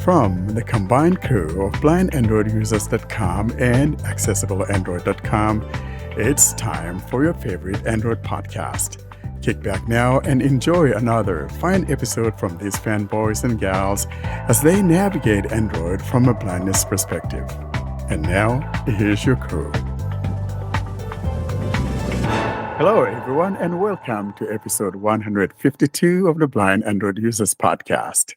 From the combined crew of blindandroidusers.com and accessibleandroid.com, it's time for your favorite Android podcast. Kick back now and enjoy another fine episode from these fanboys and gals as they navigate Android from a blindness perspective. And now, here's your crew. Hello, everyone, and welcome to episode 152 of the Blind Android Users Podcast.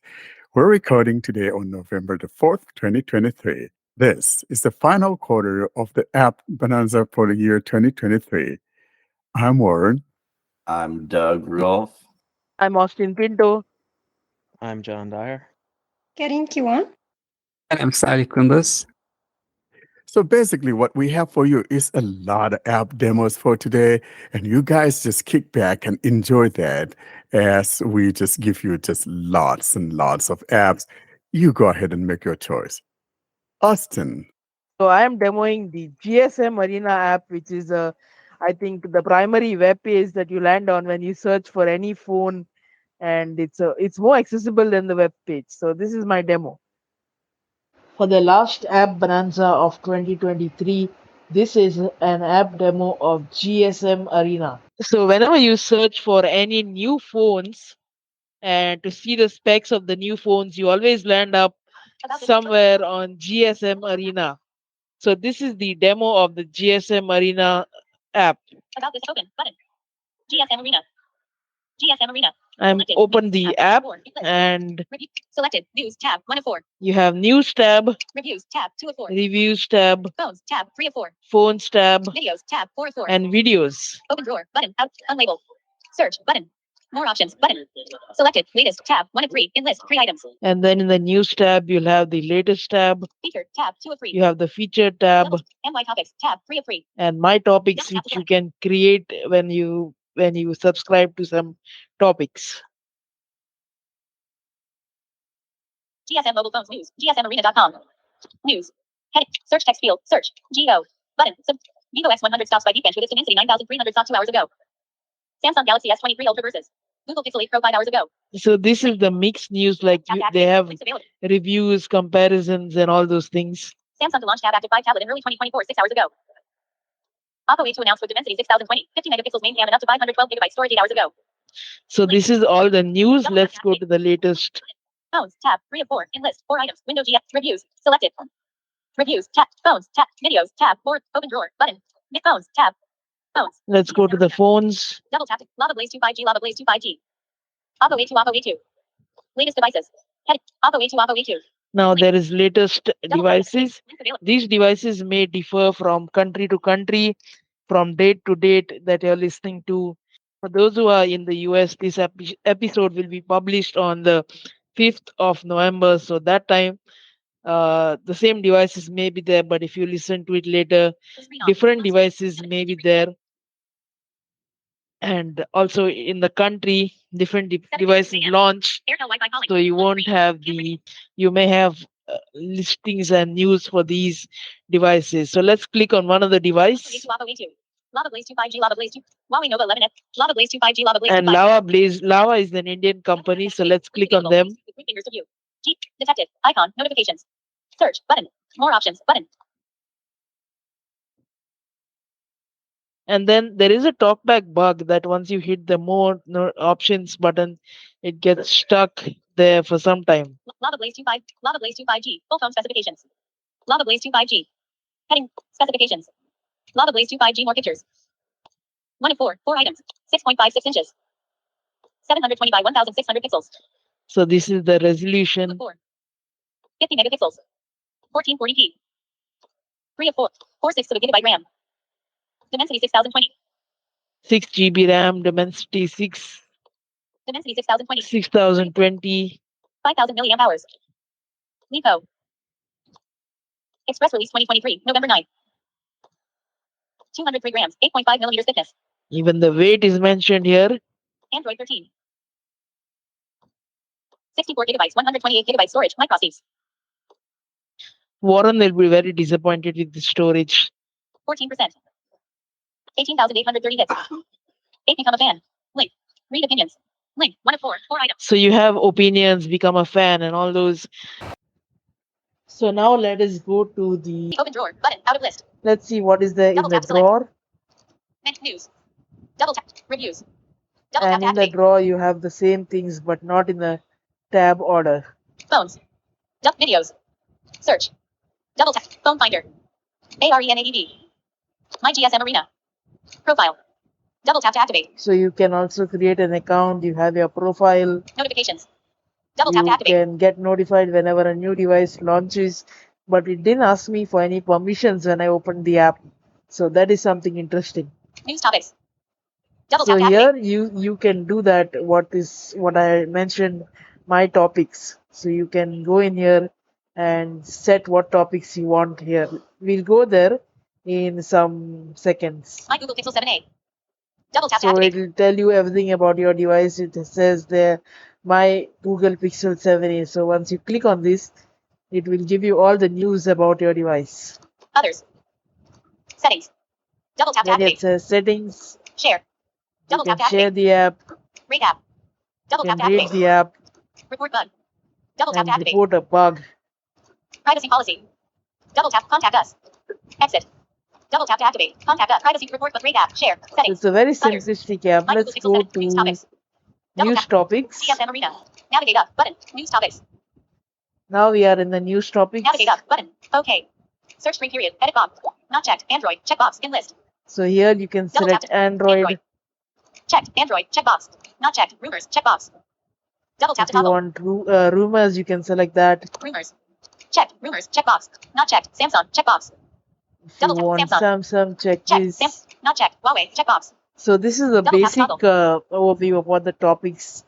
We're recording today on November the 4th, 2023. This is the final quarter of the App Bonanza for the year 2023. I'm Warren. I'm Doug Rudolph. I'm Austin Pinto. I'm John Dyer. Kareen Kiwan. And I'm Salih, Kunduz. So basically what we have for you is a lot of app demos for today, and you guys just kick back and enjoy that as we just give you just lots and lots of apps. You go ahead and make your choice. Austin. So I am demoing the GSM Arena app, which is I think the primary web page that you land on when you search for any phone, and it's more accessible than the web page. So this is my demo. For the last App Bonanza of 2023, this is an app demo of GSM Arena. So whenever you search for any new phones and to see the specs of the new phones, you always land up somewhere on GSM Arena. So this is the demo of the GSM Arena app. About this open button. GSM Arena. GSM Arena. I'm open the app and Selected. News tab 1 of 4. you have News tab, Reviews tab 2 of 4. Reviews tab, Phones tab 3 of 4. Phones tab, Videos tab 4 of 4. and Videos. Open drawer button. Out. Unlabeled. Search button. More options button. Selected. Latest tab 1 of 3. In list 3 items. And then in the News tab, you'll have the Latest tab, Featured tab 2 of 3. you have the Featured tab, MY topics tab 3 of 3. and My Topics, which you can create when you subscribe to some topics. GSM mobile phones news. GSMarina.com. News. Heading. Search text field. Search. GO. Button. Vivo X100 stops by Deepbench with its Dimensity 9300 stock 2 hours ago. Samsung Galaxy S23 Ultra versus Google Pixel 8 Pro 5 hours ago. So this is the mixed news, like they have reviews, comparisons, and all those things. Samsung to launch Tab Active 5 tablet in early 2024 6 hours ago. Oppo A2 announced with Dimensity 6020 50 megapixels main cam and up to 512 gigabytes storage 8 hours ago. So this is all the news. Let's go to the latest. Phones tab 3 of 4. In list 4 items. Window GX reviews selected. Reviews tab phones tab videos tab 4 open drawer button. Phones tab phones. Let's go to the phones. Double tap Lava Blaze 2 5G Lava Blaze 2 5G. Oppo A2 Oppo A2. Latest devices. Heading Oppo A2 Oppo A2. Now there is latest devices. These devices may differ from country to country, from date to date that you're listening to. For those who are in the US, this episode will be published on the 5th of November. So that time, the same devices may be there, but if you listen to it later, different devices may be there. And also in the country, different devices launch. So you won't have you may have listings and news for these devices. So let's click on one of the device. Lava Blaze 2 5G Lava Blaze 2. Huawei Nova 11F. Lava Blaze 2 5G Lava Blaze 2 And 5G. Lava is an Indian company, so let's click on them. G detected icon notifications. Search button. More options button. And then there is a talkback bug that once you hit the more options button, it gets stuck there for some time. Lava Blaze 2 5G. Full phone specifications. Lava Blaze 2 5G. Heading specifications. Lava Blaze 2 5G more pictures. 1 of 4. 4 items. 6.56 inches. 720 by 1600 pixels. So this is the resolution. 50 megapixels. 1440p. 3 of 4. 4/6 of a gigabyte RAM. Dimensity 6020. 6 GB RAM, Dimensity 6. Dimensity 6020. 6020. 5000 milliamp hours. LiPo. Express release 2023, November 9. 203 grams, 8.5 millimeters thickness. Even the weight is mentioned here. Android 13. 64 gigabytes, 128 gigabytes storage, microSDs. Warren will be very disappointed with the storage. 14%. 18,830 hits. 8 become a fan. Link. Read opinions. Link. 1 of 4. 4 items. So you have opinions, become a fan, and all those. So now let us go to the. Open drawer. Button. Out of list. Let's see what is there in Double the tap to select. drawer. News. Double tap. Reviews. Double tap And to in the activate. drawer, you have the same things, but not in the tab order. Phones. Videos. Search. Double tap. Phone finder. ARENADB. My GSM Arena. Profile. Double tap to activate. So you can also create an account. You have your profile. Notifications. Double tap to You activate. can get notified whenever a new device launches. But it didn't ask me for any permissions when I opened the app. So that is something interesting. News topics. Double So tap to activate. here you can do that. What I mentioned, my topics. So you can go in here and set what topics you want here. We'll go there in some seconds. My Google Pixel 7a. Double tap to So activate. it will tell you everything about your device. It says there my Google Pixel 7a. So once you click on this, it will give you all the news about your device. Others. Settings. Double tap to Then it activate. says settings. Share. You Double tap can to share activate. the app. Rate app. Double You tap can to rate activate. the app Report bug. Double tap and to activate. report a bug. Privacy policy. Double tap. Contact us. Exit. Double tap to activate. Contact us. Privacy report bug. Rate app. Share. Settings. It's a very Others. simplistic app. My Let's Google Pixel go 7. News to topics. Double news tap. topics. GSM Arena. Navigate up. Button. News topics. Now we are in the news topics. Navigate up. Button. OK. Search screen period. Edit box. Not checked. Android. Checkbox. In list. So here you can Double tap select to Android. Checked. Android. Checkbox. Not checked. Rumors. Checkbox. Double tap If to you toggle. want rumors, you can select that. Rumors. Checked. Rumors. Checkbox. Not checked. Samsung. Checkbox. If you Double tap. want Samsung. Samsung, check Checked. this. Not checked. Huawei. Checkbox. So this is a Double tap to basic toggle. overview of what the topics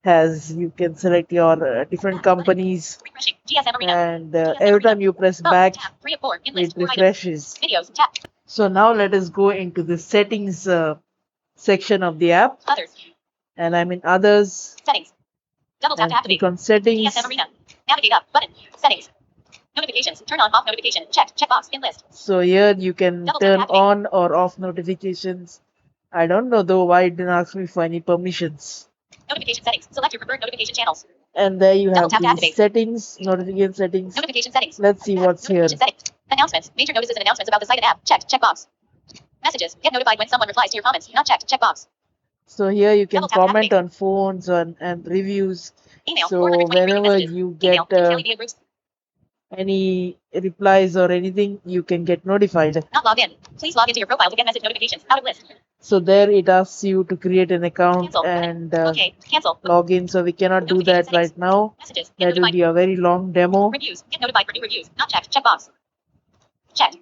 has. You can select your different companies, Refreshing. GSM Arena. and GSM every Arena. time you press Phones. back, Tab. 3 of 4. In it list. 4 items. refreshes. Videos. Tab. So now let us go into the settings section of the app, Others. and I'm in others, Settings. Double tap and to activate. click on settings. GSM Arena. Navigate up. Button. Settings. Notifications. Turn on off notification. Check. Checkbox. In list. So here you can Double tap turn to activate. on or off notifications. I don't know though why it didn't ask me for any permissions. Notification settings. Select your preferred notification channels. And there you Double have tap to the activate. settings, notification settings. Notification settings. Let's see what's here. Notification settings. Announcements. Major notices and announcements about the site and app. Checked. Checkbox. Messages. Get notified when someone replies to your comments. Not checked. Checkbox. So here you can Double tap to comment activate. on phones and reviews. Email. So 423 whenever messages. you Email. get Tally via groups. any replies or anything, you can get notified. Not logged in. Please log into your profile to get message notifications. Out of list. So there it asks you to create an account Cancel. and Okay. Cancel. log in. So we cannot do Notification that settings. right now. Messages. Get That will notified. be a very long demo. Reviews. Get notified for new reviews. Not checked. Checkbox. Checked.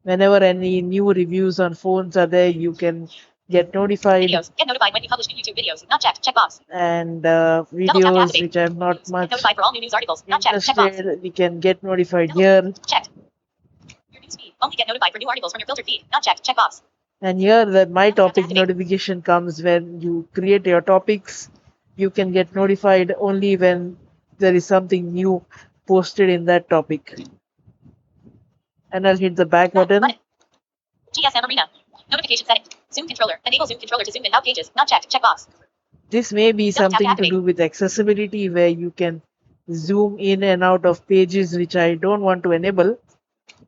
Whenever any new reviews on phones are there, you can get notified. Videos. Get notified when you publish new YouTube videos. Not checked. Checkbox. And Double tap to videos activate. which I'm not News. Get much notified for all new news articles. Not checked. Checkbox. interested, we can get notified Double here. checked. Your news feed. Only get notified for new articles from your filtered feed. Not checked. Checkbox. And here the my Double tap to topic activate. notification comes when you create your topics. You can get notified only when there is something new posted in that topic. And I'll hit the back button. GSM Arena. Notification setting. Zoom controller. Enable zoom controller to zoom in out pages. Not checked. Checkbox. This may be Double tap to something to activate. do with accessibility where you can zoom in and out of pages, which I don't want to enable.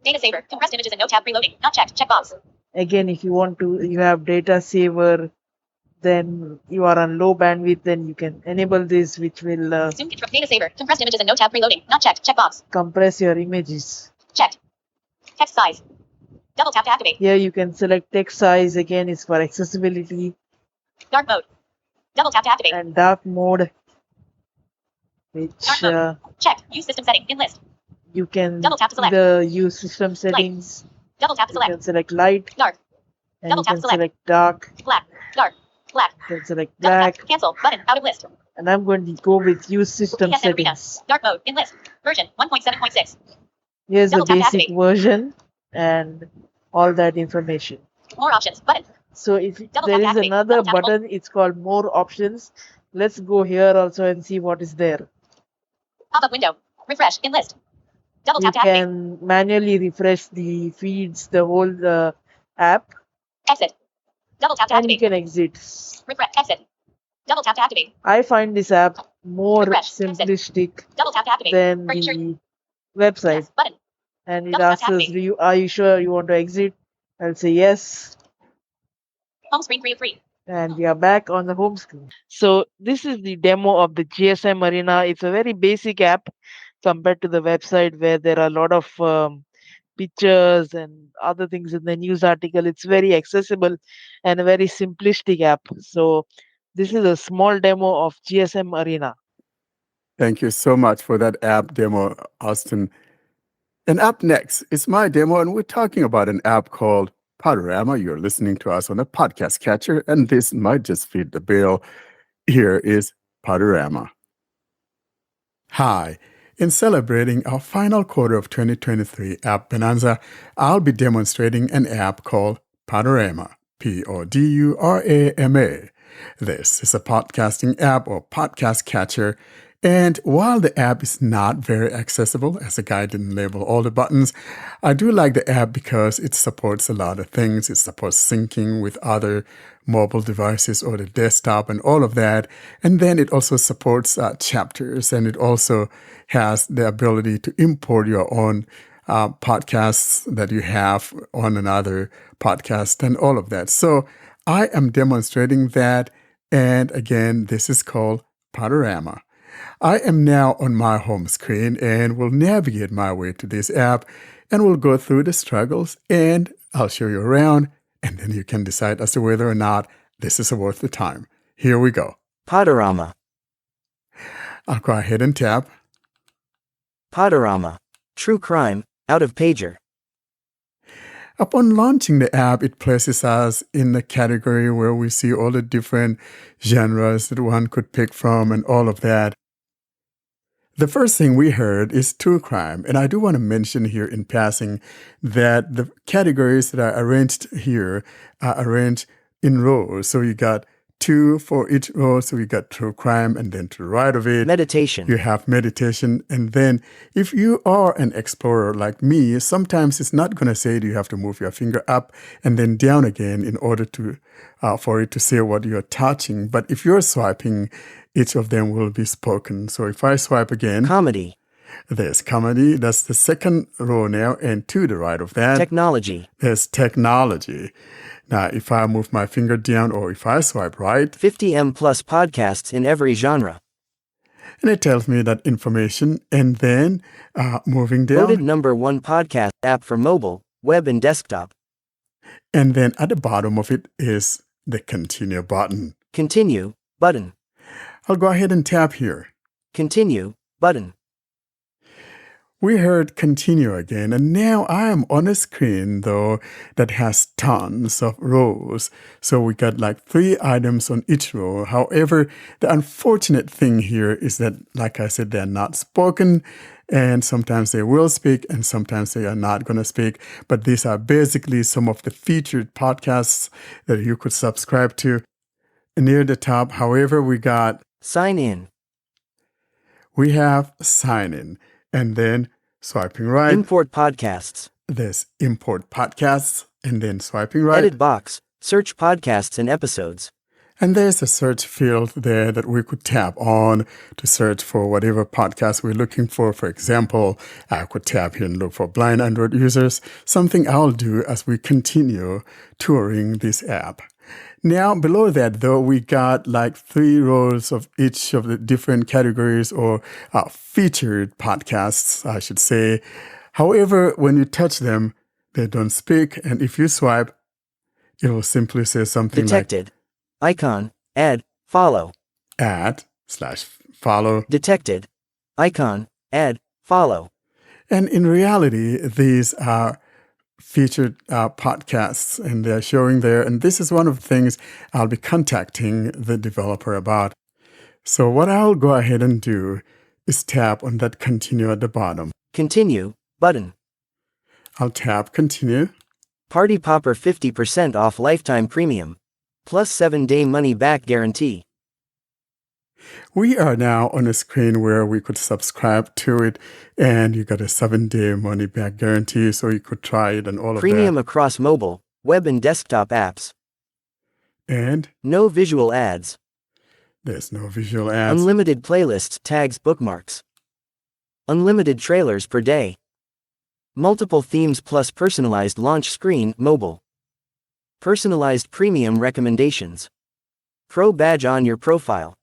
Data saver. Compressed images and no tab preloading. Not checked. Checkbox. Again, if you want to, you have data saver, then you are on low bandwidth, then you can enable this, which will Zoom control. Data saver. Compressed images and no tab preloading. Not checked. Checkbox. compress your images. Checked. Text size. Double tap to activate. Here you can select text size, again is for accessibility, Dark mode. Double tap to activate. and dark mode, which Dark Checked. Use system setting. In list. you can Double tap to select. either use system settings, Double tap to you select. can select light, Dark. and Double you tap can to select. select dark, Black. Dark. Black. you can select Double black, tap. Cancel. Button. Out of list. and I'm going to go with use system GSM Arena. settings. Dark mode. In list. Version 1.7.6. Here's the Double tap to basic activate. version and all that information. More options. Button. So if Double there tap to is activate. another Double tap to button, it's called more options. Let's go here also and see what is there. Pop-up window. Refresh. In list. Double You tap to activate. can manually refresh the feeds, the whole app, Exit. Double tap to and you activate. can exit. Refresh. Exit. Double tap to activate. I find this app more Refresh. Exit. simplistic Double tap to activate. than Are you sure? the website. Yes. Button. And it Double tap asks to us, activate. are you sure you want to exit? I'll say yes. Home screen free. And we are back on the home screen. So this is the demo of the GSM Arena. It's a very basic app compared to the website where there are a lot of pictures and other things in the news article. It's very accessible and a very simplistic app. So this is a small demo of GSM Arena. Thank you so much for that app demo, Austin. And up next is my demo, and we're talking about an app called Podurama. You're listening to us on a podcast catcher, and this might just fit the bill. Here is Podurama. Hi. In celebrating our final quarter of 2023 App Bonanza, I'll be demonstrating an app called Podurama, Podurama. This is a podcasting app or podcast catcher, and while the app is not very accessible, as the guy didn't label all the buttons, I do like the app because it supports a lot of things. It supports syncing with other mobile devices or the desktop and all of that. And then it also supports chapters, and it also has the ability to import your own podcasts that you have on another podcast and all of that. So I am demonstrating that. And again, this is called Podurama. I am now on my home screen and will navigate my way to this app, and we'll go through the struggles, and I'll show you around, and then you can decide as to whether or not this is worth the time. Here we go. Podurama. I'll go ahead and tap. Podurama. True crime, out of pager. Upon launching the app, it places us in the category where we see all the different genres that one could pick from and all of that. The first thing we heard is true crime, and I do want to mention here in passing that the categories that are arranged here are arranged in rows. So you got two for each row, so you got true crime, and then to the right of it, Meditation. you have meditation. And then if you are an explorer like me, sometimes it's not going to say you have to move your finger up and then down again in order to for it to say what you're touching. But if you're swiping, each of them will be spoken. So if I swipe again, Comedy. there's comedy. That's the second row now. And to the right of that, Technology. there's technology. Now, if I move my finger down or if I swipe right, 50M plus podcasts in every genre. and it tells me that information, and then moving Voted down, #1 podcast app for mobile, web and desktop. and then at the bottom of it is the continue button. Continue, button. I'll go ahead and tap here. Continue, button. We heard continue again, and now I am on a screen, though, that has tons of rows. So we got like 3 items on each row. However, the unfortunate thing here is that, like I said, they're not spoken, and sometimes they will speak, and sometimes they are not going to speak. But these are basically some of the featured podcasts that you could subscribe to. Near the top, however, we got, Sign in. we have sign in, and then swiping right. Import podcasts. There's import podcasts, and then swiping right. Edit box. Search podcasts and episodes. And there's a search field there that we could tap on to search for whatever podcast we're looking for. For example, I could tap here and look for blind Android users, something I'll do as we continue touring this app. Now, below that, though, we got like 3 rows of each of the different categories or featured podcasts, I should say. However, when you touch them, they don't speak. And if you swipe, it will simply say something Detected. Icon. Add. Follow. like @/follow. Detected. Icon. Add. Follow. And in reality, these are featured podcasts, and they're showing there. And this is one of the things I'll be contacting the developer about. So what I'll go ahead and do is tap on that continue at the bottom. Continue, button. I'll tap continue. Party Popper 50% off lifetime premium. Plus 7-day money back guarantee. We are now on a screen where we could subscribe to it, and you got a 7-day money back guarantee, so you could try it and all Premium of across mobile, web and desktop apps. that. And No visual ads. there's no visual ads. Unlimited playlists, tags, bookmarks. Unlimited trailers per day. Multiple themes plus personalized launch screen, mobile. Personalized premium recommendations. Pro badge on your profile.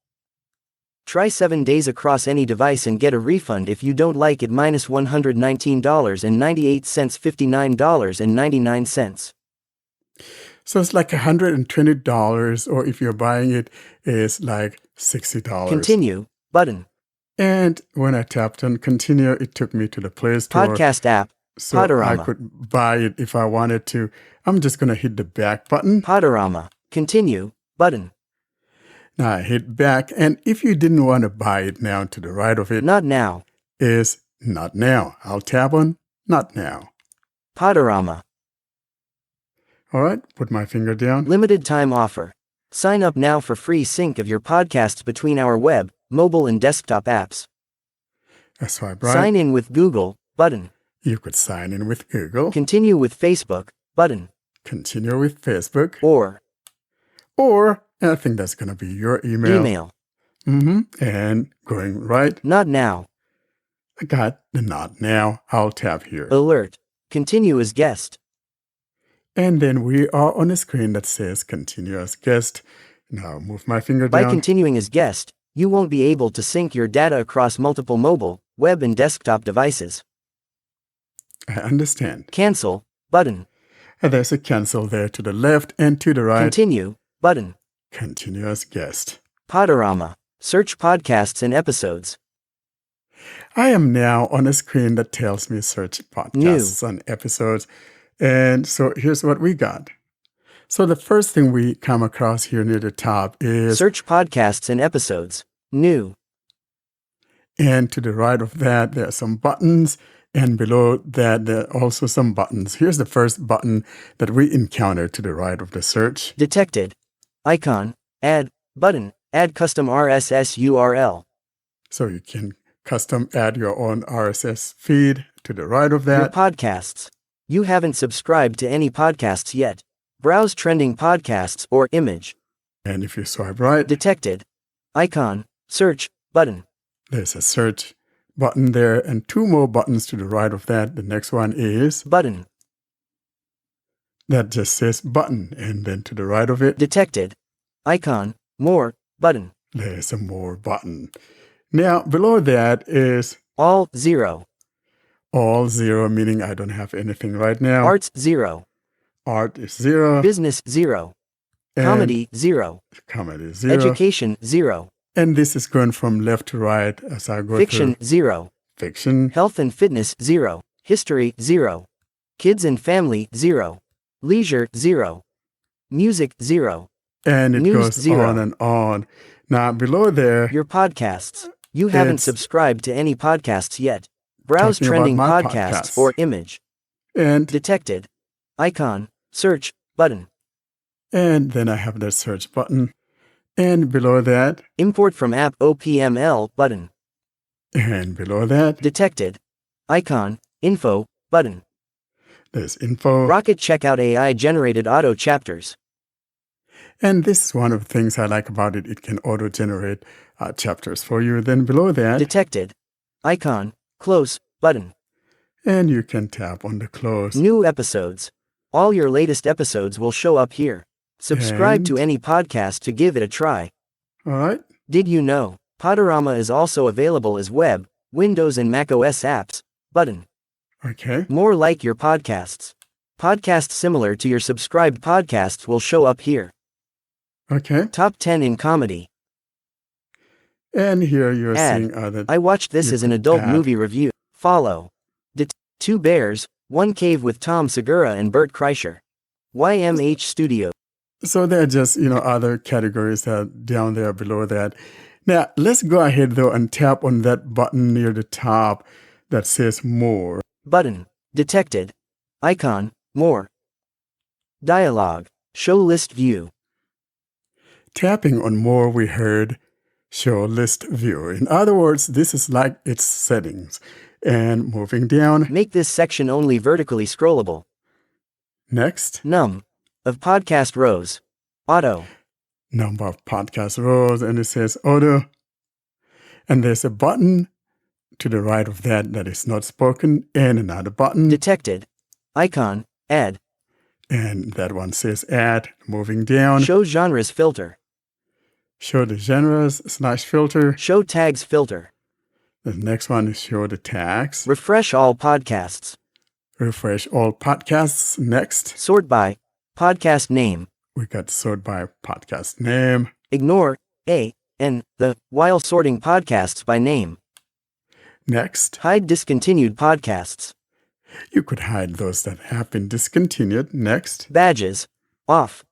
Try 7 days across any device and get a refund if you don't like it minus $119.98, $59.99. So it's like $120, or if you're buying it, it's like $60. Continue, button. And when I tapped on continue, it took me to the Play Store. Podcast app, So I Podurama. could buy it if I wanted to. I'm just going to hit the back button. Podurama. Continue, button. Now I hit back. And if you didn't want to buy it now, to the right of it Not now. is not now. I'll tap on not now. Podurama. All right, put my finger down. Limited time offer. Sign up now for free sync of your podcasts between our web, mobile and desktop apps. I swipe right. Sign in with Google, button. You could sign in with Google. Continue with Facebook, button. Continue with Facebook. Or Or I think that's going to be your email. email. And going right. Not now. I got the not now. I'll tap here. Alert. Continue as guest. And then we are on a screen that says continue as guest. Now move my finger By down. continuing as guest, you won't be able to sync your data across multiple mobile, web and desktop devices. I understand. Cancel, button. And there's a cancel there to the left and to the right. Continue, button. Continue as guest. Podurama. Search podcasts and episodes. I am now on a screen that tells me search podcasts and episodes. And so here's what we got. So the first thing we come across here near the top is Search podcasts and episodes. New. And to the right of that, there are some buttons. And below that, there are also some buttons. Here's the first button that we encountered to the right of the search. Detected. Icon. Add. Button. Add custom RSS URL. So you can custom add your own RSS feed to the right of that. Your podcasts. You haven't subscribed to any podcasts yet. Browse trending podcasts or image. And if you swipe right, Detected. Icon. Search. Button. there's a search button there and two more buttons to the right of that. The next one is Button. that just says button. And then to the right of it, Detected. Icon. More. Button. there's a more button. Now, below that is All. 0. all 0, meaning I don't have anything right now. Arts. 0. Art is 0. Business. 0. and Comedy. 0. Comedy is 0. Education. 0. And this is going from left to right as I go Fiction. through. 0. Fiction. Health and fitness. 0. History. 0. Kids and family. 0. Leisure. 0. Music. 0. And it News, goes 0. on and on. Now, below there, Your podcasts. You haven't It's- subscribed to any podcasts yet. Browse Talking about trending my podcasts podcasts. or image. and Detected. Icon. Search. Button. and then I have the search button. And below that, Import from app OPML. Button. and below that, Detected. Icon. Info. Button. there's info. Rocket Checkout AI generated auto chapters. And this is one of the things I like about it. It can auto-generate chapters for you. Then below that, Detected. Icon. Close. Button. and you can tap on the close. New episodes. All your latest episodes will show up here. Subscribe to And- any podcast to give it a try. All right. Did you know? Podurama is also available as web, Windows and macOS apps. Button. Okay. More like your podcasts. Podcasts similar to your subscribed podcasts will show up here. Okay. Top 10 in comedy. And here you're Add. seeing other. I watched this You as an could adult add. movie review. Follow. Two Bears, One Cave with Tom Segura and Bert Kreischer. YMH Studio. So there are just, other categories that are down there below that. Now, let's go ahead, though, and tap on that button near the top that says more. Button. Detected. Icon. More. Dialogue. Show list view. Tapping on more, we heard show list view. In other words, this is like its settings. And moving down, Make this section only vertically scrollable. next, Num. Of podcast rows. Auto. number of podcast rows, and it says auto. And there's a button to the right of that is not spoken, and another button. Detected. Icon. Add. And that one says add. Moving down. Show genres filter. Show the genres / filter. Show tags filter. The next one is show the tags. Refresh all podcasts. Refresh all podcasts. Next. Sort by podcast name. We got sort by podcast name. Ignore A and the while sorting podcasts by name. Next. Hide discontinued podcasts. You could hide those that have been discontinued. Next. Badges. Off.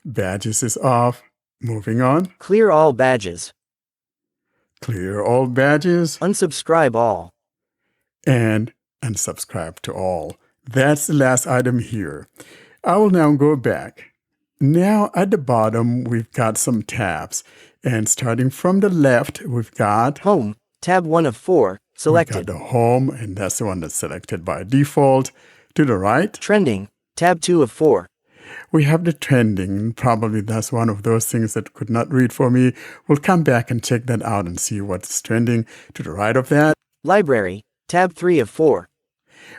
Badges is off. Moving on. Clear all badges. Clear all badges. Unsubscribe all. And unsubscribe to all. That's the last item here. I will now go back. Now at the bottom, we've got some tabs. And starting from the left, we've got Home. Tab 1 of 4. Selected. We've got the home, and that's the one that's selected by default. To the right, Trending. Tab 2 of 4. we have the trending. Probably that's one of those things that could not read for me. We'll come back and check that out and see what's trending. To the right of that, Library. Tab 3 of 4.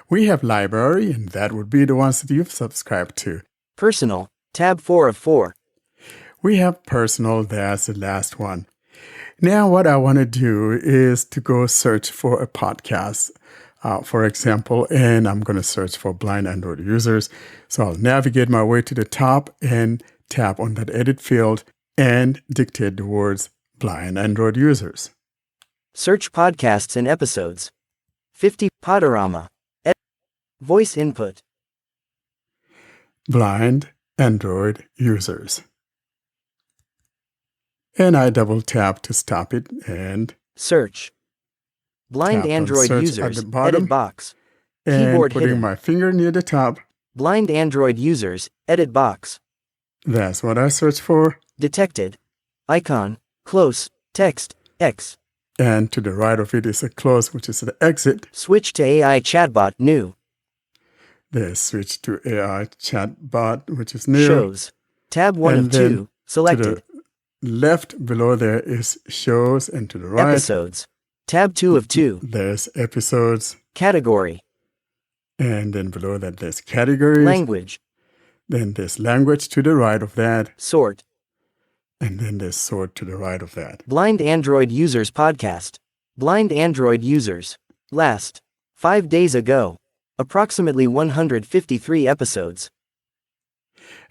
we have library, and that would be the ones that you've subscribed to. Personal. Tab 4 of 4. We have personal, that's the last one. Now what I want to do is to go search for a podcast, for example, and I'm going to search for blind Android users. So I'll navigate my way to the top and tap on that edit field and dictate the words blind Android users. Search podcasts and episodes. 50. Podurama. Voice input. Blind Android users. And I double tap to stop it and Search. Blind tap on Android search users. at the bottom Edit box. and Keyboard putting hidden. my finger near the top. Blind Android users. Edit box. That's what I search for. Detected. Icon. Close. Text. X. And to the right of it is a close, which is the exit. Switch to AI chatbot. New. There's switch to AI chatbot, which is new. Shows. Tab 1 And of then 2. Selected. To the left below there is shows, and to the right Episodes. Tab 2 of 2. there's episodes, Category. and then below that there's categories. Language. Then there's language to the right of that, Sort. and then there's sort to the right of that. Blind Android Users Podcast. Blind Android Users. Last. 5 days ago. Approximately 153 episodes.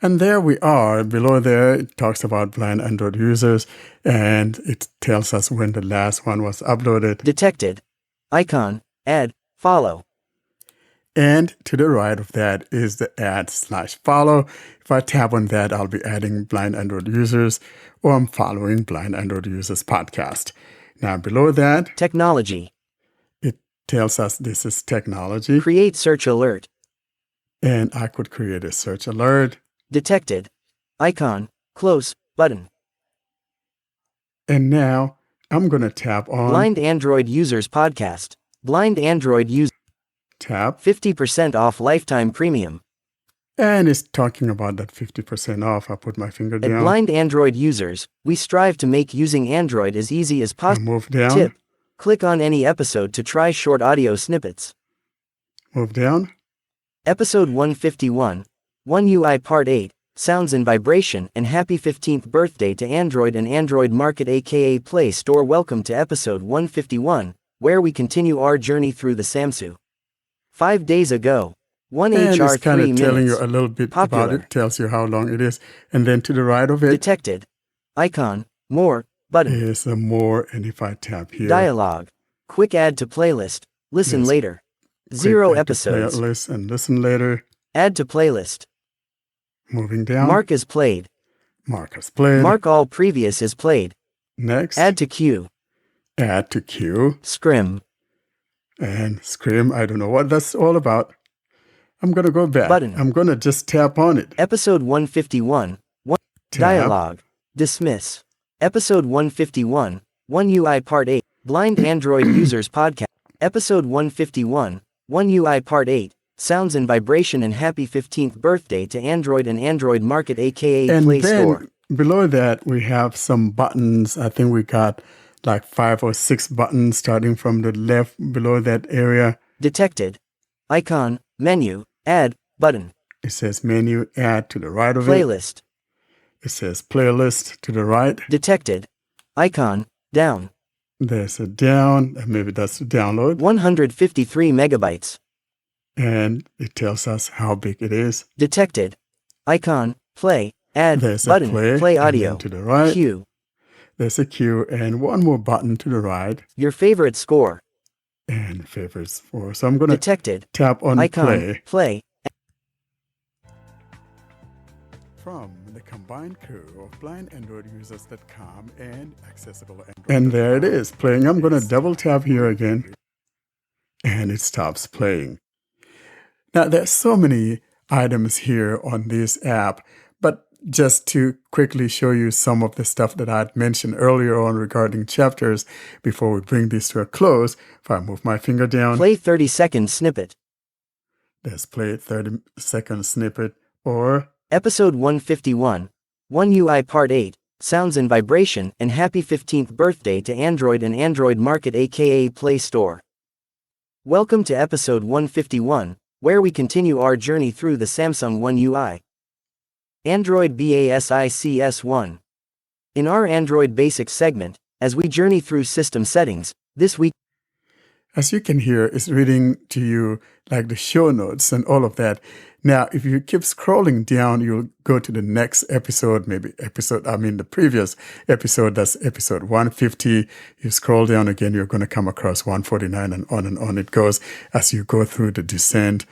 And there we are. Below there, it talks about blind Android users, and it tells us when the last one was uploaded. Detected. Icon. Add. Follow. And to the right of that is the add/follow. If I tap on that, I'll be adding blind Android users, or I'm following blind Android users podcast. Now below that, Technology. it tells us this is technology, Create search alert. and I could create a search alert. Detected. Icon. Close. Button. And now I'm going to tap on Blind Android Users Podcast. Blind Android Users. tap, 50% off lifetime premium. and it's talking about that 50% off. I put my finger At down, Blind Android Users, we strive to make using Android as easy as I possible. move down, Tip. Click on any episode to try short audio snippets. move down, Episode 151. One UI Part 8. Sounds and Vibration, and happy 15th birthday to Android and Android Market aka Play Store. Welcome to episode 151, where we continue our journey through the Samsung. 5 days ago. 1 and HR it's kind 3 of telling you minutes. a little bit Popular. about it, tells you how long it is. And then to the right of it Detected. Icon. More. Button. is a more, and if I tap here, Dialogue. Quick add to playlist. Listen Yes. later. click 0 add to episodes. playlist and listen later. Add to playlist. Moving down, Mark is played. Mark has played. Mark all previous is played. Next, Add to queue. add to queue, Scrim. and scream. I don't know what that's all about. I'm going to go back. Button. I'm going to just tap on it. Episode 151. Tab. Dialogue. Dismiss. Episode 151. 1 UI Part 8. Blind Android Users Podcast. Episode 151. 1 UI Part 8. Sounds and Vibration, and happy 15th birthday to Android and Android Market aka And Play then Store. below that, we have some buttons. I think we got like 5 or 6 buttons starting from the left below that area. Detected. Icon, menu, add, button. It says menu, add to the right of it. Playlist. It says playlist to the right. Detected. Icon, down. There's a down, maybe that's the download. 153 megabytes. And it tells us how big it is. Detected. Icon, play, add, There's button, a play and audio. then to the right. Queue. There's a queue and one more button to the right. Your favorite score. And favorites for. So I'm going to Detected. tap on Icon, play. From the combined crew of blindandroidusers.com and accessible Android. And there it is, playing. I'm going to double tap here again. And it stops playing. Now, there's so many items here on this app, but just to quickly show you some of the stuff that I had mentioned earlier on regarding chapters before we bring this to a close, if I move my finger down. Play 30-second snippet. There's play 30-second snippet or Episode 151, One UI Part 8, Sounds and Vibration, and Happy 15th Birthday to Android and Android Market aka Play Store. Welcome to episode 151, where we continue our journey through the Samsung One UI. Android Basics 1. In our Android Basics segment, as we journey through system settings, this week, as you can hear, it's reading to you like the show notes and all of that. Now, if you keep scrolling down, you'll go to the next episode, the previous episode, that's episode 150. You scroll down again, you're going to come across 149 and on it goes as you go through the descent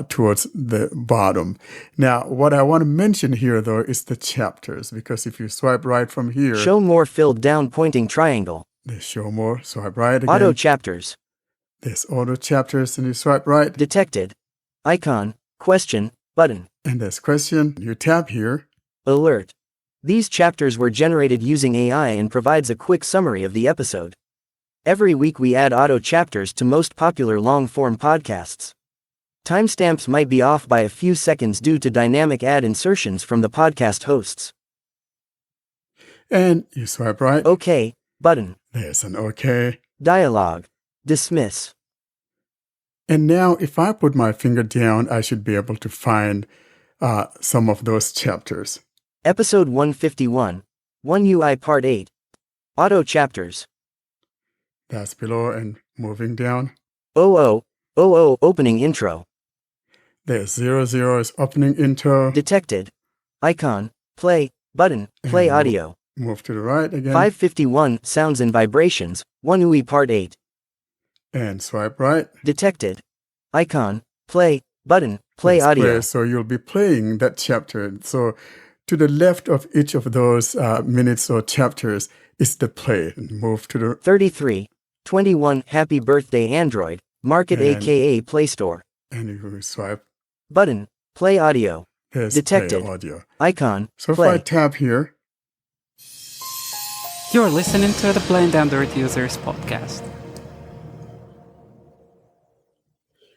towards the bottom. Now, what I want to mention here, though, is the chapters, because if you swipe right from here, show more filled down pointing triangle. There's show more, swipe right again. Auto chapters. There's auto chapters and you swipe right. Detected. Icon, question, button. And there's question. You tap here. Alert. These chapters were generated using AI and provides a quick summary of the episode. Every week we add auto chapters to most popular long-form podcasts. Timestamps might be off by a few seconds due to dynamic ad insertions from the podcast hosts. And you swipe right. OK, button. There's an OK. Dialogue. Dismiss. And now if I put my finger down, I should be able to find some of those chapters. Episode 151, One UI Part 8. Auto chapters. That's below and moving down. Opening intro. There's 00 is opening intro. Detected. Icon, play, button, play audio. Move to the right again. 551, Sounds and Vibrations, One UI Part 8. And swipe right. Detected. Icon, play, button, play audio. Play, so you'll be playing that chapter. So to the left of each of those minutes or chapters is the play. And move to the 33, 21, Happy Birthday Android, Market aka Play Store. And you swipe. Button, play audio. There's Detected. Play audio. Icon, so play. if I tap here. You're listening to the Blind Android Users podcast.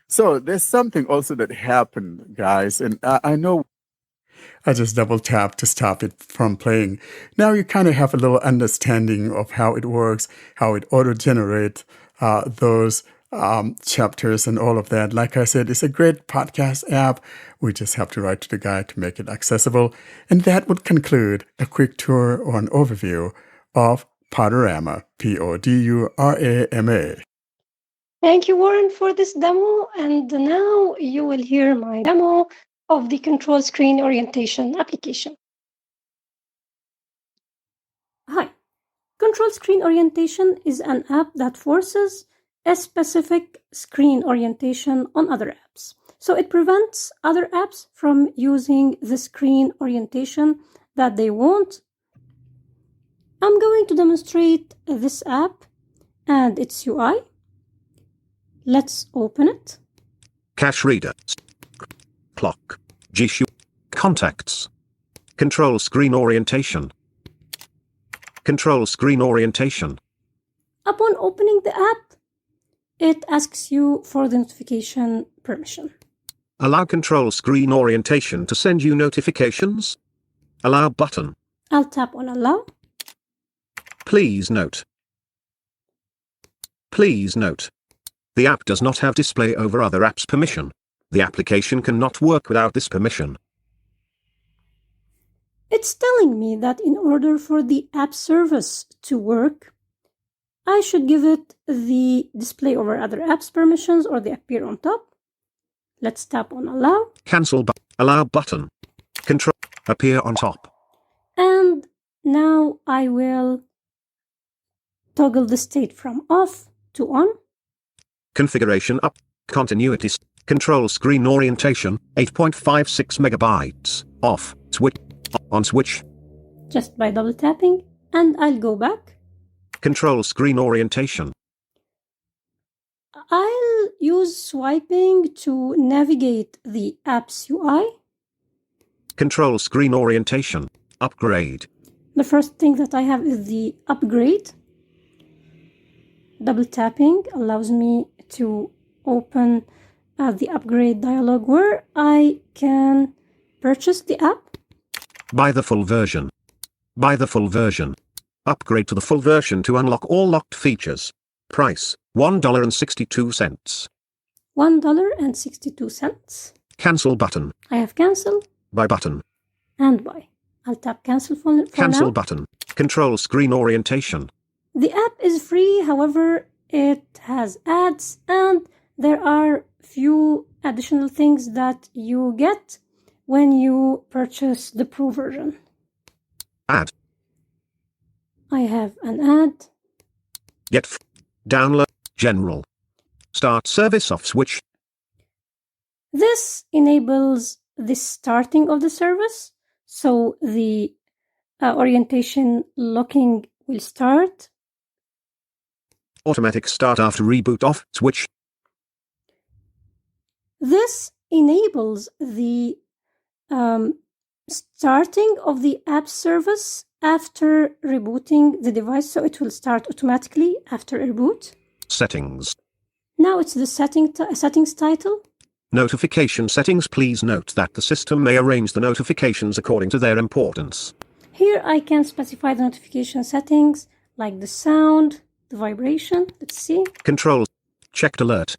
So there's something also that happened, guys, and I know I just double tap to stop it from playing. Now you kind of have a little understanding of how it works, how it auto-generates those chapters and all of that. Like I said, it's a great podcast app. We just have to write to the guy to make it accessible. And that would conclude a quick tour or an overview of Podurama, Podurama. Thank you, Warren, for this demo. And now you will hear my demo of the control screen orientation application. Hi. Control screen orientation is an app that forces a specific screen orientation on other apps. So it prevents other apps from using the screen orientation that they want. I'm going to demonstrate this app and its UI. Let's open it. Cache reader. Clock. GSM. Contacts. Control screen orientation. Control screen orientation. Upon opening the app, it asks you for the notification permission. Allow control screen orientation to send you notifications. Allow button. I'll tap on allow. Please note. Please note. The app does not have display over other apps permission. The application cannot work without this permission. It's telling me that in order for the app service to work, I should give it the display over other apps permissions or the appear on top. Let's tap on allow. Cancel allow button. Control appear on top. And now I will toggle the state from off to on. Configuration up. Continuity. Control screen orientation. 8.56 megabytes. Off. Switch. On switch. Just by double tapping. And I'll go back. Control screen orientation. I'll use swiping to navigate the app's UI. Control screen orientation. Upgrade. The first thing that I have is the upgrade. Double tapping allows me to open the upgrade dialog where I can purchase the app. Buy the full version. Buy the full version. Upgrade to the full version to unlock all locked features. Price, $1.62. $1.62. Cancel button. I have cancel. Buy button. And buy. I'll tap cancel for Cancel now. button. Control screen orientation. The app is free, however, it has ads and there are few additional things that you get when you purchase the Pro version. Ad. I have an ad. Get download general. Start service off switch. This enables the starting of the service, so the orientation locking will start. Automatic start after reboot off switch. This enables the starting of the app service after rebooting the device, so it will start automatically after a reboot. Settings. Now it's the settings title. Notification settings. Please note that the system may arrange the notifications according to their importance. Here I can specify the notification settings like the sound, the vibration. Let's see. Control. Checked alert.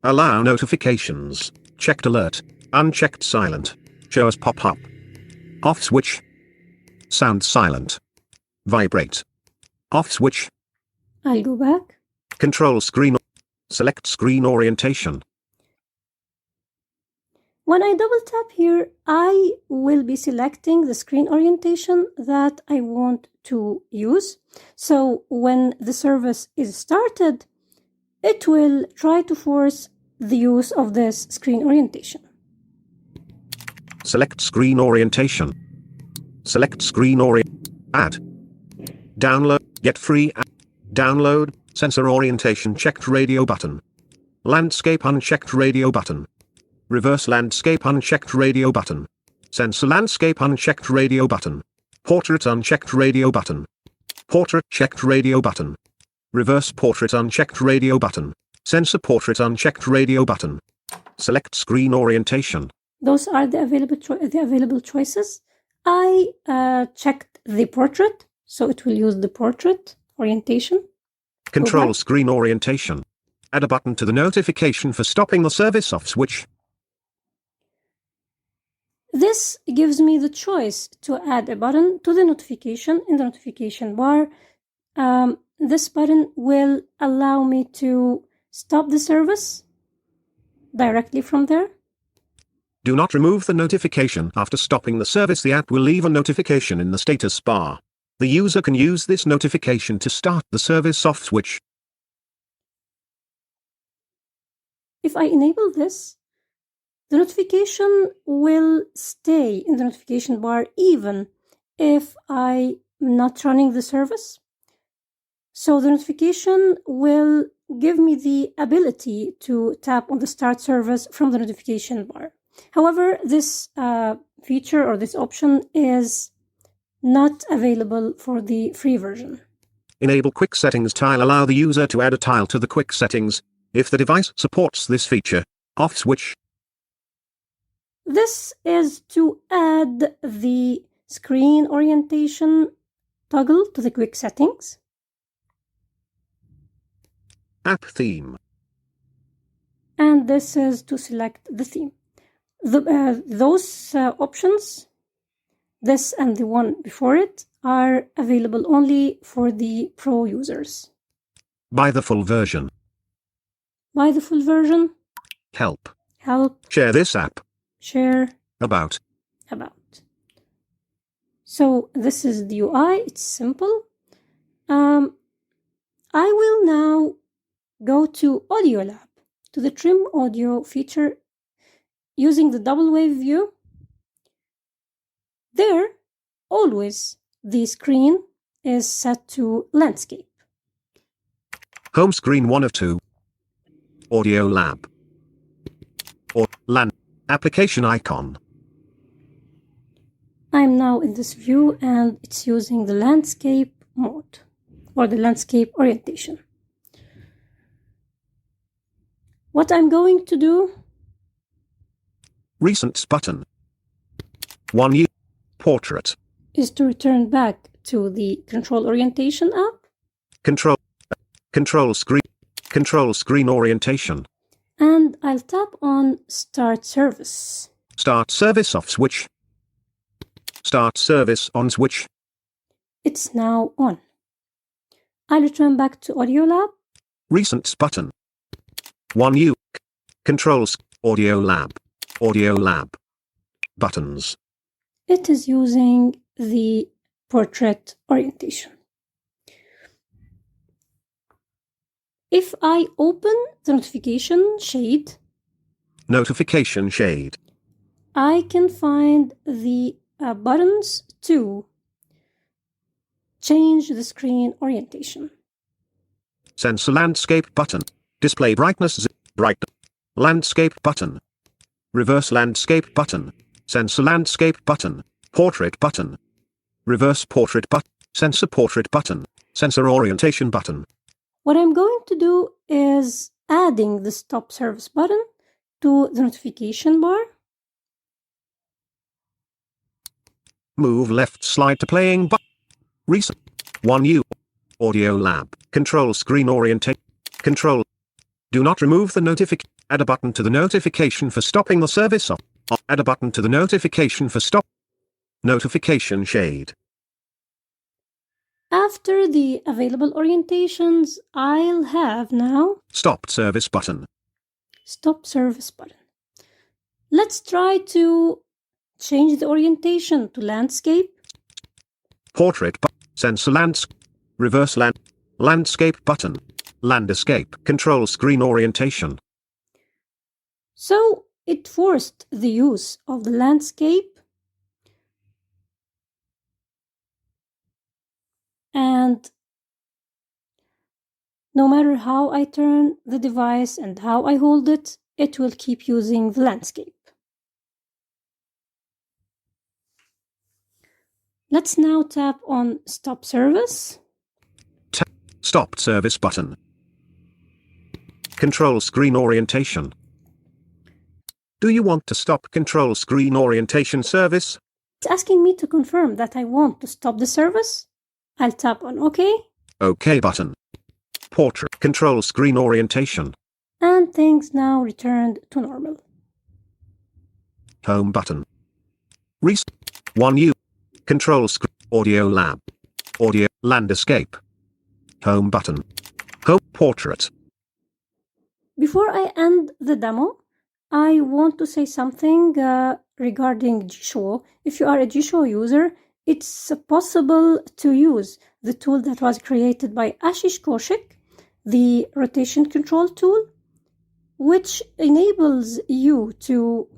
Allow notifications. Checked alert. Unchecked silent. Shows pop-up. Off switch. Sound silent. Vibrate. Off switch. I'll go back. Control screen. Select screen orientation. When I double tap here, I will be selecting the screen orientation that I want to use. So when the service is started, it will try to force the use of this screen orientation. Select screen orientation. Select screen add. Download. Get free app. Download. Sensor orientation checked radio button. Landscape unchecked radio button. Reverse landscape unchecked radio button. Sensor landscape unchecked radio button. Portrait unchecked radio button. Portrait checked radio button. Reverse portrait unchecked radio button. Sensor portrait unchecked radio button. Select screen orientation. Those are the available choices. I checked the portrait, so it will use the portrait orientation. Control screen orientation. Add a button to the notification for stopping the service off switch. This gives me the choice to add a button to the notification in the notification bar. This button will allow me to stop the service directly from there. Do not remove the notification after stopping the service. The app will leave a notification in the status bar. The user can use this notification to start the service off switch. If I enable this, the notification will stay in the notification bar even if I'm not running the service. So the notification will give me the ability to tap on the start service from the notification bar. However, this feature or this option is not available for the free version. Enable quick settings tile. Allow the user to add a tile to the quick settings if the device supports this feature. Off switch. This is to add the screen orientation toggle to the quick settings. App theme. And this is to select the theme. Those options, this and the one before it, are available only for the Pro users. Buy the full version. Buy the full version. Help. Help. Share this app. Share. About. So this is the UI. It's simple. I will now go to Audio Lab, to the Trim Audio feature using the double wave view. There, always the screen is set to landscape. Home screen 1 of 2. Audio Lab. Or LAN. Application icon. I'm now in this view and it's using the landscape mode or the landscape orientation. What I'm going to do Recents button. 1U. Portrait. is to return back to the control orientation app. Control screen orientation. And I'll tap on Start Service. Start service off switch. Start service on switch. It's now on. I'll return back to Audio Lab. Recents button. 1U. Controls. Audio Lab. Buttons. It is using the portrait orientation. If I open the notification shade, I can find the buttons to change the screen orientation. Sensor landscape button. Display brightness. Landscape button. Reverse landscape button. Sensor landscape button. Portrait button. Reverse portrait button. Sensor portrait button. Sensor orientation button. What I'm going to do is adding the stop service button to the notification bar. Move left slide to playing button. Reset. 1U. Audio Lab. Control screen orientation. Control. Do not remove the notification. Add a button to the notification for stopping the service off. Add a button to the notification for stop. Notification shade. After the available orientations, I'll have now Stop service button. Stop service button. Let's try to change the orientation to landscape. Portrait button. Sensor landscape. Reverse landscape button. Land escape. Control screen orientation. So it forced the use of the landscape. And no matter how I turn the device and how I hold it, it will keep using the landscape. Let's now tap on Stop Service. Stop service button. Control screen orientation. Do you want to stop control screen orientation service? It's asking me to confirm that I want to stop the service. I'll tap on OK. OK button. Portrait. Control screen orientation. And things now returned to normal. Home button. Reset. 1U. Control screen. Audio Lab. Audio. Land escape. Home button. Home portrait. Before I end the demo, I want to say something regarding G-Show. If you are a G-Show user, it's possible to use the tool that was created by Ashish Kaushik, the rotation control tool, which enables you to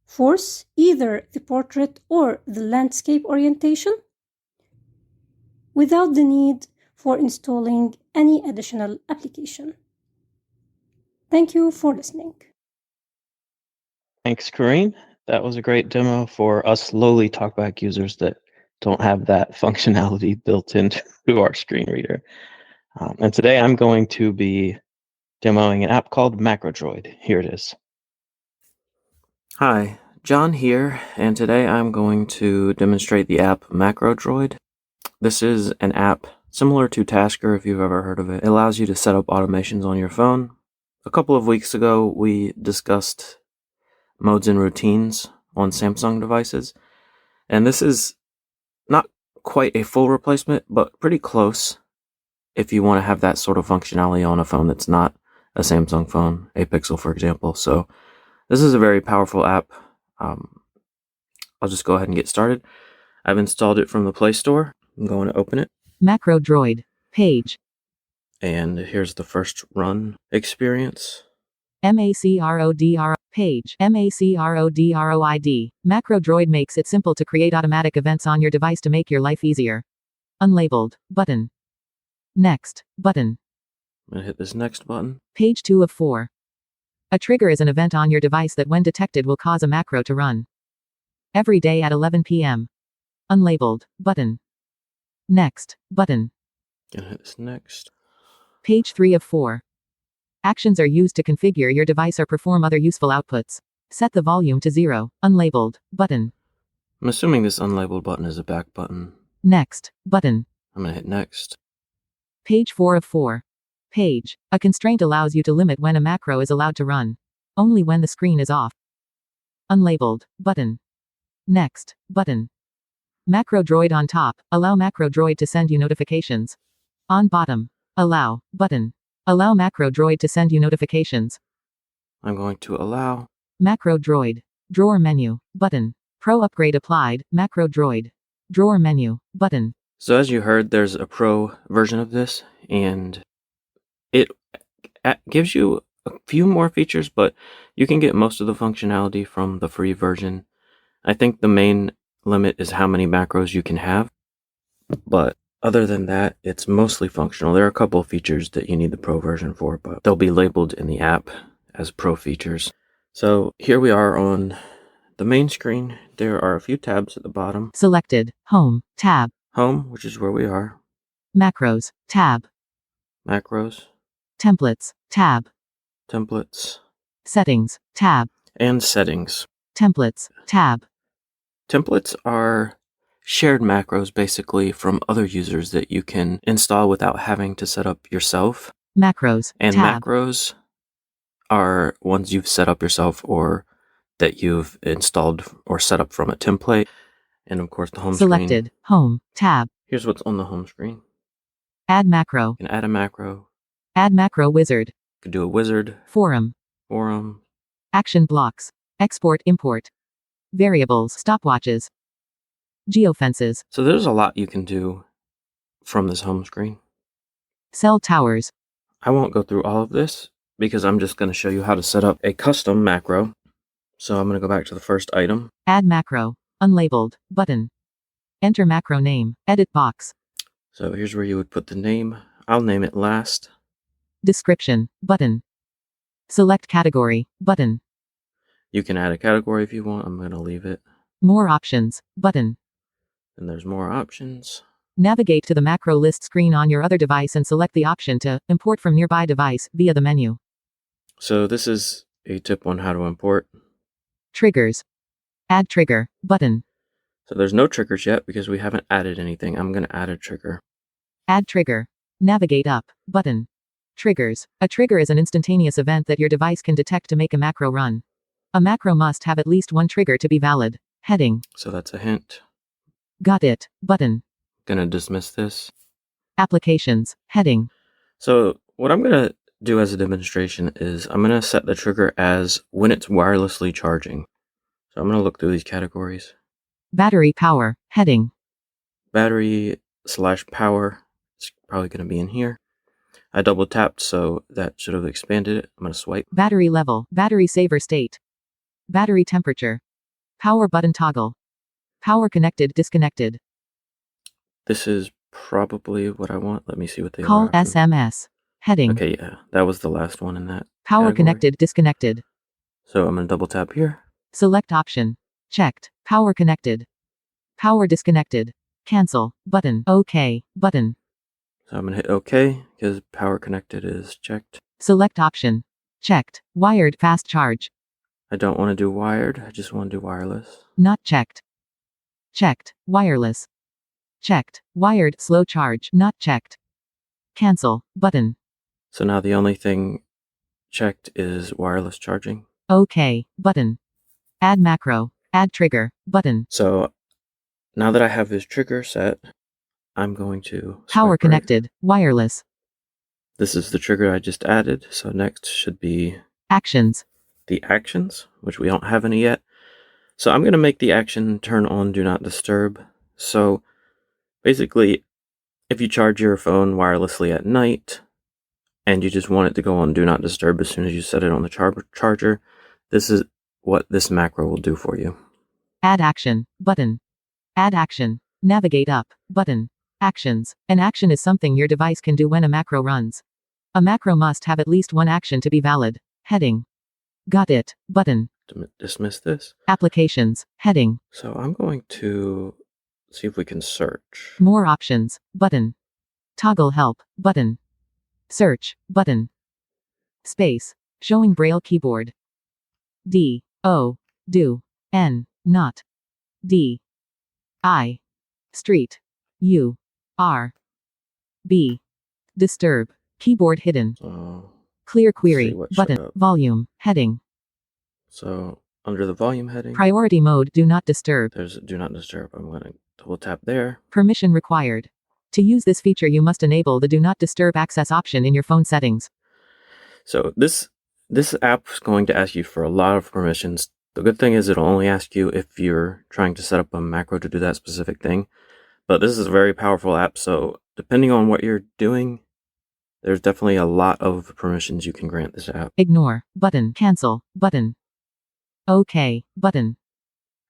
force either the portrait or the landscape orientation without the need for installing any additional application. Thank you for listening. Thanks, Kareen. That was a great demo for us lowly talkback users that don't have that functionality built into our screen reader. And today I'm going to be demoing an app called MacroDroid. Here it is. Hi, John here, and today I'm going to demonstrate the app MacroDroid. This is an app Similar to Tasker, if you've ever heard of it, it allows you to set up automations on your phone. A couple of weeks ago, we discussed modes and routines on Samsung devices, and this is not quite a full replacement, but pretty close if you want to have that sort of functionality on a phone that's not a Samsung phone, a Pixel, for example. So this is a very powerful app. I'll just go ahead and get started. I've installed it from the Play Store. I'm going to open it. MacroDroid. Page. And here's the first run experience. MacroDroid. Page. MacroDroid. MacroDroid makes it simple to create automatic events on your device to make your life easier. Unlabeled. Button. Next. Button. I'm going to hit this next button. Page 2 of 4. A trigger is an event on your device that when detected will cause a macro to run. Every day at 11 p.m. Unlabeled. Button. Next. Button. Going to hit this next. Page 3 of 4. Actions are used to configure your device or perform other useful outputs. Set the volume to 0. Unlabeled. Button. I'm assuming this unlabeled button is a back button. Next. Button. I'm going to hit next. Page 4 of 4. Page. A constraint allows you to limit when a macro is allowed to run. Only when the screen is off. Unlabeled. Button. Next. Button. MacroDroid on top. Allow MacroDroid to send you notifications. On bottom. Allow. Button. Allow MacroDroid to send you notifications. I'm going to allow. MacroDroid. Drawer menu. Button. Pro upgrade applied. MacroDroid. Drawer menu. Button. So as you heard, there's a pro version of this, and it gives you a few more features, but you can get most of the functionality from the free version. I think the main limit is how many macros you can have, but other than that, it's mostly functional. There are a couple of features that you need the pro version for, but they'll be labeled in the app as pro features. So here we are on the main screen. There are a few tabs at the bottom. Selected. Home. Tab. Home, which is where we are. Macros. Tab. Macros. Templates. Tab. Templates. Settings. Tab. And settings. Templates. Tab. Templates are shared macros basically from other users that you can install without having to set up yourself. Macros. And tab. macros are ones you've set up yourself or that you've installed or set up from a template. And of course the home Selected. screen. Home. Tab. Here's what's on the home screen. Add macro. You can add a macro. Add macro wizard. You could do a wizard. Forum. Forum. Action blocks. Export import. Variables. Stopwatches. Geofences. So there's a lot you can do from this home screen. Cell towers. I won't go through all of this because I'm just going to show you how to set up a custom macro. So I'm going to go back to the first item. Add macro. Unlabeled. Button. Enter macro name. Edit box. So here's where you would put the name. I'll name it last. Description. Button. Select category. Button. You can add a category if you want. I'm going to leave it. More options. Button. And there's more options. Navigate to the macro list screen on your other device and select the option to import from nearby device via the menu. So this is a tip on how to import. Triggers. Add trigger. Button. So there's no triggers yet because we haven't added anything. I'm going to add a trigger. Add trigger. Navigate up. Button. Triggers. A trigger is an instantaneous event that your device can detect to make a macro run. A macro must have at least one trigger to be valid. Heading. So that's a hint. Got it. Button. Gonna dismiss this. Applications. Heading. So what I'm gonna do as a demonstration is I'm gonna set the trigger as when it's wirelessly charging. So I'm gonna look through these categories. Battery power. Heading. Battery/power. It's probably gonna be in here. I double tapped, so that should have expanded it. I'm gonna swipe. Battery level. Battery saver state. Battery temperature. Power button toggle. Power connected, disconnected. This is probably what I want. Let me see what they Call are. SMS. Heading. Okay, yeah, that was the last one in that. Power category. connected, disconnected. So I'm gonna double tap here. Select option. Checked. Power connected. Power disconnected. Cancel. Button. OK. Button. So I'm gonna hit OK because power connected is checked. Select option. Checked. Wired fast charge. I don't want to do wired. I just want to do wireless. Not checked. Checked. Wireless. Checked. Wired slow charge not checked. Cancel button. So now the only thing checked is wireless charging. OK button. Add macro. Add trigger button. So now that I have this trigger set, I'm going to Power swipe right. connected. Wireless. This is the trigger I just added. So next should be Actions. the actions, which we don't have any yet. So I'm going to make the action turn on do not disturb. So basically, if you charge your phone wirelessly at night and you just want it to go on do not disturb as soon as you set it on the charger, this is what this macro will do for you. Add action button. Add action. Navigate up button. Actions. An action is something your device can do when a macro runs. A macro must have at least one action to be valid. Heading. Got it button. Dismiss this. Applications. Heading. So I'm going to see if we can search. More options button. Toggle help button. Search button. Space. Showing Braille keyboard. D O do N not D I street U R B disturb keyboard hidden. So Clear query see what button. showed up. Volume heading. So under the volume heading, Priority mode do not disturb. there's do not disturb. I'm going to double tap there. Permission required. To use this feature you must enable the do not disturb access option in your phone settings. So this app is going to ask you for a lot of permissions. The good thing is it'll only ask you if you're trying to set up a macro to do that specific thing. But this is a very powerful app, so depending on what you're doing, there's definitely a lot of permissions you can grant this app. Ignore button. Cancel button. OK button.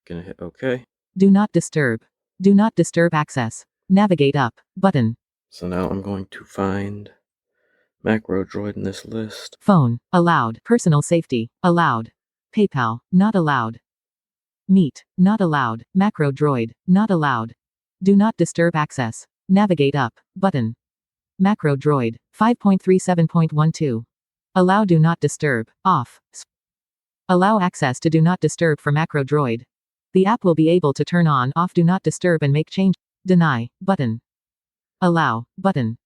Gonna hit OK. Do not disturb. Do not disturb access. Navigate up button. So now I'm going to find MacroDroid in this list. Phone allowed. Personal safety allowed. PayPal not allowed. Meet not allowed. MacroDroid not allowed. Do not disturb access. Navigate up button. MacroDroid 5.37.12. Allow do not disturb off. Allow access to do not disturb for MacroDroid. The app will be able to turn on off do not disturb and make change. Deny button. Allow button.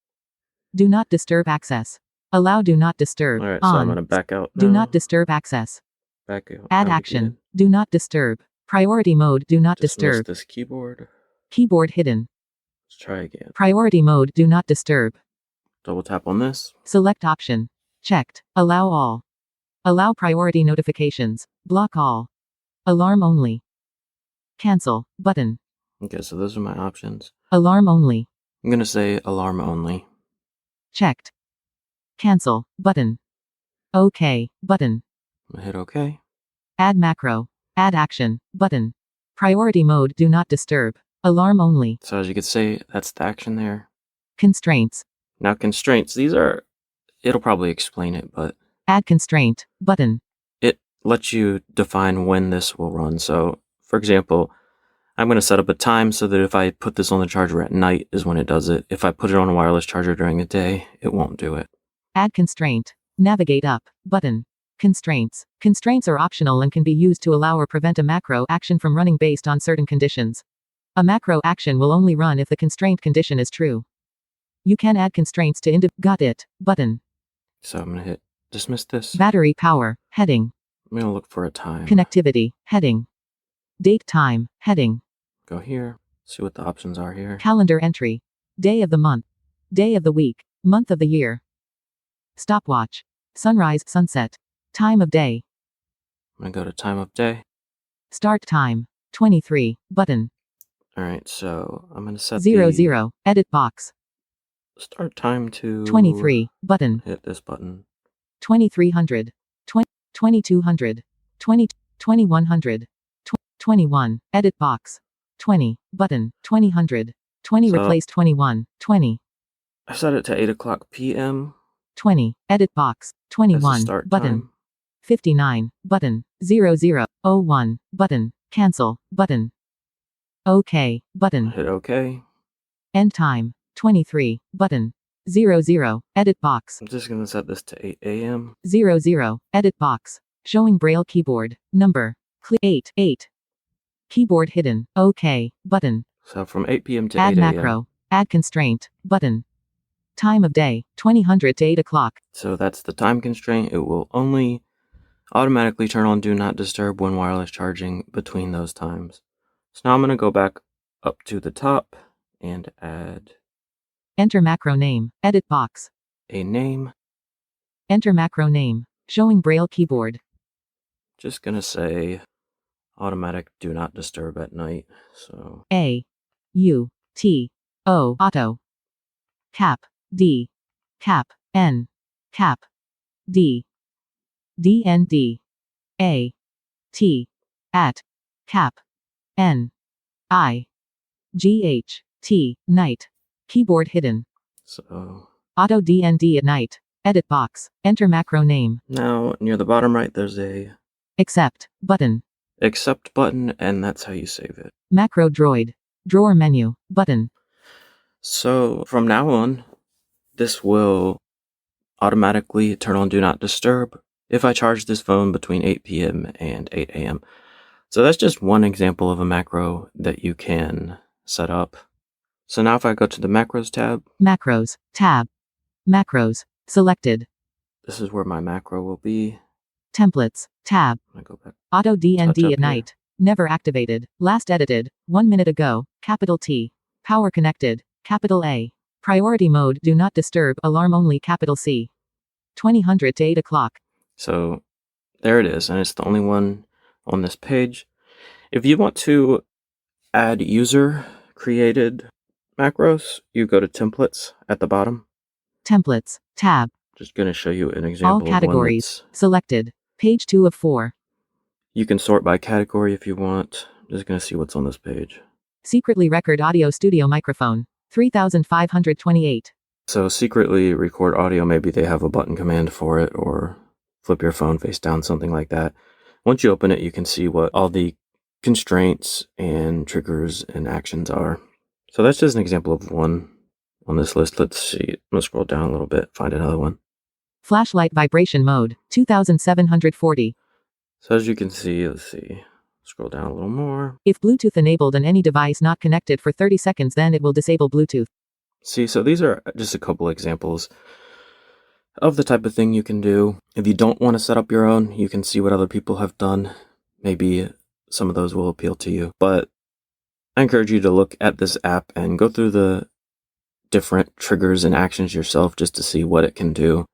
Do not disturb access. Allow do not disturb. All right, so on. I'm going to back out now. Do not disturb access. Back out. Add action. Do not disturb. Priority mode do not Dismiss disturb. this keyboard. Keyboard hidden. Let's try again. Priority mode do not disturb. Double tap on this. Select option. Checked. Allow all. Allow priority notifications. Block all. Alarm only. Cancel button. Okay, so those are my options. Alarm only. I'm going to say alarm only. Checked. Cancel button. OK button. I'm going to hit OK. Add macro. Add action button. Priority mode do not disturb. Alarm only. So as you can see, that's the action there. Constraints. Now constraints, these are, it'll probably explain it, but Add constraint button. it lets you define when this will run. So for example, I'm going to set up a time so that if I put this on the charger at night is when it does it. If I put it on a wireless charger during the day, it won't do it. Add constraint. Navigate up button. Constraints. Constraints are optional and can be used to allow or prevent a macro action from running based on certain conditions. A macro action will only run if the constraint condition is true. You can add constraints to got it button. So I'm going to hit dismiss this. Battery power heading. I'm going to look for a time. Connectivity heading. Date time heading. Go here. See what the options are here. Calendar entry. Day of the month. Day of the week. Month of the year. Stopwatch. Sunrise, sunset. Time of day. I'm going to go to time of day. Start time. 23. Button. All right, so I'm going to set 00. Edit box. start time to 23. Button. hit this button. 2300. 2200. 2100. 21. Edit box. 20. Button. 2000. 20 So- replaced 21. 20. I set it to 8 o'clock p.m. 20. Edit box. as the 21. start Button. time. 59. Button. 0001. Button. Cancel. Button. OK. Button. Hit OK. End time. 23. Button. 00. Edit box. I'm just going to set this to 8 a.m. 00. Edit box. Showing Braille keyboard. Number. 8. 8. Keyboard hidden. OK. Button. So from 8 p.m. to Add 8 a.m. macro. Add constraint. Button. Time of day, 2000 to 8 o'clock. So that's the time constraint. It will only automatically turn on Do Not Disturb when wireless charging between those times. So now I'm going to go back up to the top and add Enter macro name. Edit box. a name. Enter macro name. Showing Braille keyboard. Just going to say automatic Do Not Disturb at night. So A. U. T. O. Auto. Cap. D. Cap. N. Cap. D. D. N. D. A. T. At. Cap. N. I. G. H. T. Night. Keyboard hidden. So Auto DND at night. Edit box. Enter macro name. now near the bottom right, there's a Accept. Button. accept button, and that's how you save it. MacroDroid. Drawer menu. Button. So from now on, this will automatically turn on Do Not Disturb if I charge this phone between 8 p.m. and 8 a.m. So that's just one example of a macro that you can set up. So now if I go to the Macros tab, Macros. Tab. Macros. Selected. this is where my macro will be. Templates. Tab. I go back. Auto Touch DND up at here. night. Never activated. Last edited. 1 minute ago. Capital T. Power connected. Capital A. Priority mode. Do not disturb. Alarm only. Capital C. 2000 to 8 o'clock. So there it is, and it's the only one on this page. If you want to add user created macros, you go to templates at the bottom. Templates. Tab. Just going to show you an example All of one categories. that's- Selected. Page 2 of 4. You can sort by category if you want. Just going to see what's on this page. Secretly record audio studio microphone. 3528. So secretly record audio, maybe they have a button command for it, or flip your phone face down, something like that. Once you open it, you can see what all the constraints and triggers and actions are. So that's just an example of one on this list. Let's see. I'm going to scroll down a little bit, find another one. Flashlight vibration mode. 2740. So as you can see, let's see. Scroll down a little more. If Bluetooth enabled on any device not connected for 30 seconds, then it will disable Bluetooth. See, so these are just a couple examples of the type of thing you can do. If you don't want to set up your own, you can see what other people have done. Maybe some of those will appeal to you. But I encourage you to look at this app and go through the different triggers and actions yourself just to see what it can do.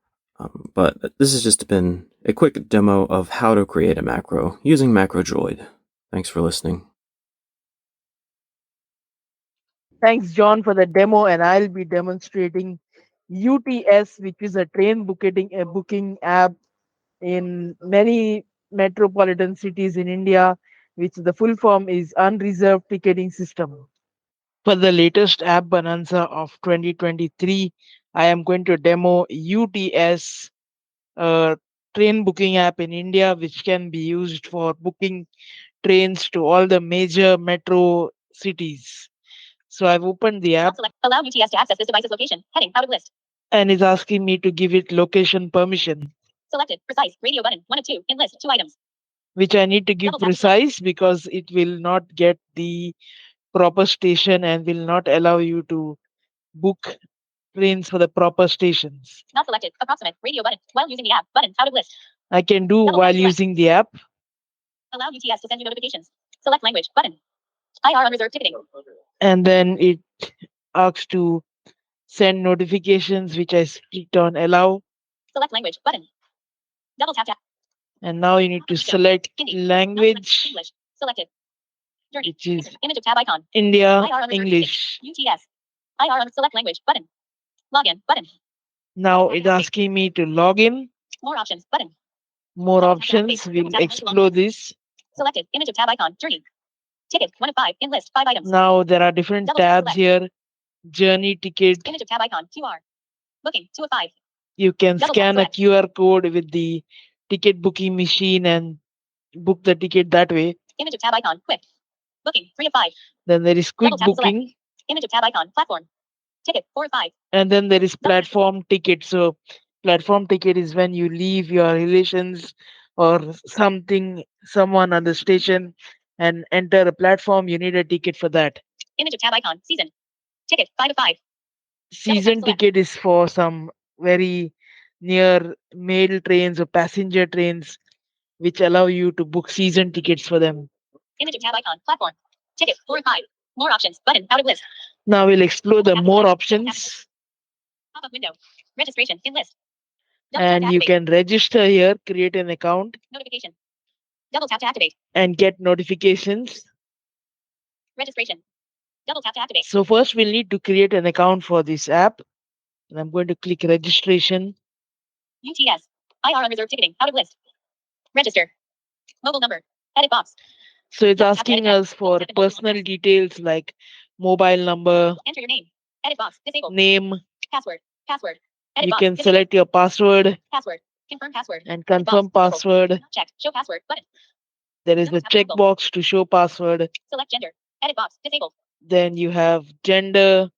But this has just been a quick demo of how to create a macro using MacroDroid. Thanks for listening. Thanks, John, for the demo, and I'll be demonstrating UTS, which is a train booking app in many metropolitan cities in India, which the full form is Unreserved Ticketing System. For the latest App Bonanza of 2023, I am going to demo UTS, a train booking app in India, which can be used for booking trains to all the major metro cities. So I've opened the app. Select allow UTS to access this device's location. Heading out of list. And it's asking me to give it location permission, Selected. Precise. Radio button. 1 of 2. In list. 2 items. which I need to give Double tap to precise because it will not get the proper station and will not allow you to book trains for the proper stations. Not selected. Approximate. Radio button. While using the app. Button. Out of list. I can do Double while tap to select. using the app. Allow UTS to send you notifications. Select language. Button. IR unreserved ticketing. And then it asks to send notifications, which I clicked on allow. Select language. Button. Double tap tap. And now you need to select Hindi. Not language, English. Selected. Journey. which is Image of tab icon. India IR unreserved English. UTS. Select language. Button. Login. Button. Now it's asking me to log in. More options. Button. More Double tap to options. activate. We'll Double tap to explore this. Selected. Image of tab icon. Journey. Ticket. 1 of 5. In list. 5 items. Now there are different Double tap tabs select. here. Journey ticket. Image of tab icon. QR. Booking. 2 of 5. You can Double tap scan a select. QR code with the ticket booking machine and book the ticket that way. Image of tab icon. Quick. Booking. 3 of 5. Then there is quick Double tap to select. booking, Image of tab icon. Platform. Ticket. 4 of 5. and then there is platform ticket. So platform ticket is when you leave your relations or someone on the station and enter a platform. You need a ticket for that. Image of tab icon. Season. Ticket. 5 of 5. Season select. ticket is for some very near mail trains or passenger trains, which allow you to book season tickets for them. Image of tab icon. Platform. Ticket. 4 of 5. More options. Button. Out of list. Now we'll explore the Tap more select. options, Pop-up window. Registration. In list. Double tap to and you activate. can register here, create an account, Notification. Double tap to activate. and get notifications. Registration. Double tap to activate. So first we'll need to create an account for this app, and I'm going to click registration. UTS. IR unreserved ticketing. Out of list. Register. Mobile number. Edit box. So it's Double tap to asking edit us for Double tap and hold personal details like mobile number, Enter your name. Edit box. Disabled. name. Password. Password. Edit You box. can Disabled. select your password Password. Confirm password. and Edit box. confirm Disabled. password. Not checked. Show password. Button. There is Double a tap to toggle. checkbox to show password. Select gender. Edit box. Disabled. Then you have gender,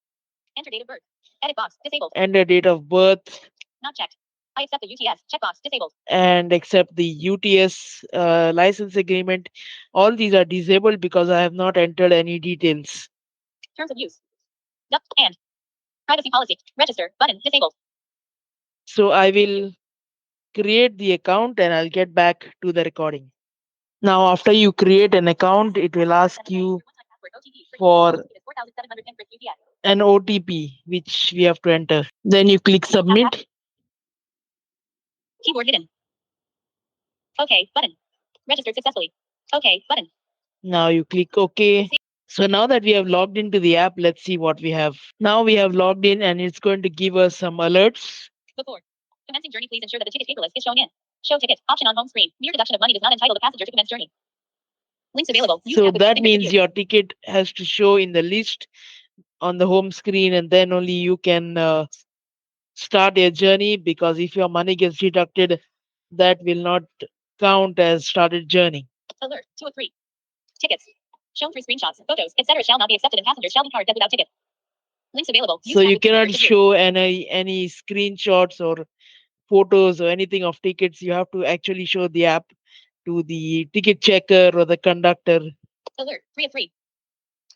Enter date of birth. Edit box. Disabled. enter date of birth, Not checked. I accept the UTS. Checkbox. Disabled. and accept the UTS license agreement. All these are disabled because I have not entered any details. Terms of use. And. Privacy policy. Register. Button. Disabled. So I will create the account and I'll get back to the recording. Now, after you create an account, it will ask you for an OTP, which we have to enter. Then you click submit. Keyboard hidden. Okay. Button. Registered successfully. Okay. Button. Now you click OK. So now that we have logged into the app, let's see what we have. Now we have logged in and it's going to give us some alerts. Before commencing journey, please ensure that the ticket paperless is shown in. Show ticket option on home screen. Mere deduction of money does not entitle the passenger to commence journey. Links available. Use So app with that distinct means review. your ticket has to show in the list on the home screen, and then only you can start your journey, because if your money gets deducted, that will not count as started journey. Alert 2 of 3. Tickets shown through screenshots, photos, etc. shall not be accepted, and passengers shall be charged without ticket. Links available. Use So app you with distinct cannot review. show any screenshots or photos or anything of tickets. You have to actually show the app to the ticket checker or the conductor. Alert 3 of 3.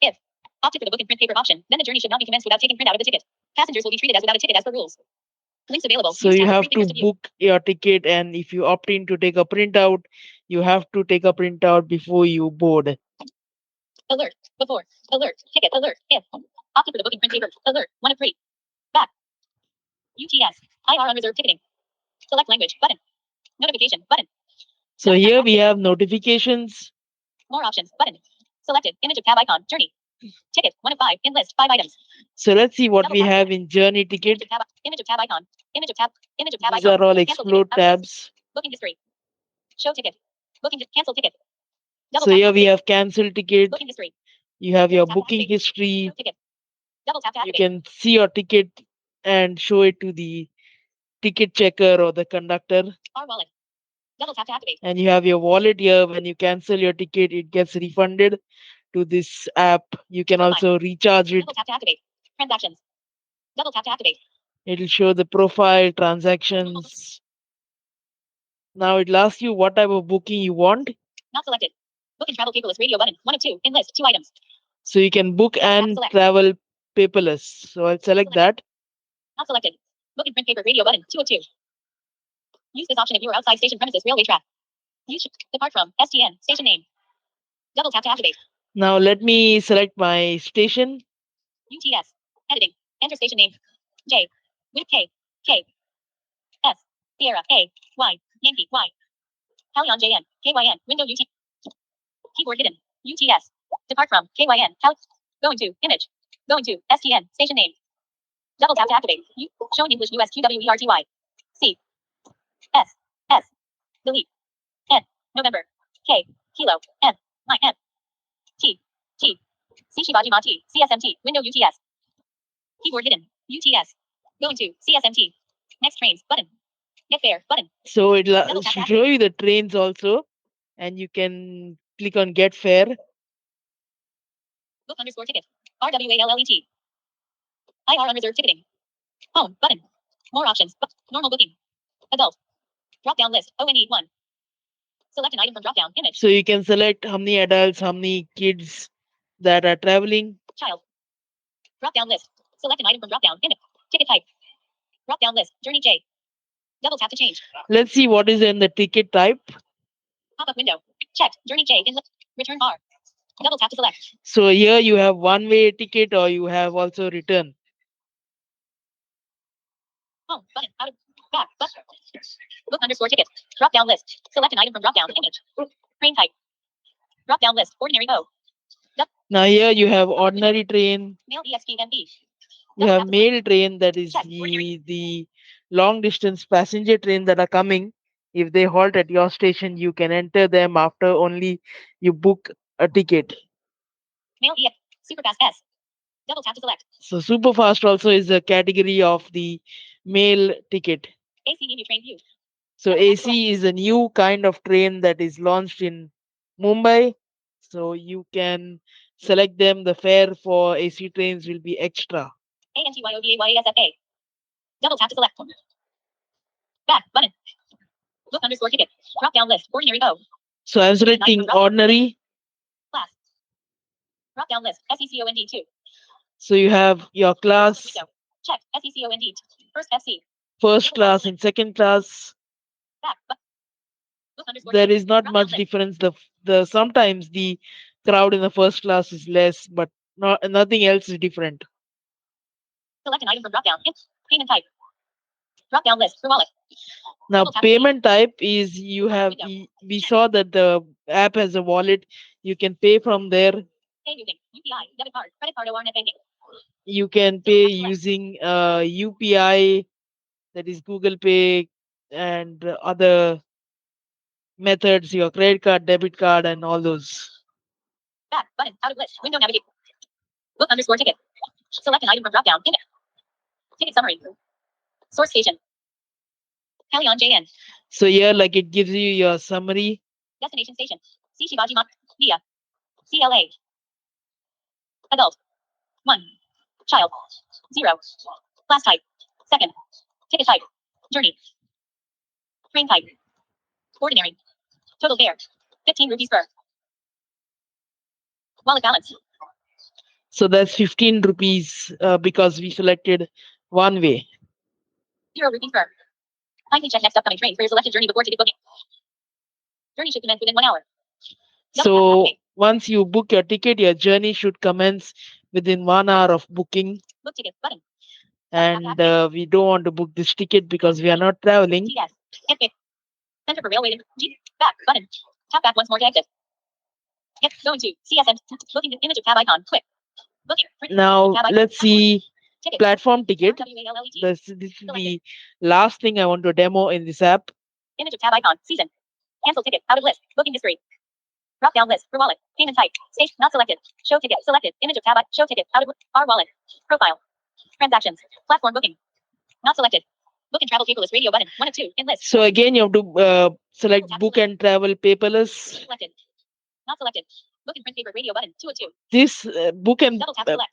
If opted for the book and print paper option, then the journey should not be commenced without taking print out of the ticket. Passengers will be treated as without a ticket as per rules. Links available. So Use you app with have 3 to fingers to view. book your ticket, and if you opt in to take a printout, you have to take a printout before you board. Alert. Before. Alert. Ticket. Alert. If. Opted for the booking print paper. Alert. 1 of 3. Back. UTS. IR unreserved ticketing. Select language. Button. Notification. Button. So Double tap here to we activate. have notifications. More options. Button. Selected. Image of tab icon. Journey. Ticket. 1 of 5. In list. 5 items. So let's see what Double we tap. have in journey Image ticket. of tab. Image of tab icon. Image of tab. Image of tab These icon. are all Cancel explode ticket. Out of list. tabs. Booking history. Show ticket. Booking. Cancel ticket. Double So tap. here we Activate. have cancel ticket. Booking history. You have your Double tap. booking Activate. history. Show ticket. Double tap to You activate. can see your ticket and show it to the ticket checker or the conductor. Our wallet. Double tap to activate. And you have your wallet here. When you cancel your ticket, it gets refunded to this app. You can Profile. also recharge it. Double tap to activate. Transactions. Double tap to activate. It'll show the profile, transactions. Now it'll ask you what type of booking you want. Not selected. Book and travel paperless radio button. 1 of 2. In list. 2 items. So you can book Double tap and select. travel paperless. So I'll select that. Not selected. Book and print paper radio button. 2 of 2. Use this option if you are outside station premises railway track. Use depart from STN station name. Double tap to activate. Now let me select my station. UTS. Editing. Enter station name. J. With K. K. S. Sierra. A. Y. Yankee. Y. Halion JN. KYN. Window UT. Keyboard hidden. UTS. Depart from KYN. Going to. Image. Going to. STN. Station name. Double tap to activate. Show in English US QWERTY. C. S. S. Delete. N. November. K. Kilo. N. My N. T. T. C. Shivajima T. CSMT. Window UTS. Keyboard hidden. UTS. Going to. CSMT. Next trains. Button. Get fare. Button. So it'll Double tap to show you the trains also. And you can click on get fare. Book underscore ticket. RWALLET. IR unreserved ticketing. Home. Button. More options. Normal booking. Adult. Drop down list. ONE1. Select an item from drop down. Image. So you can select how many adults, how many kids that are traveling. Child. Drop down list. Select an item from drop down. Image. Ticket type. Drop down list. Journey J. Double tap to change. Let's see what is in the ticket type. Pop up window. Checked. Journey J. In return R. Double tap to select. So here you have one-way ticket or you have also return. Home button. Out of back button. Book underscore ticket. Drop down list. Select an item from drop down. Image. Train type. Drop down list. Ordinary O. Now here you have ordinary train. Mail EXPMP. You have mail train, that is the long distance passenger train that are coming. If they halt at your station, you can enter them after only you book a ticket. Mail EX. Superfast S. Double tap to select. So Superfast also is a category of the mail ticket. AC new train view. So AC is a new kind of train that is launched in Mumbai. So you can select them. The fare for AC trains will be extra. ANTYOVAYASFA. Double tap to select. Back button. Book underscore ticket. Drop down list. Ordinary O. So I'm selecting ordinary. Class. Drop down list. SECOND 2. So you have your class. Check. SECOND. First FC. First class and second class. Back. Book underscore There ticket. is not Drop much down list. difference. The sometimes the crowd in the first class is less, but nothing else is different. Select an item from drop down. Payment type. Drop down list for wallet. Now Double tap payment type is you have we saw that the app has a wallet. You can pay from there. Pay using UPI, debit card, credit card, or net banking. You can pay using UPI, that is Google Pay, and other methods, your credit card, debit card, and all those. Back button. Out of list. Window navigate. Book underscore ticket. Select an item from drop down. Image. Ticket summary. Source station. Kalyan JN. So here, like it gives you your summary. Destination station. C Shivaji Mat. Via. CLA. Adult. 1. Child. 0. Class type. Second. Ticket type. Journey. Train type. Ordinary. Total fare. 15 rupees per. Wallet balance. So that's 15 rupees because we selected one way. 0 rupees per. Kindly check next upcoming train for your selected journey before ticket booking. Journey should commence within 1 hour. So once you book your ticket, your journey should commence within 1 hour of booking. Book ticket button. And we don't want to book this ticket because we are not traveling. TS. Hit pick. Center for railway. G. Back button. Tap back once more to exit. Get going to CSM. Booking the image of tab icon. Click. Booking. Now let's see Ticket. platform ticket. RWALLET. This is the last thing I want to demo in this app. Image of tab icon. Season. Cancel ticket. Out of list. Booking history. Drop down list for wallet. Payment type. Station not selected. Show ticket. Selected. Image of tab. Show ticket. Out of our wallet. Profile. Transactions. Platform booking. Not selected. Book and travel paperless radio button. 1 of 2 in list. So again, you have to select book and travel paperless. Selected. Not selected. Book and print paper radio button. 2 of 2. This book and Double tap to select.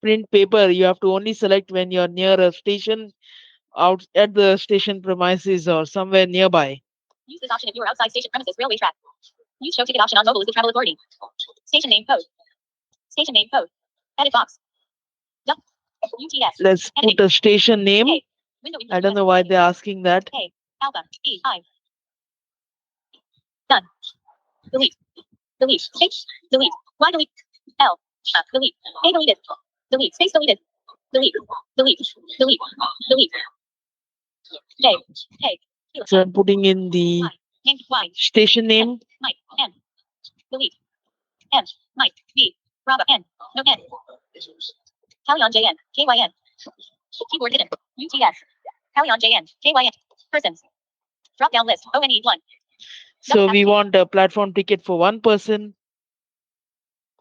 print paper, you have to only select when you're near a station, out at the station premises or somewhere nearby. Use this option if you are outside station premises railway track. Use show ticket option on mobile with the travel authority. Station name code. Station name code. Edit box. UTS. Let's put a station name. I don't know why they're asking that. A. Alpha. E. I. Done. Delete. Delete. Space. Delete. Y delete. L. Delete. A deleted. Delete. Space deleted. Delete. Delete. Delete. Delete. J. K. So I'm putting in the Name. Y. station name. Mike. N. Delete. M. Mike. V. Bravo. N. No N. Kalyan JN. KYN. Keyboard hidden. UTS. Kalyan JN. KYN. Persons. Drop down list. ONE 1. So we want a platform ticket for one person.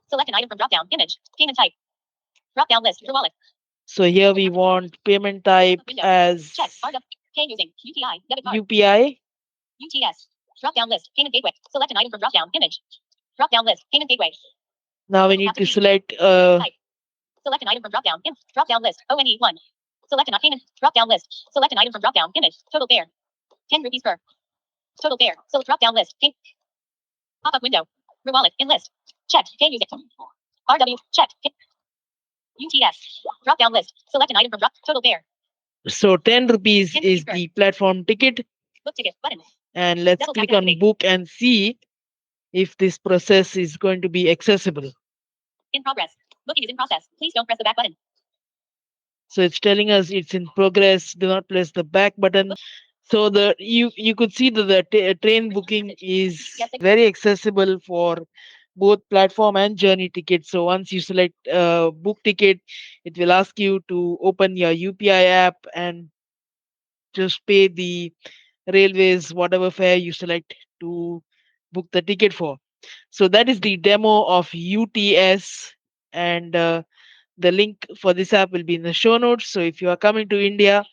Select an item from drop down. Image. Payment type. Drop down list for wallet. So here we want payment type as Check. RW. Pay using UPI. Debit card. UPI. UTS. Drop down list. Payment gateway. Select an item from drop down. Image. Drop down list. Payment gateway. Now we need to select Select an item from drop down. Drop down list. ONE 1. Select an payment. Drop down list. Select an item from drop down. Image. Total fare. 10 rupees per. Total fare. So drop down list. Pop up window. Wallet. In list. Check. Pay music. RW. Check. UTS. Drop down list. Select an item from drop. Total bear. So 10 rupees 10 is rupees the platform ticket. Book ticket button. And let's Double tap click on activate. book and see if this process is going to be accessible. In progress. Booking is in process. Please don't press the back button. So it's telling us it's in progress. Do not press the back button. So the you could see that the train booking is very accessible for both platform and journey tickets. So once you select book ticket, it will ask you to open your UPI app and just pay the railways whatever fare you select to book the ticket for. So that is the demo of UTS, and the link for this app will be in the show notes. So if you are coming to India,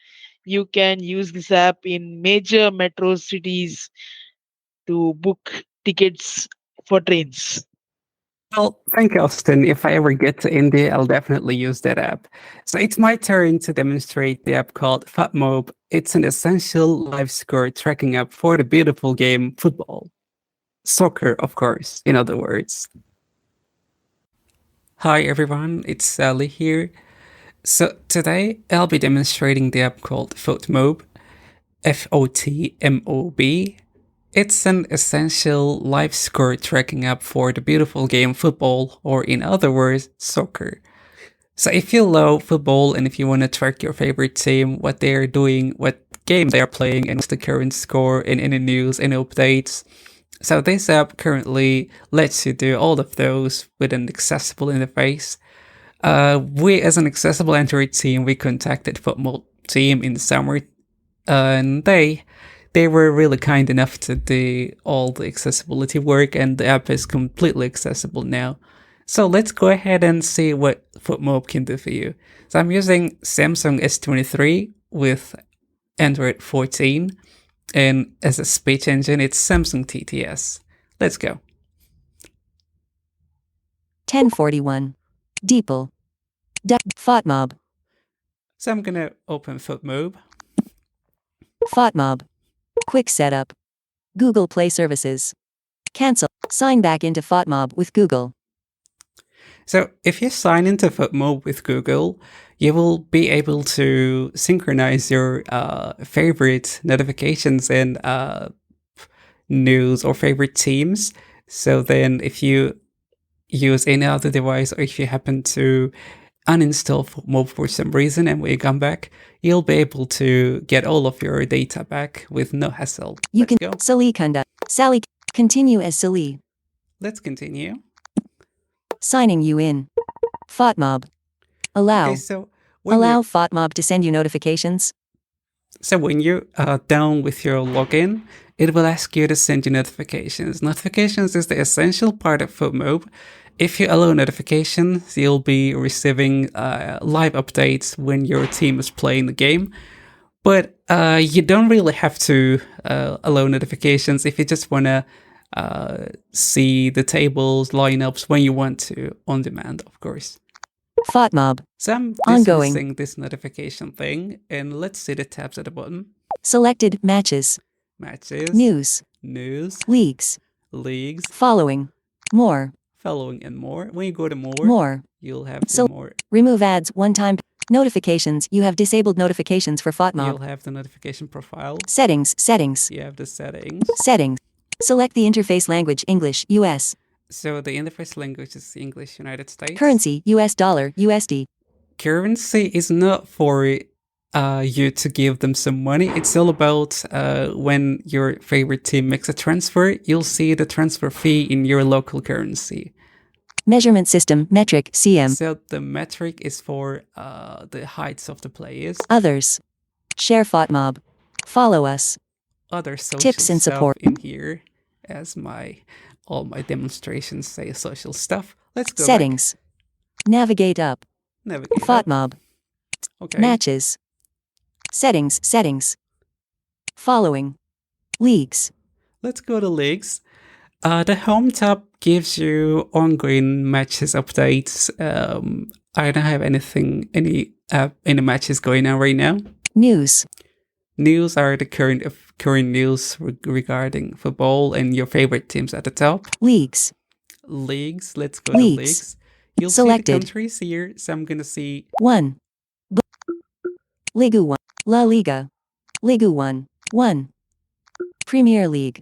you can use this app in major metro cities to book tickets for trains. Well, thank you, Austin. If I ever get to India, I'll definitely use that app. So it's my turn to demonstrate the app called FotMob. It's an essential live score tracking app for the beautiful game football. Soccer, of course, in other words. Hi everyone, it's Salih here. So today I'll be demonstrating the app called FotMob, FOTMOB. It's an essential live score tracking app for the beautiful game football, or in other words, soccer. So if you love football and if you want to track your favorite team, what they are doing, what game they are playing, and what's the current score, and any news, any updates. So this app currently lets you do all of those with an accessible interface. We, as an accessible Android team, we contacted FotMob team in the summer, and they were really kind enough to do all the accessibility work, and the app is completely accessible now. So let's go ahead and see what FotMob can do for you. So I'm using Samsung S23 with Android 14, and as a speech engine, it's Samsung TTS. Let's go. 1041. DeepL. FotMob. So I'm gonna open FotMob. FotMob. Quick setup. Google Play Services. Cancel. Sign back into FotMob with Google. So if you sign into FotMob with Google, you will be able to synchronize your favorite notifications and news or favorite teams. So then if you use any other device, or if you happen to uninstall FotMob for some reason and when you come back, you'll be able to get all of your data back with no hassle. You Let's can go. Salih Salih. Continue as Salih. Let's continue. Signing you in. FotMob. Allow. Okay, so when Allow you, FotMob to send you notifications. so when you're done with your login, it will ask you to send you notifications. Notifications is the essential part of FotMob. If you allow notifications, you'll be receiving live updates when your team is playing the game. But you don't really have to allow notifications if you just want to see the tables, lineups when you want to, on demand, of course. FotMob. So I'm Ongoing. dismissing this notification thing, and let's see the tabs at the bottom. Selected matches. Matches, News. news, Leagues. leagues, Following. More. following, and more. When you go to more, More. you'll have the So- more. Remove ads one time. Notifications. You have disabled notifications for You'll FotMob. have the notification profile. Settings. Settings. You have the settings. Settings. Select the interface language English, US. So the interface language is English, United States. Currency, US dollar, USD. Currency is not for you to give them some money. It's all about when your favorite team makes a transfer, you'll see the transfer fee in your local currency. Measurement system, metric, CM. So the metric is for the heights of the players. Others. Share FotMob. Follow us. Other social Tips and stuff support. in here, as all my demonstrations say social stuff. Let's go Settings. Navigate up. back. Navigate up. FotMob. Okay. Matches. Settings, settings. Following. Leagues. Let's go to leagues. The home tab gives you ongoing matches updates. I don't have any matches going on right now. News. News are the current news regarding football and your favorite teams at the top. Leagues. Leagues. Let's go Leagues. to leagues. You'll see the Selected. countries here. So I'm gonna see 1. Ligue 1. La Liga. Ligue 1. 1. Premier League.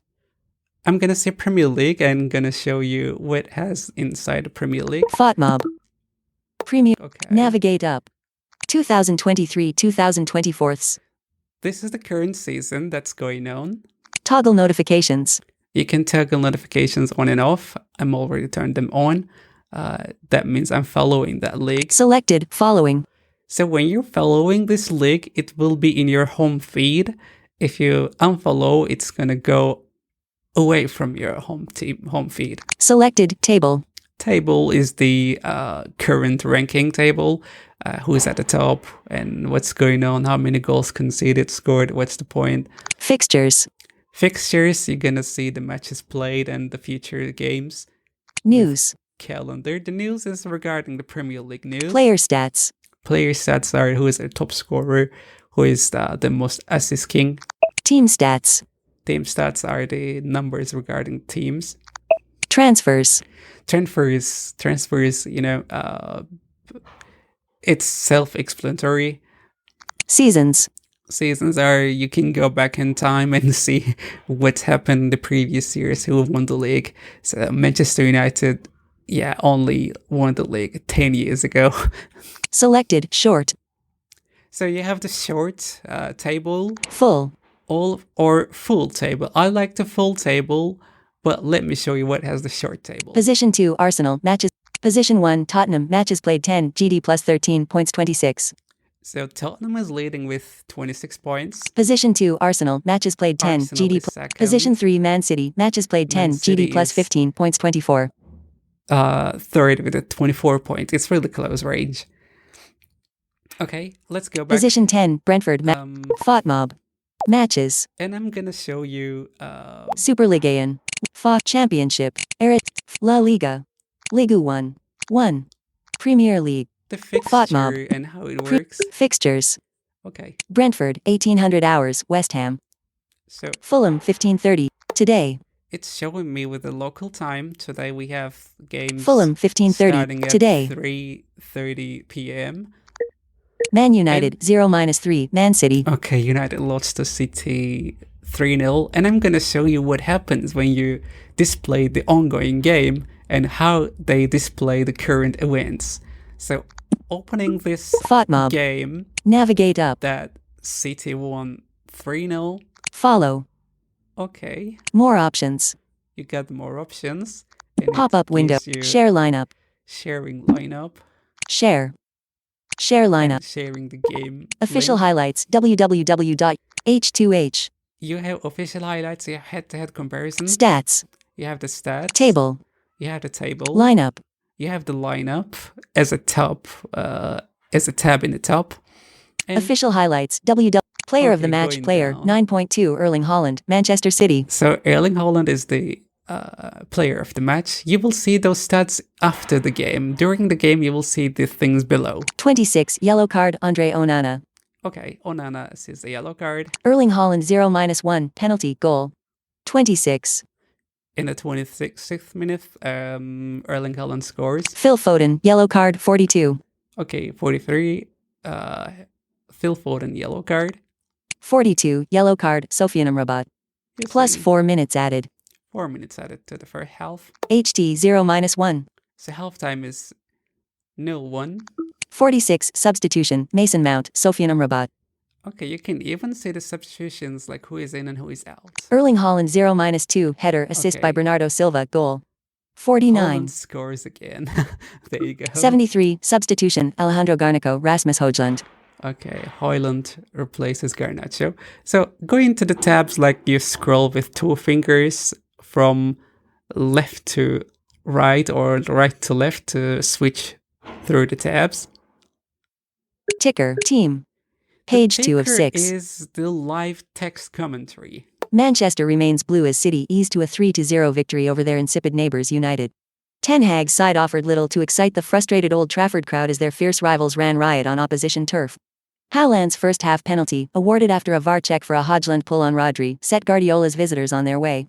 I'm gonna say Premier League and gonna show you what has inside the Premier League. FotMob. Premier. Okay. Navigate up. 2023-2024. This is the current season that's going on. Toggle notifications. You can toggle notifications on and off. I'm already turned them on. That means I'm following that league. Selected. Following. So when you're following this league, it will be in your home feed. If you unfollow, it's gonna go away from your home feed. Selected. Table. Table is the current ranking table. Who's at the top and what's going on, how many goals conceded, scored, what's the point. Fixtures. Fixtures, you're gonna see the matches played and the future games. News. Calendar. The news is regarding the Premier League news. Player stats. Player stats are who is the top scorer, who is the most assist king. Team stats. Team stats are the numbers regarding teams. Transfers. Transfers, it's self-explanatory. Seasons. Seasons are, you can go back in time and see what's happened the previous years, who won the league. So Manchester United, only won the league 10 years ago. Selected. Short. So you have the short table. Full. All or full table. I like the full table, but let me show you what has the short table. Position 2, Arsenal, matches. Position 1, Tottenham, matches played 10, GD plus 13 points 26. So Tottenham is leading with 26 points. Position 2, Arsenal, matches played 10, Arsenal GD is plus. second. Position 3, Man City, matches played 10, Man City GD plus is 15 points 24. Third with a 24 points. It's really close range. Okay, let's go back. Position 10, Brentford, FotMob. Matches. And I'm gonna show you Superligaen. Championship. La Liga. Ligue 1. 1. Premier League. the fixture FotMob. and how it works. Fixtures. Okay, Brentford, 1800 hours, West Ham. so Fulham, 1530. Today. it's showing me with the local time. Today we have games Fulham, 1530. starting at Today. 3:30 p.m. Man United, 0-3. Man City. Okay, United lost to City 3-0, and I'm gonna show you what happens when you display the ongoing game and how they display the current events. So, opening this FotMob. game Navigate up. that City won 3-0. Follow. Okay, More options. you got more options. and it Pop-up window. gives you Share lineup. sharing lineup, Share. Share lineup. and sharing the game. Official link. highlights. www.h2h. You have official highlights. You have head-to-head comparison. Stats. You have the stats. Table. You have the table. Lineup. You have the lineup as a tab in the top. And Official highlights. Player of the Okay, match. going Player. down. 9.2. Erling Haaland. Manchester City. so Erling Haaland is the player of the match. You will see those stats after the game. During the game, you will see the things below. 26. Yellow card. Andre Onana. Okay, Onana is the yellow card. Erling Haaland 0-1. Penalty. Goal. 26. In the 26th minute, Erling Haaland scores. Phil Foden. Yellow card. 42. Okay, 43. Phil Foden, yellow card. 42. Yellow card. Sofian Amrabat. You Plus see 4 minutes added. 4 minutes added to the first half. HT 0-1. So halftime is 0-1. 46. Substitution. Mason Mount. Sofian Amrabat. Okay, you can even see the substitutions, like who is in and who is out. Erling Haaland 0-2. Header. Assist by Okay. Bernardo Silva. Goal. 49. Haaland scores again. There you go. 73. Substitution. Alejandro Garnacho. Rasmus Højlund. Okay, Højlund replaces Garnacho. So going to the tabs, like you scroll with 2 fingers from left to right or right to left to switch through the tabs. Ticker. Team. Page The 2 of ticker 6. is the live text commentary. Manchester remains blue as City eased to a 3-0 victory over their insipid neighbours United. Ten Hag's side offered little to excite the frustrated Old Trafford crowd as their fierce rivals ran riot on opposition turf. Haaland's first half penalty, awarded after a VAR check for a Højlund pull on Rodri, set Guardiola's visitors on their way.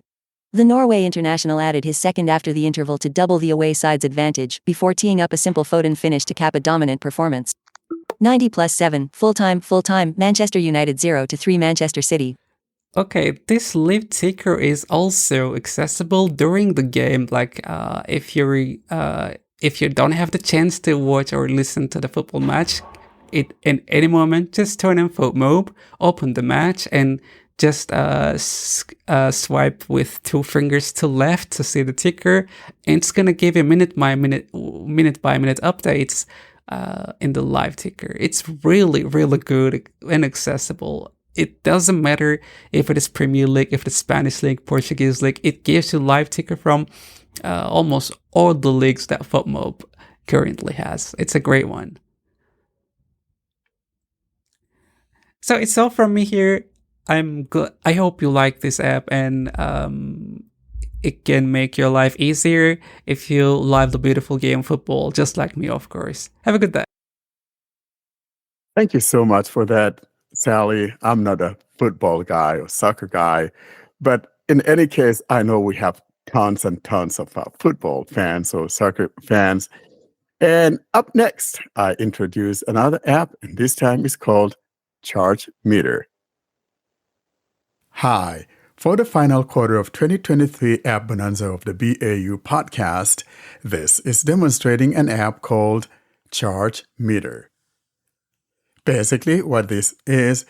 The Norway international added his second after the interval to double the away side's advantage, before teeing up a simple Foden finish to cap a dominant performance. 90+7, full-time, Manchester United 0-3 Manchester City. Okay, this live ticker is also accessible during the game. Like, if you don't have the chance to watch or listen to the football match, in any moment, just turn on FotMob, open the match, and just swipe with 2 fingers to left to see the ticker, and it's gonna give you minute by minute updates in the live ticker. It's really, really good and accessible. It doesn't matter if it is Premier League, if it's Spanish League, Portuguese League. It gives you live ticker from almost all the leagues that FotMob currently has. It's a great one. So it's all from me here. I'm good. I hope you like this app, and it can make your life easier if you love the beautiful game football, just like me, of course. Have a good day. Thank you so much for that, Salih. I'm not a football guy or soccer guy, but in any case, I know we have tons and tons of football fans or soccer fans. And up next, I introduce another app, and this time it's called Charge Meter. Hi. For the final quarter of 2023 App Bonanza of the BAU podcast, this is demonstrating an app called Charge Meter. Basically, what this is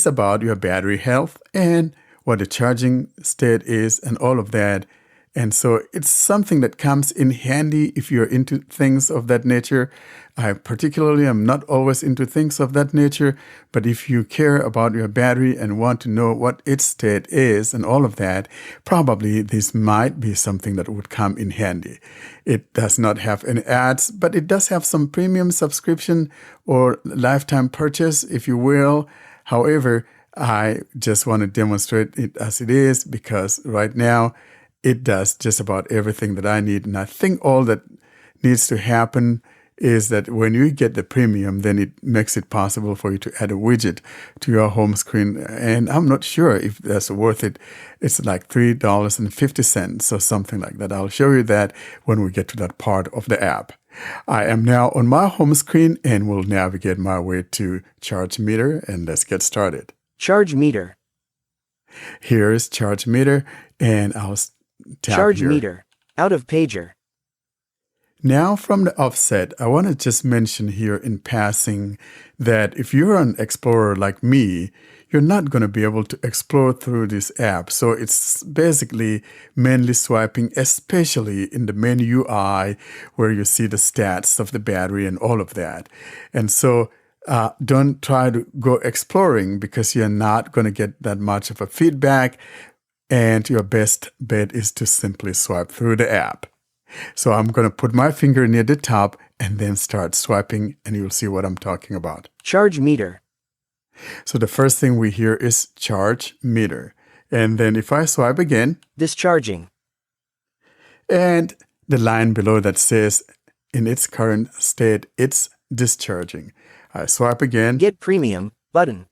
about your battery health and what the charging state is and all of that. And so it's something that comes in handy if you're into things of that nature. I particularly am not always into things of that nature, but if you care about your battery and want to know what its state is and all of that, probably this might be something that would come in handy. It does not have any ads, but it does have some premium subscription or lifetime purchase, if you will. However, I just want to demonstrate it as it is because right now, it does just about everything that I need. And I think all that needs to happen is that when you get the premium, then it makes it possible for you to add a widget to your home screen. And I'm not sure if that's worth it. It's like $3.50 or something like that. I'll show you that when we get to that part of the app. I am now on my home screen and will navigate my way to Charge Meter, and let's get started. Charge Meter. Here is Charge Meter, and I'll tap Charge here. Meter. Out of pager. Now from the offset, I want to just mention here in passing that if you're an explorer like me, you're not going to be able to explore through this app. So it's basically mainly swiping, especially in the main UI where you see the stats of the battery and all of that. And so don't try to go exploring because you're not going to get that much of a feedback. And your best bet is to simply swipe through the app. So I'm going to put my finger near the top and then start swiping, and you'll see what I'm talking about. Charge Meter. So the first thing we hear is Charge Meter. And then if I swipe again, Discharging. And the line below that says, in its current state, it's discharging. I swipe again. Get Premium button.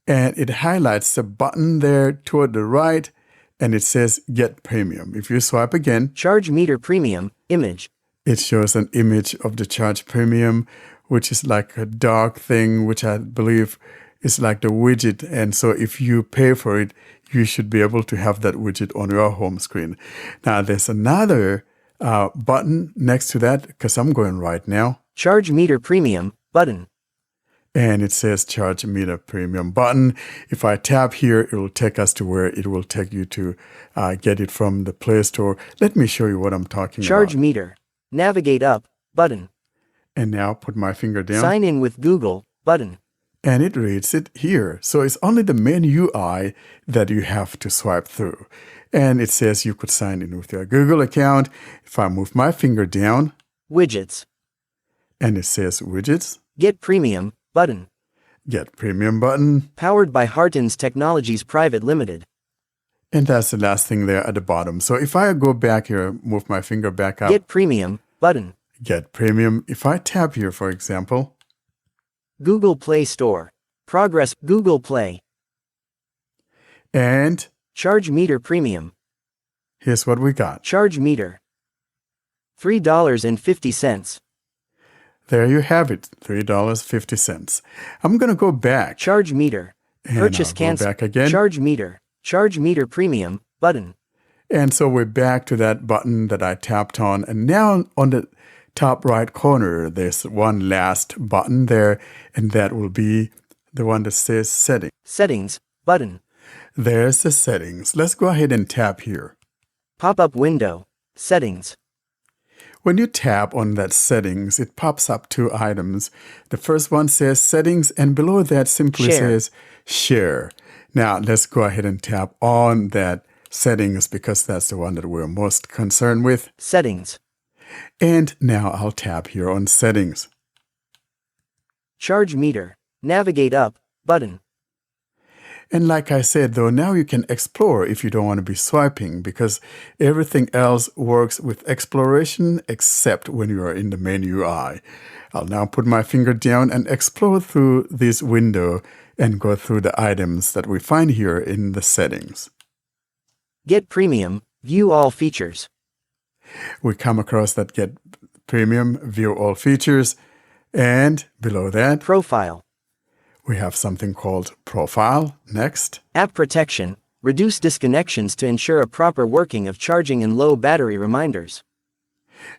And it highlights the button there toward the right, and it says Get Premium. If you swipe again, Charge Meter Premium image. It shows an image of the Charge Premium, which is like a dark thing, which I believe is like the widget. And so if you pay for it, you should be able to have that widget on your home screen. Now, there's another button next to that, because I'm going right now. Charge Meter Premium button. And it says Charge Meter Premium button. If I tap here, it will take us to where it will take you to get it from the Play Store. Let me show you what I'm talking Charge about. Meter. Navigate up button. And now put my finger down. Sign in with Google button. And it reads it here. So it's only the main UI that you have to swipe through. And it says you could sign in with your Google account. If I move my finger down. Widgets. And it says Widgets. Get Premium button. Get Premium button. Powered by Hartons Technologies Private Limited. And that's the last thing there at the bottom. So if I go back here, move my finger back up. Get Premium button. Get Premium. If I tap here, for example. Google Play Store. Progress Google Play. And Charge Meter Premium. Here's what we got. Charge meter. $3.50. There you have it, $3.50. I'm going to go back. Charge meter. And Purchase I'll go cancel. back again. Charge meter. Charge meter premium button. And so we're back to that button that I tapped on. And now on the top right corner, there's one last button there, and that will be the one that says Settings. Settings button. There's the settings. Let's go ahead and tap here. Pop-up window. Settings. When you tap on that settings, it pops up two items. The first one says Settings, and below that simply Share. says Share. Now, let's go ahead and tap on that settings because that's the one that we're most concerned with. Settings. And now I'll tap here on Settings. Charge meter. Navigate up button. And like I said, though, now you can explore if you don't want to be swiping because everything else works with exploration except when you are in the main UI. I'll now put my finger down and explore through this window and go through the items that we find here in the settings. Get premium. View all features. We come across that Get Premium, View All Features, and below that, Profile. we have something called Profile. Next. App protection. Reduce disconnections to ensure a proper working of charging and low battery reminders.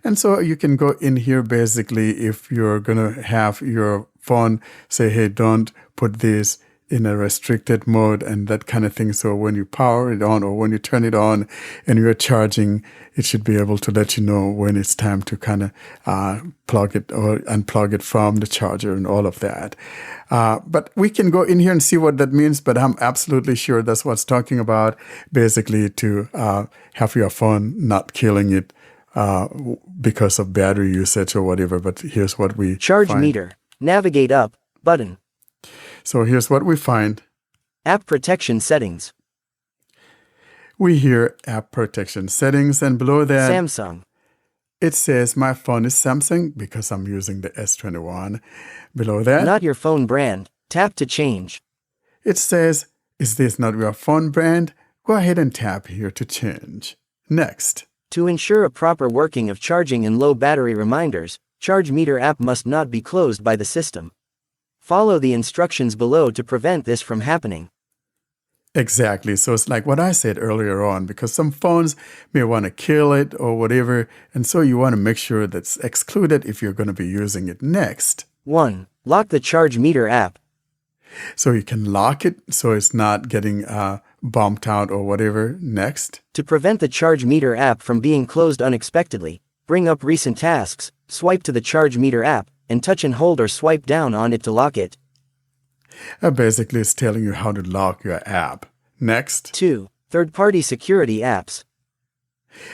And so you can go in here basically if you're going to have your phone say, hey, don't put this in a restricted mode and that kind of thing. So when you power it on or when you turn it on and you're charging, it should be able to let you know when it's time to kind of plug it or unplug it from the charger and all of that. But we can go in here and see what that means, but I'm absolutely sure that's what's talking about, basically to have your phone not killing it because of battery usage or whatever. But here's what we Charge find. meter. Navigate up button. So here's what we find. App protection settings. We hear App Protection Settings, and below that, Samsung. it says my phone is Samsung because I'm using the S21. Below that, Not your phone brand. Tap to change. it says, is this not your phone brand? Go ahead and tap here to change. Next. To ensure a proper working of charging and low battery reminders, Charge Meter app must not be closed by the system. Follow the instructions below to prevent this from happening. Exactly. So it's like what I said earlier on, because some phones may want to kill it or whatever, and so you want to make sure that's excluded if you're going to be using it next. 1. Lock the Charge Meter app. So you can lock it so it's not getting bumped out or whatever. Next. To prevent the Charge Meter app from being closed unexpectedly, bring up recent tasks, swipe to the Charge Meter app, and touch and hold or swipe down on it to lock it. Basically, it's telling you how to lock your app. Next. 2. Third-party security apps.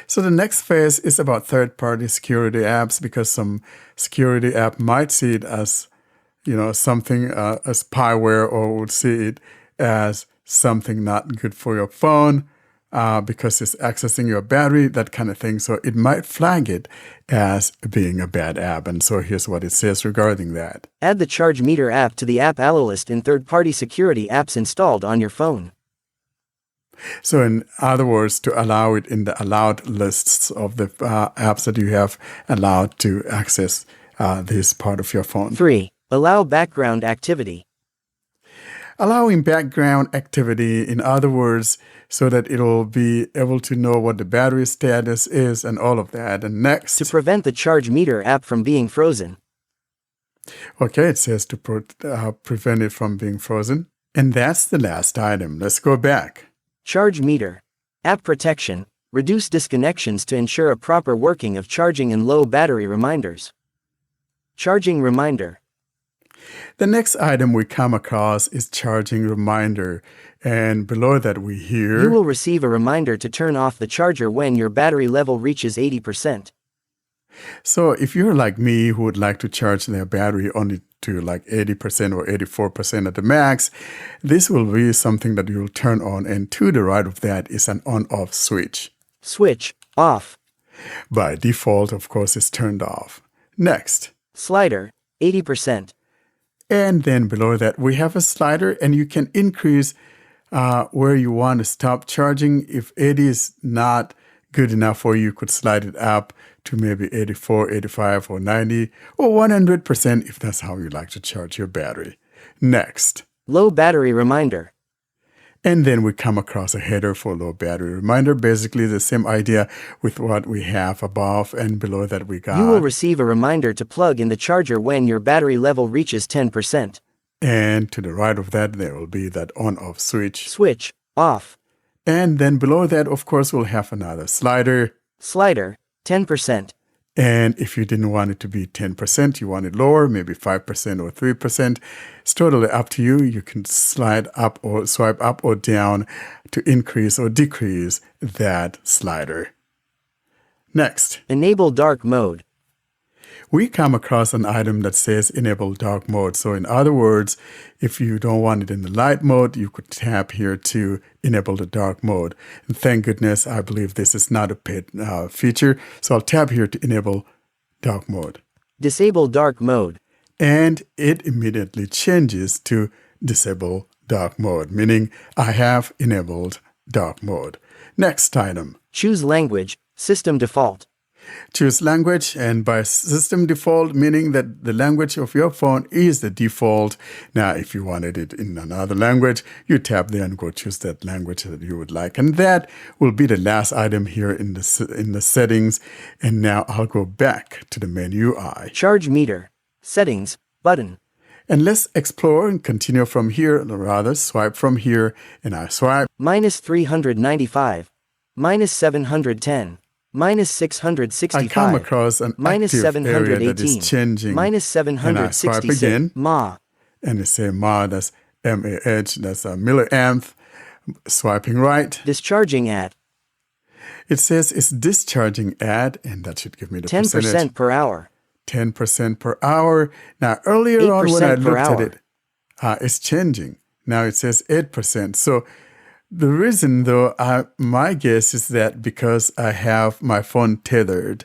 So the next phase is about third-party security apps, because some security app might see it as, something as spyware, or would see it as something not good for your phone because it's accessing your battery, that kind of thing. So it might flag it as being a bad app. And so here's what it says regarding that. Add the Charge Meter app to the app allo list in third-party security apps installed on your phone. So in other words, to allow it in the allowed lists of the apps that you have allowed to access this part of your phone. 3. Allow background activity. Allowing background activity, in other words, so that it'll be able to know what the battery status is and all of that. And next. To prevent the Charge Meter app from being frozen. Okay, it says to prevent it from being frozen. And that's the last item. Let's go back. Charge Meter. App protection. Reduce disconnections to ensure a proper working of charging and low battery reminders. Charging reminder. The next item we come across is charging reminder. And below that we hear, you will receive a reminder to turn off the charger when your battery level reaches 80%. So if you're like me who would like to charge their battery only to like 80% or 84% at the max, this will be something that you'll turn on. And to the right of that is an on-off switch. Switch off. By default, of course, it's turned off. Next. Slider, 80%. And then below that, we have a slider, and you can increase where you want to stop charging. If 80 is not good enough for you, you could slide it up to maybe 84, 85, or 90, or 100% if that's how you like to charge your battery. Next. Low battery reminder. And then we come across a header for low battery reminder. Basically the same idea with what we have above and below that we got. You will receive a reminder to plug in the charger when your battery level reaches 10%. And to the right of that, there will be that on-off switch. Switch, off. And then below that, of course, we'll have another slider. Slider, 10%. And if you didn't want it to be 10%, you want it lower, maybe 5% or 3%, it's totally up to you. You can slide up or swipe up or down to increase or decrease that slider. Next. Enable dark mode. We come across an item that says enable dark mode. So in other words, if you don't want it in the light mode, you could tap here to enable the dark mode. And thank goodness, I believe this is not a paid feature. So I'll tap here to enable dark mode. Disable dark mode. And it immediately changes to disable dark mode, meaning I have enabled dark mode. Next item. Choose language, system default. Choose language, and by system default, meaning that the language of your phone is the default. Now, if you wanted it in another language, you tap there and go choose that language that you would like. And that will be the last item here in the settings. And now I'll go back to the main UI. Charge meter, settings, button. And let's explore and continue from here, or rather swipe from here, and I swipe. Minus 395, minus 710. Minus 665. I come across an minus active 718. area that is changing. Minus 766. And I swipe again. Ma. And it say Ma, that's MAH, that's a milliamp. Swiping right. Discharging at. It says it's discharging at, and that should give me the 10% percentage. per hour. 10% per hour. Now, earlier on when I looked at it, it's changing. Now it says 8%. So the reason, though, my guess is that because I have my phone tethered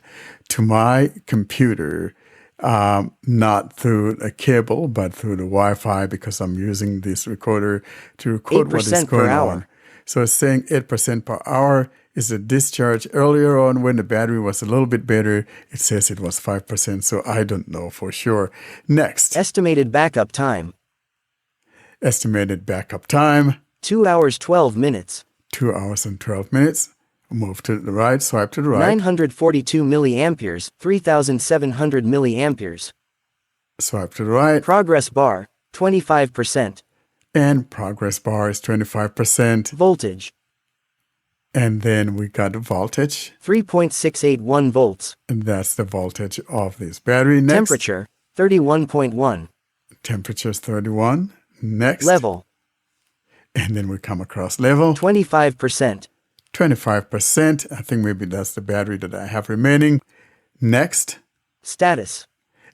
to my computer, not through a cable, but through the Wi-Fi, because I'm using this recorder to record what is going on. So it's saying 8% per hour is a discharge. Earlier on, when the battery was a little bit better, it says it was 5%. So I don't know for sure. Next. Estimated backup time. Estimated backup time. 2 hours, 12 minutes. 2 hours and 12 minutes. Move to the right, swipe to the right. 942 milliamperes, 3,700 milliamperes. Swipe to the right. Progress bar, 25%. And progress bar is 25%. Voltage. And then we got the voltage. 3.681 volts. And that's the voltage of this battery. Next. Temperature, 31.1. Temperature is 31. Next. Level. And then we come across level. 25%. 25%. I think maybe that's the battery that I have remaining. Next. Status.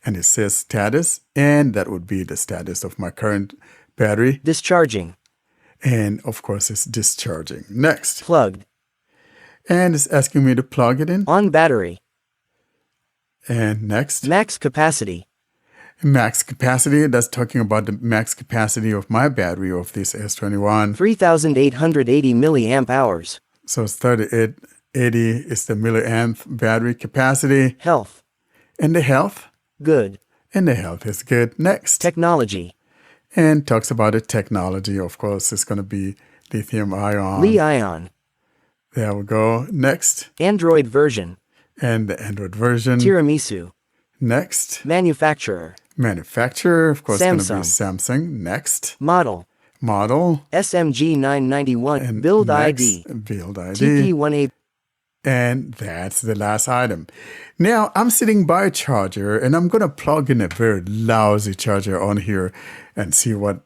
And it says status. And that would be the status of my current battery. Discharging. And of course, it's discharging. Next. Plugged. And it's asking me to plug it in. On battery. And next. Max capacity. Max capacity, that's talking about the max capacity of my battery of this S21. 3,880 milliamp hours. So it's 3880 is the milliamp battery capacity. Health. And the health? Good. And the health is good. Next. Technology. And talks about the technology. Of course, it's going to be lithium ion. Li-ion. There we go. Next. Android version. And the Android version. Tiramisu. Next. Manufacturer. Manufacturer, of course, going to be Samsung. Samsung. Next. Model. Model. SMG 991. And Build next, ID. Build ID. TP18. And that's the last item. Now, I'm sitting by a charger, and I'm going to plug in a very lousy charger on here and see what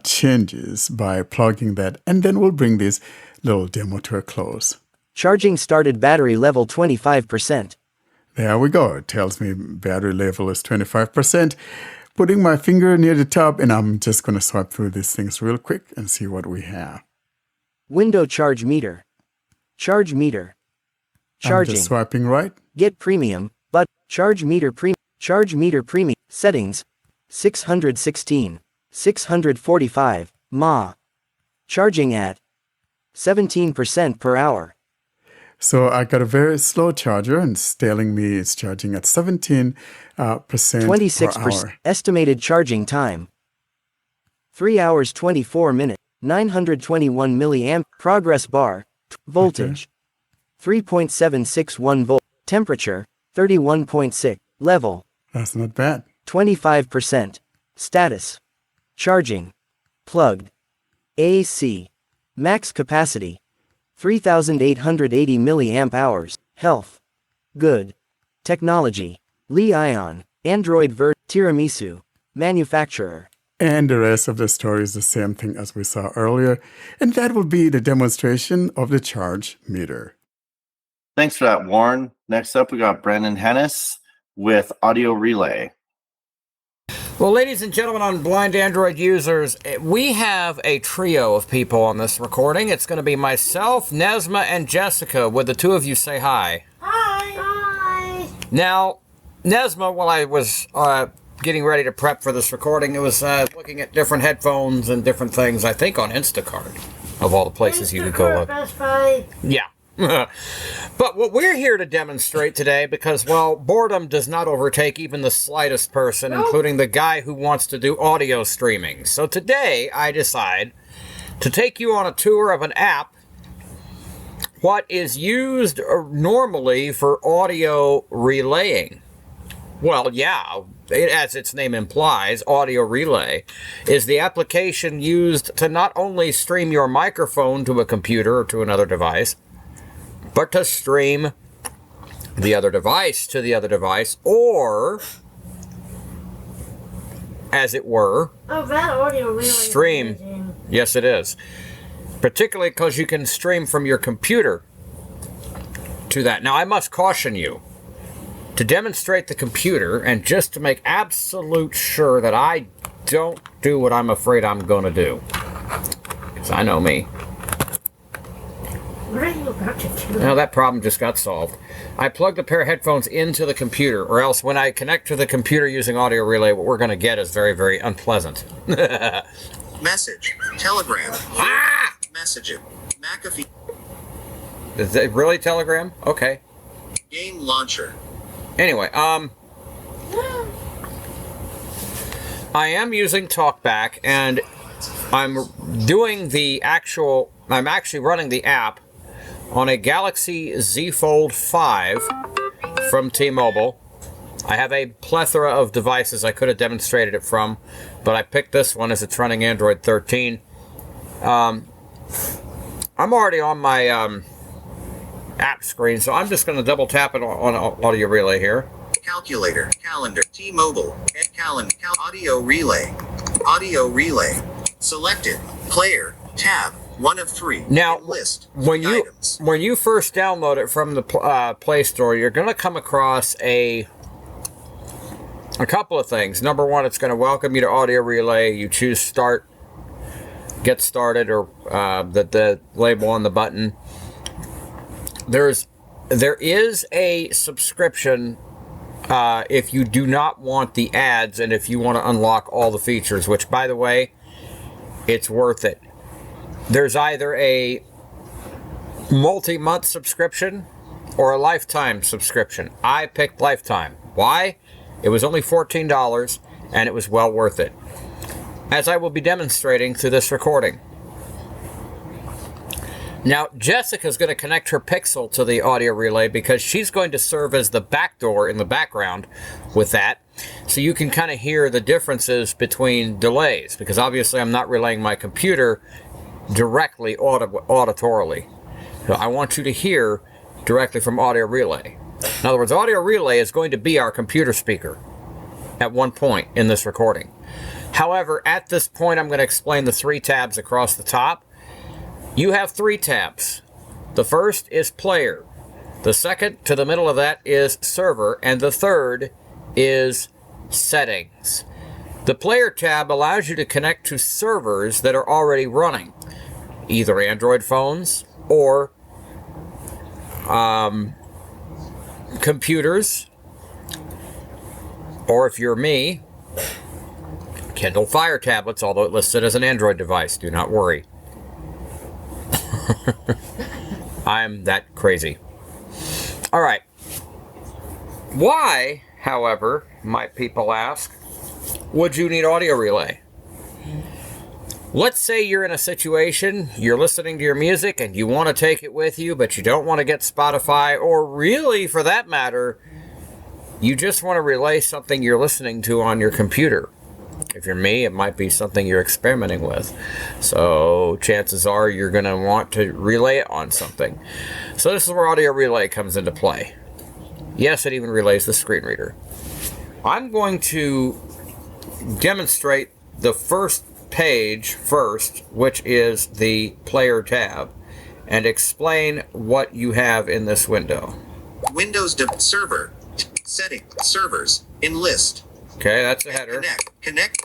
changes by plugging that. And then we'll bring this little demo to a close. Charging started battery level 25%. There we go. It tells me battery level is 25%. Putting my finger near the top, and I'm just going to swipe through these things real quick and see what we have. Window charge meter. Charge meter. Charging. I'm just swiping right. Get premium, but charge meter premium. Settings. 616. 645. mAh. Charging at 17% per hour. So I got a very slow charger, and it's telling me it's charging at 17% per 26% hour. estimated charging time. 3 hours 24 minutes. 921 milliamp. Progress bar. Voltage. 3.761 volt. Temperature. 31.6. Level. That's not bad. 25%. Status. Charging. Plugged. AC. Max capacity. 3,880 milliamp hours. Health. Good. Technology. Li-ion. Android Tiramisu. Manufacturer. And the rest of the story is the same thing as we saw earlier. And that will be the demonstration of the charge meter. Thanks for that, Warren. Next up, we got Brandon Hennis with Audio Relay. Well, ladies and gentlemen, on Blind Android users, we have a trio of people on this recording. It's going to be myself, Nesma, and Jessica. Would the two of you say hi? Hi! Hi! Now, Nesma, while I was getting ready to prep for this recording, it was looking at different headphones and different things, I think on Instacart, of all the places you could go. Best Buy. Yeah. But what we're here to demonstrate today, because, well, boredom does not overtake even the slightest person, including the guy who wants to do audio streaming. So today, I decide to take you on a tour of an app, what is used normally for audio relaying. Well, yeah, as its name implies, audio relay is the application used to not only stream your microphone to a computer or to another device, but to stream the other device to the other device, or, as it were, that audio relay stream. is amazing. Yes, it is. Particularly because you can stream from your computer to that. Now, I must caution you, to demonstrate the computer, and just to make absolute sure that I don't do what I'm afraid I'm going to do, because I know me. What are you about to do? Now that problem just got solved. I plugged a pair of headphones into the computer, or else when I connect to the computer using audio relay, what we're going to get is very, very unpleasant. Message. Telegram. Ah! Messaging. McAfee. Is it really Telegram? Okay. Game launcher. Anyway, I am using TalkBack, and I'm actually running the app on a Galaxy Z Fold 5 from T-Mobile. I have a plethora of devices I could have demonstrated it from, but I picked this one as it's running Android 13. I'm already on my app screen, so I'm just going to double tap it on audio relay here. Calculator. Calendar. T-Mobile. Calendar. Audio relay. Audio relay. Selected. Player. Tab. 1 of 3. Now, list. when you first download it from the Play Store, you're going to come across a couple of things. Number one, it's going to welcome you to audio relay. You choose start, get started, or the label on the button. There is a subscription if you do not want the ads and if you want to unlock all the features, which, by the way, it's worth it. There's either a multi-month subscription or a lifetime subscription. I picked lifetime. Why? It was only $14 and it was well worth it, as I will be demonstrating through this recording. Now, Jessica's going to connect her Pixel to the audio relay because she's going to serve as the backdoor in the background with that. So you can kind of hear the differences between delays, because obviously I'm not relaying my computer directly auditorily. So I want you to hear directly from audio relay. In other words, audio relay is going to be our computer speaker at one point in this recording. However, at this point, I'm going to explain the 3 tabs across the top. You have 3 tabs. The first is player. The second to the middle of that is server. And the third is settings. The player tab allows you to connect to servers that are already running, either Android phones or computers, or if you're me, Kindle Fire tablets, although it listed as an Android device. Do not worry. I'm that crazy. All right. Why, however, might people ask, would you need audio relay? Let's say you're in a situation, you're listening to your music and you want to take it with you, but you don't want to get Spotify, or really, for that matter, you just want to relay something you're listening to on your computer. If you're me, it might be something you're experimenting with. So chances are you're going to want to relay it on something. So this is where audio relay comes into play. Yes, it even relays the screen reader. I'm going to demonstrate the first page first, which is the player tab, and explain what you have in this window. Windows server, setting, servers, in list. Okay, that's a header. Connect,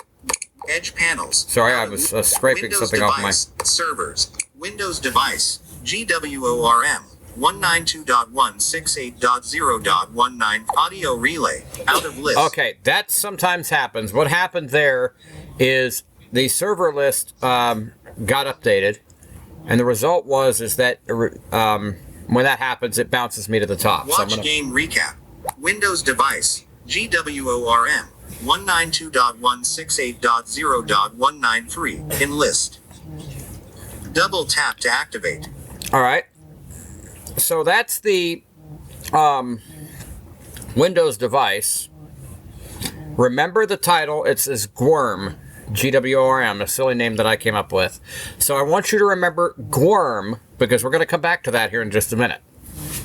edge panels. Sorry, I was scraping Windows something device, off my... servers, Windows device, GWORM, 192.168.0.19, audio relay, out of list. Okay, that sometimes happens. What happened there is the server list got updated, and the result is that when that happens, it bounces me to the top. Watch game recap. Windows device, GWORM, 192.168.0.193, in list. Double tap to activate. All right. So that's the Windows device. Remember the title. It says GWORM. GWORM, a silly name that I came up with. So I want you to remember GWORM, because we're going to come back to that here in just a minute.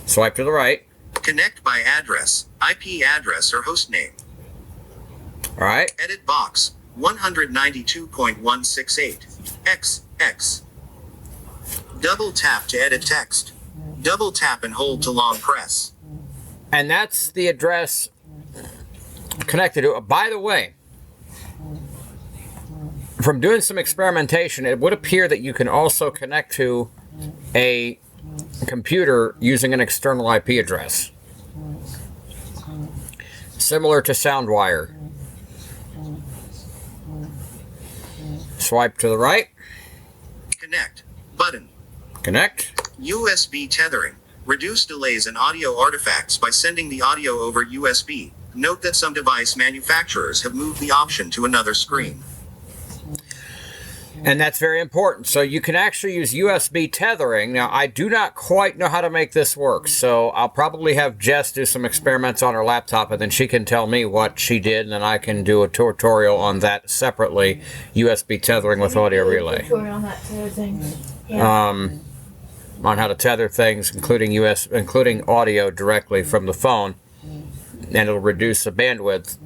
Swipe to the right. Connect by address, IP address or host name. All right. Edit box, 192.168, XX. Double tap to edit text. Double tap and hold to long press. And that's the address connected to it. By the way, from doing some experimentation, it would appear that you can also connect to a computer using an external IP address, similar to SoundWire. Swipe to the right. Connect button. Connect. USB tethering. Reduce delays and audio artifacts by sending the audio over USB. Note that some device manufacturers have moved the option to another screen. And that's very important. So you can actually use USB tethering. Now, I do not quite know how to make this work, so I'll probably have Jess do some experiments on her laptop, and then she can tell me what she did, and then I can do a tutorial on that separately, USB tethering with audio relay. Tutorial on that too, things. Yeah. On how to tether things, including audio directly from the phone, and it'll reduce the bandwidth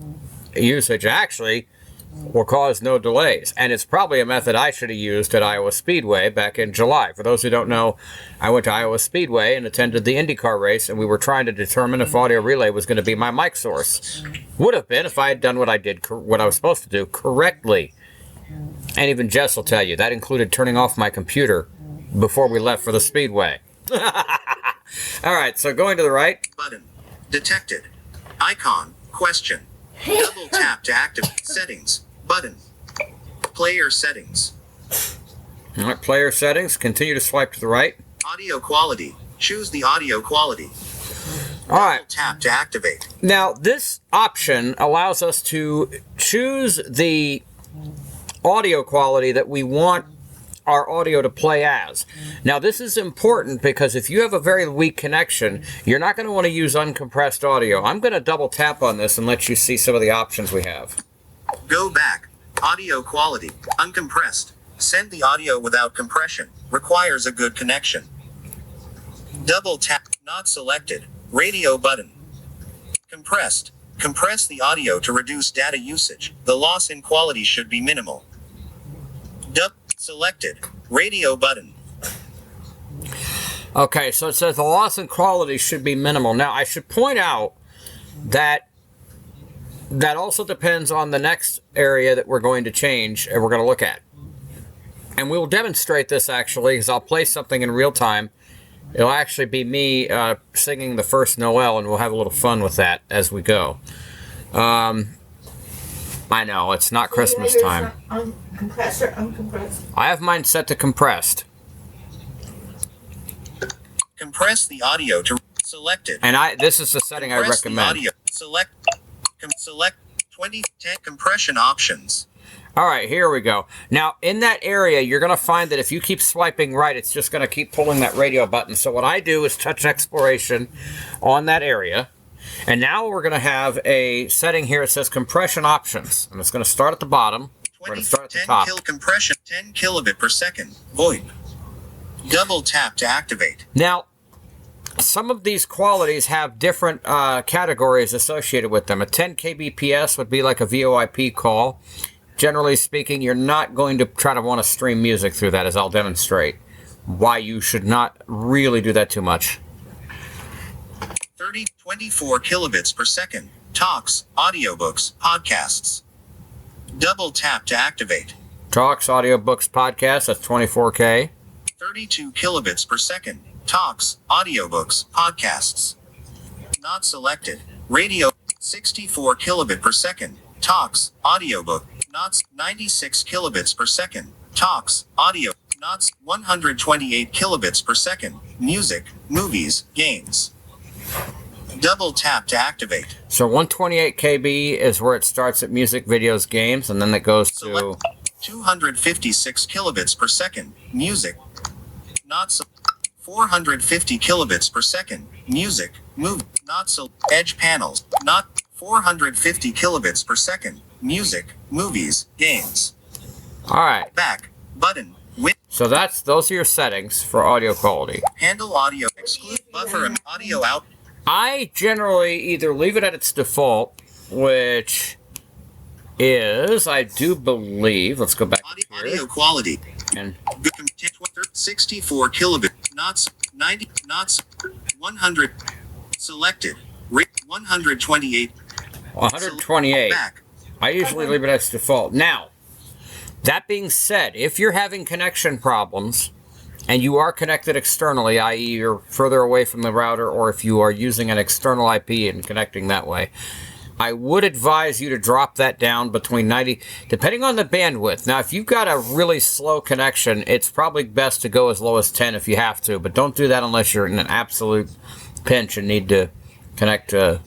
usage. Actually, will cause no delays. And it's probably a method I should have used at Iowa Speedway back in July. For those who don't know, I went to Iowa Speedway and attended the IndyCar race, and we were trying to determine if audio relay was going to be my mic source. Would have been if I had done what I was supposed to do correctly. And even Jess will tell you, that included turning off my computer before we left for the Speedway. All right, so going to the right. Button. Detected. Icon. Question. Double tap to activate. Settings. Button. Player settings. All right, player settings. Continue to swipe to the right. Audio quality. Choose the audio quality. All right. Double tap to activate. Now, this option allows us to choose the audio quality that we want our audio to play as. Now, this is important because if you have a very weak connection, you're not going to want to use uncompressed audio. I'm going to double tap on this and let you see some of the options we have. Go back. Audio quality. Uncompressed. Send the audio without compression. Requires a good connection. Double tap. Not selected. Radio button. Compressed. Compress the audio to reduce data usage. The loss in quality should be minimal. Selected. Radio button. Okay, so it says the loss in quality should be minimal. Now, I should point out that that also depends on the next area that we're going to change and we're going to look at. And we will demonstrate this actually, because I'll play something in real time. It'll actually be me singing the first Noel, and we'll have a little fun with that as we go. I know, it's not Christmas time. Compressed or uncompressed? I have mine set to compressed. Compress the audio to Selected. And this is the setting I Compress the recommend. audio. Select 2010 compression options. All right, here we go. Now, in that area, you're going to find that if you keep swiping right, it's just going to keep pulling that radio button. So what I do is touch exploration on that area. And now we're going to have a setting here that says compression options. And it's going to start at the bottom. We're going to start at the top. Compression 10 kilobit per second. VoIP. Double tap to activate. Now, some of these qualities have different categories associated with them. A 10 kbps would be like a VoIP call. Generally speaking, you're not going to try to want to stream music through that, as I'll demonstrate why you should not really do that too much. 24 kilobits per second. Talks, audiobooks, podcasts. Double tap to activate. Talks, audiobooks, podcasts, that's 24K. 32 kilobits per second. Talks, audiobooks, podcasts. Not selected. Radio. 64 kilobit per second. Talks, audiobook. Not 96 kilobits per second. Talks, audio. Not 128 kilobits per second. Music, movies, games. Double tap to activate. So 128 KB is where it starts at music, videos, games, and then it goes to 256 kilobits per second. Music. Not so. 450 kilobits per second. Music. Move. Not so. Edge panels. Not 450 kilobits per second. Music. Movies. Games. All right. Back. Button. So those are your settings for audio quality. Handle audio. Exclude buffer and audio out. I generally either leave it at its default, which is, I do believe, let's go back audio quality. And 64 kilobit. Knots. 90. Knots. 100. Selected. 128. 128. Back. I usually leave it at its default. Now, that being said, if you're having connection problems, and you are connected externally, i.e. you're further away from the router, or if you are using an external IP and connecting that way, I would advise you to drop that down between 90, depending on the bandwidth. Now, if you've got a really slow connection, it's probably best to go as low as 10 if you have to, but don't do that unless you're in an absolute pinch and need to connect to...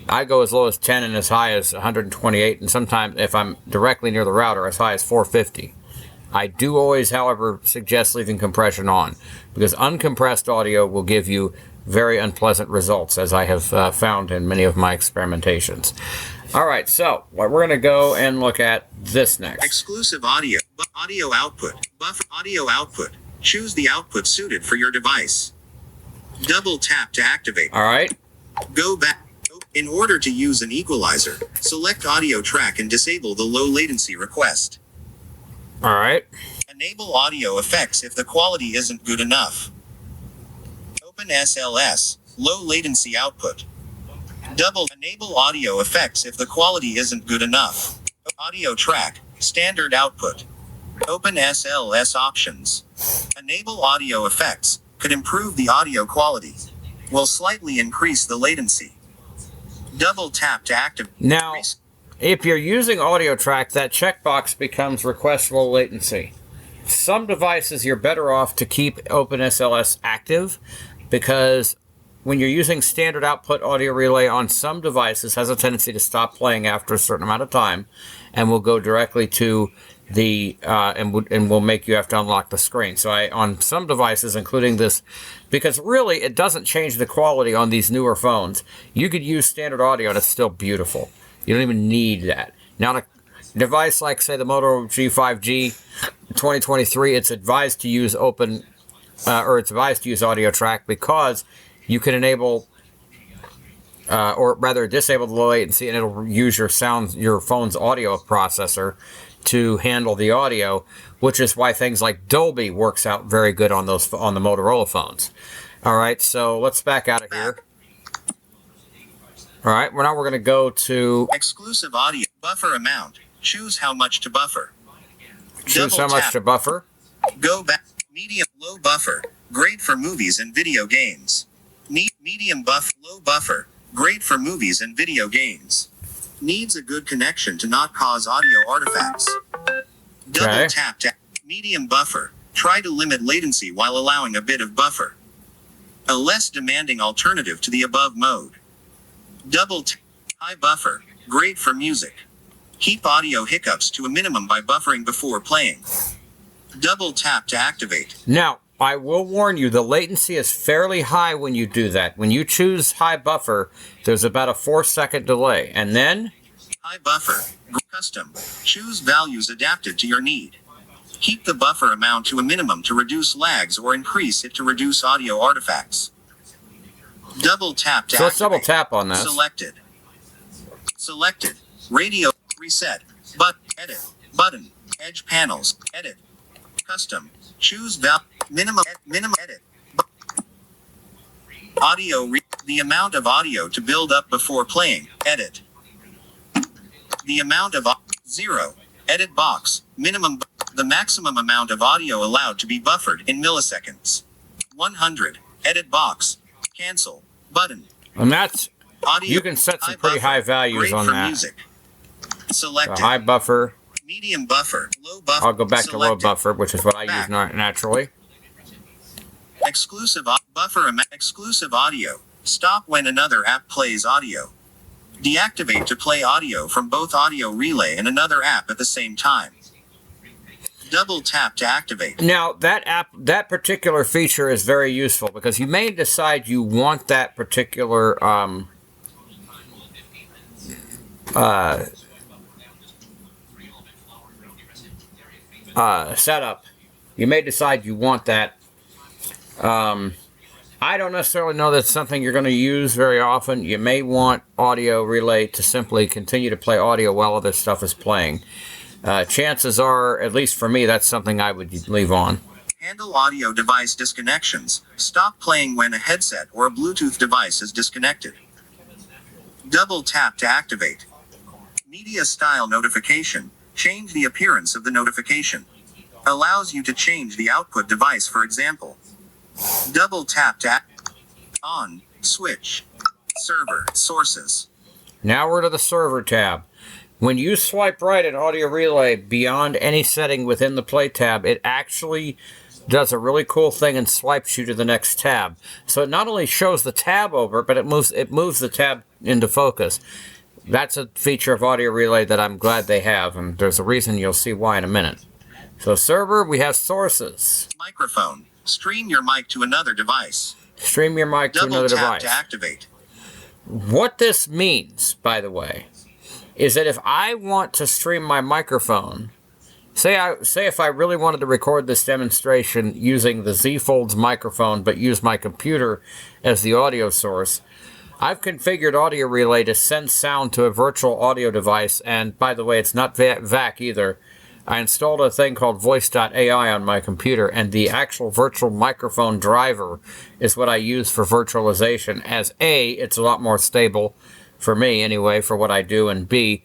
I go as low as 10 and as high as 128, and sometimes, if I'm directly near the router, as high as 450. I do always, however, suggest leaving compression on, because uncompressed audio will give you very unpleasant results, as I have found in many of my experimentations. All right, so we're going to go and look at this next. Exclusive audio. Audio output. Buffer audio output. Choose the output suited for your device. Double tap to activate. All right. Go back. In order to use an equalizer, select audio track and disable the low latency request. All right. Enable audio effects if the quality isn't good enough. Open SLS, low latency output. Enable audio effects if the quality isn't good enough. Audio track, standard output. Open SLS options. Enable audio effects, could improve the audio quality. Will slightly increase the latency. Double tap to activate. Now, if you're using audio track, that checkbox becomes request low latency latencycycy. Some devices, you're better off to keep OpenSLS active, because when you're using standard output audio relay on some devices, has a tendency to stop playing after a certain amount of time, and will go directly to the and will make you have to unlock the screen. So on some devices, including this, because really it doesn't change the quality on these newer phones. You could use standard audio and it's still beautiful. You don't even need that. Now, a device like, say, the Moto G5G 2023, it's advised to use it's advised to use audio track, because you can enable, or rather disable the low latency, and it'll use your phone's audio processor to handle the audio, which is why things like Dolby works out very good on the Motorola phones. All right, so let's back out of here. All right, now we're going to go to exclusive audio buffer amount. Choose how much to buffer. Choose how much to buffer. Go back. Medium, low buffer. Great for movies and video games. Medium buff, low buffer. Great for movies and video games. Needs a good connection to not cause audio artifacts. Double tap to medium buffer. Try to limit latency while allowing a bit of buffer. a less demanding alternative to the above mode. Double tap, high buffer, great for music. Keep audio hiccups to a minimum by buffering before playing. Double tap to activate. Now, I will warn you, the latency is fairly high when you do that. When you choose high buffer, there's about a 4-second delay. And then? High buffer, custom. Choose values adapted to your need. Keep the buffer amount to a minimum to reduce lags or increase it to reduce audio artifacts. Double tap to activate. Let's double tap on that. Selected. Selected. Radio. Reset. Edit. Button. Edge panels. Edit. Custom. Choose minimum edit. Audio. The amount of audio to build up before playing. Edit. The amount of 0. Edit box. Minimum. The maximum amount of audio allowed to be buffered in milliseconds. 100. Edit box. Cancel. Button. And that's, audio, you can set some pretty high values on that. Music. Selected. So high buffer. Medium buffer. Low buffer. I'll go back to low Selected. buffer, which is what I use naturally. Exclusive buffer. Exclusive audio. Stop when another app plays audio. Deactivate to play audio from both audio relay and another app at the same time. Double tap to activate. Now, that particular feature is very useful because you may decide you want that particular setup. You may decide you want that. I don't necessarily know that's something you're going to use very often. You may want audio relay to simply continue to play audio while other stuff is playing. Chances are, at least for me, that's something I would leave on. Handle audio device disconnections. Stop playing when a headset or a Bluetooth device is disconnected. Double tap to activate. Media style notification. Change the appearance of the notification. Allows you to change the output device, for example. Double tap to on, switch, server, sources. Now we're to the server tab. When you swipe right at audio relay beyond any setting within the play tab, it actually does a really cool thing and swipes you to the next tab. So it not only shows the tab over, but it moves the tab into focus. That's a feature of audio relay that I'm glad they have, and there's a reason you'll see why in a minute. So server, we have sources. Microphone. Stream your mic to another device. Stream your mic to another device. Double tap to activate. What this means, by the way, is that if I want to stream my microphone, say if I really wanted to record this demonstration using the Z Folds microphone but use my computer as the audio source, I've configured audio relay to send sound to a virtual audio device, and by the way, it's not VAC either. I installed a thing called voice.ai on my computer, and the actual virtual microphone driver is what I use for virtualization. As A, it's a lot more stable for me anyway, for what I do, and B,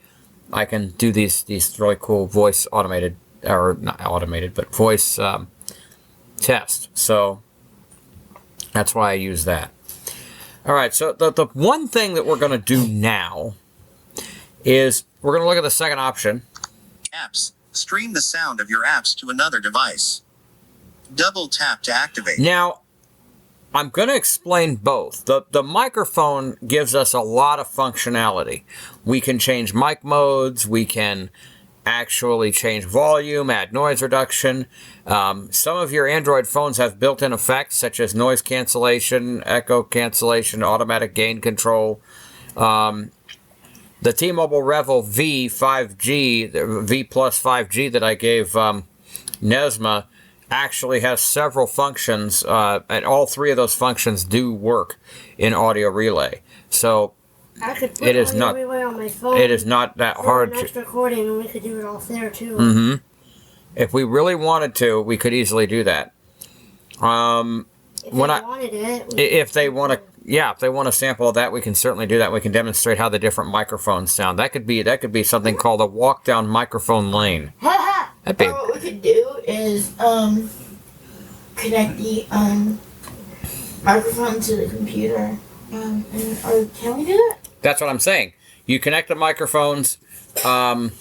I can do these really cool voice automated, or not automated, but voice test. So that's why I use that. All right, so the one thing that we're going to do now is we're going to look at the second option. Apps. Stream the sound of your apps to another device. Double tap to activate. Now, I'm going to explain both. The microphone gives us a lot of functionality. We can change mic modes. We can actually change volume, add noise reduction. Some of your Android phones have built-in effects such as noise cancellation, echo cancellation, automatic gain control. The T-Mobile Revel V 5G, the V Plus 5G that I gave Nesma, actually has several functions, and all three of those functions do work in audio relay. So I could put it is audio not relay on my phone. It is not that hard next to recording, and we could do it off there too. Mm-hmm. If we really wanted to, we could easily do that. If they want to sample that, we can certainly do that. We can demonstrate how the different microphones sound. That could be something called a walk down microphone lane. That'd be. What we could do is connect the microphone to the computer. Or can we do that? That's what I'm saying. You connect the microphones, and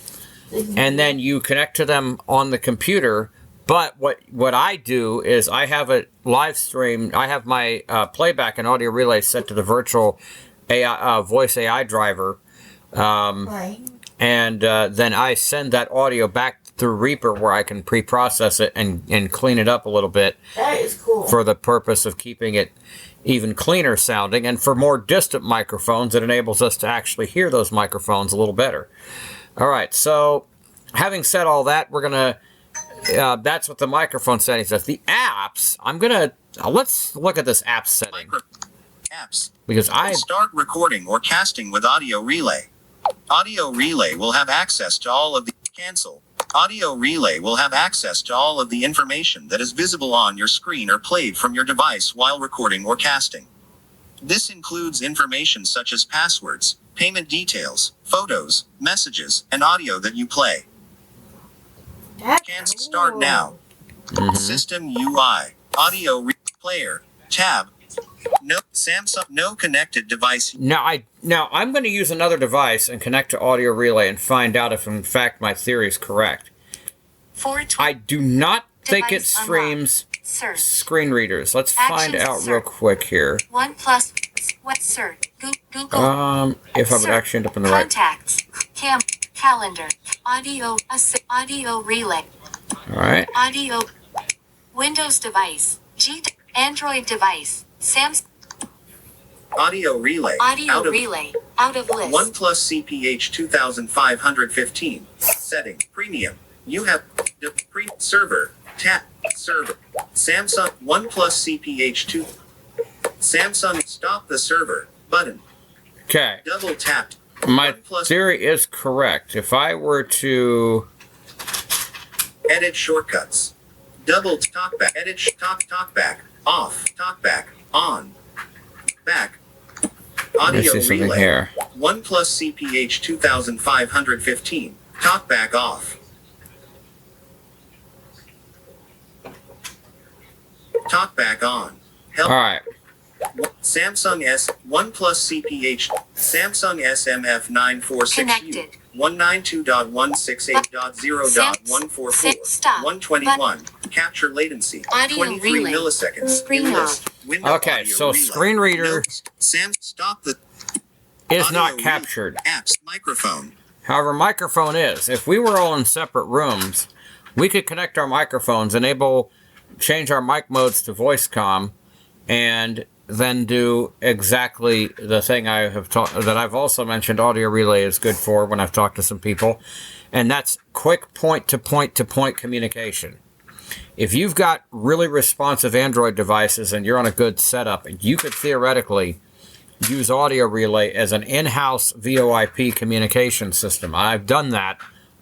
then you connect to them on the computer But what I do is I have it live stream. I have my playback and audio relay set to the virtual AI, voice AI driver. And then I send that audio back through Reaper where I can pre-process it and clean it up a little bit. That is cool. For the purpose of keeping it even cleaner sounding. And for more distant microphones, it enables us to actually hear those microphones a little better. All right, so having said all that, we're going to, that's what the microphone settings does. The apps, I'm going to, let's look at this app setting. Apps. Because Start recording or casting with Audio Relay. Audio Relay will have access to all of the cancel. Audio Relay will have access to all of the information that is visible on your screen or played from your device while recording or casting. This includes information such as passwords, payment details, photos, messages, and audio that you play. Can't start now. System UI. Audio player. Tab. No Samsung. No connected device. Now I'm going to use another device and connect to Audio Relay and find out if in fact my theory is correct. I do not think it streams screen readers. Let's find out real quick here. OnePlus. What search? Google. If I would actually end up in the contacts, calendar, audio relay. All right. Audio. Windows device. Android device. Samsung. Audio Relay. Audio Relay. Out of list. OnePlus CPH 2515. Setting. Premium. You have the server. Tap. Server. Samsung. OnePlus CPH 2. Samsung. Stop the server. Button. Okay. Double tapped. My theory is correct. If I were to edit shortcuts. Double talkback. Edit talkback. Off. Talkback. On. Back. Audio Relay. Here. OnePlus CPH 2515. Talkback off. Talkback on. All right. Samsung S OnePlus CPH Samsung SMF 946U 192.168.0.144 121 capture latency latencycy 23 milliseconds. Okay, so screen reader is not captured. Apps microphone. However, microphone is. If we were all in separate rooms, we could connect our microphones, change our mic modes to voice comm, and then do exactly the thing I have that I've also mentioned Audio Relay is good for when I've talked to some people, and that's quick point-to-point communication. If you've got really responsive Android devices and you're on a good setup, you could theoretically use Audio Relay as an in-house VoIP communication system. I've done that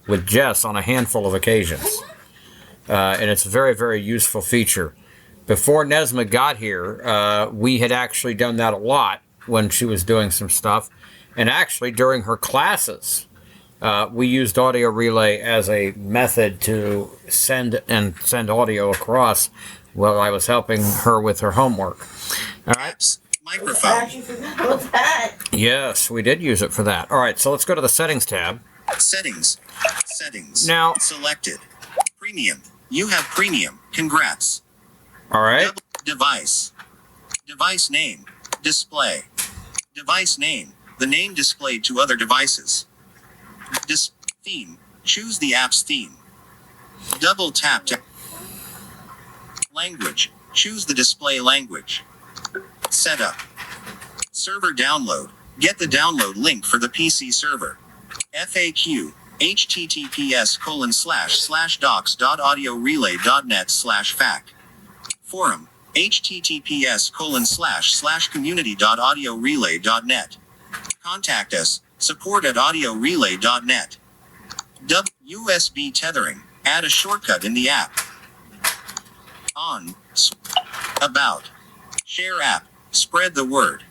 with Jess on a handful of occasions, and it's a very, very useful feature. Before Nesma got here, we had actually done that a lot when she was doing some stuff. And actually, during her classes, we used Audio Relay as a method to send audio across while I was helping her with her homework. All right. Microphone. Yes, we did use it for that. All right, so let's go to the Settings tab. Settings. Now, selected. Premium. You have premium. Congrats. All right. Device. Device name. Display. Device name. The name displayed to other devices. Theme. Choose the app's theme. Double tap to language. Choose the display language. Setup. Server download. Get the download link for the PC server. FAQ. https://docs.audiorelay.net/fac. Forum. https://community.audiorelay.net. Contact us. support@audiorelay.net. USB tethering. Add a shortcut in the app. On. About. Share app. Spread the word.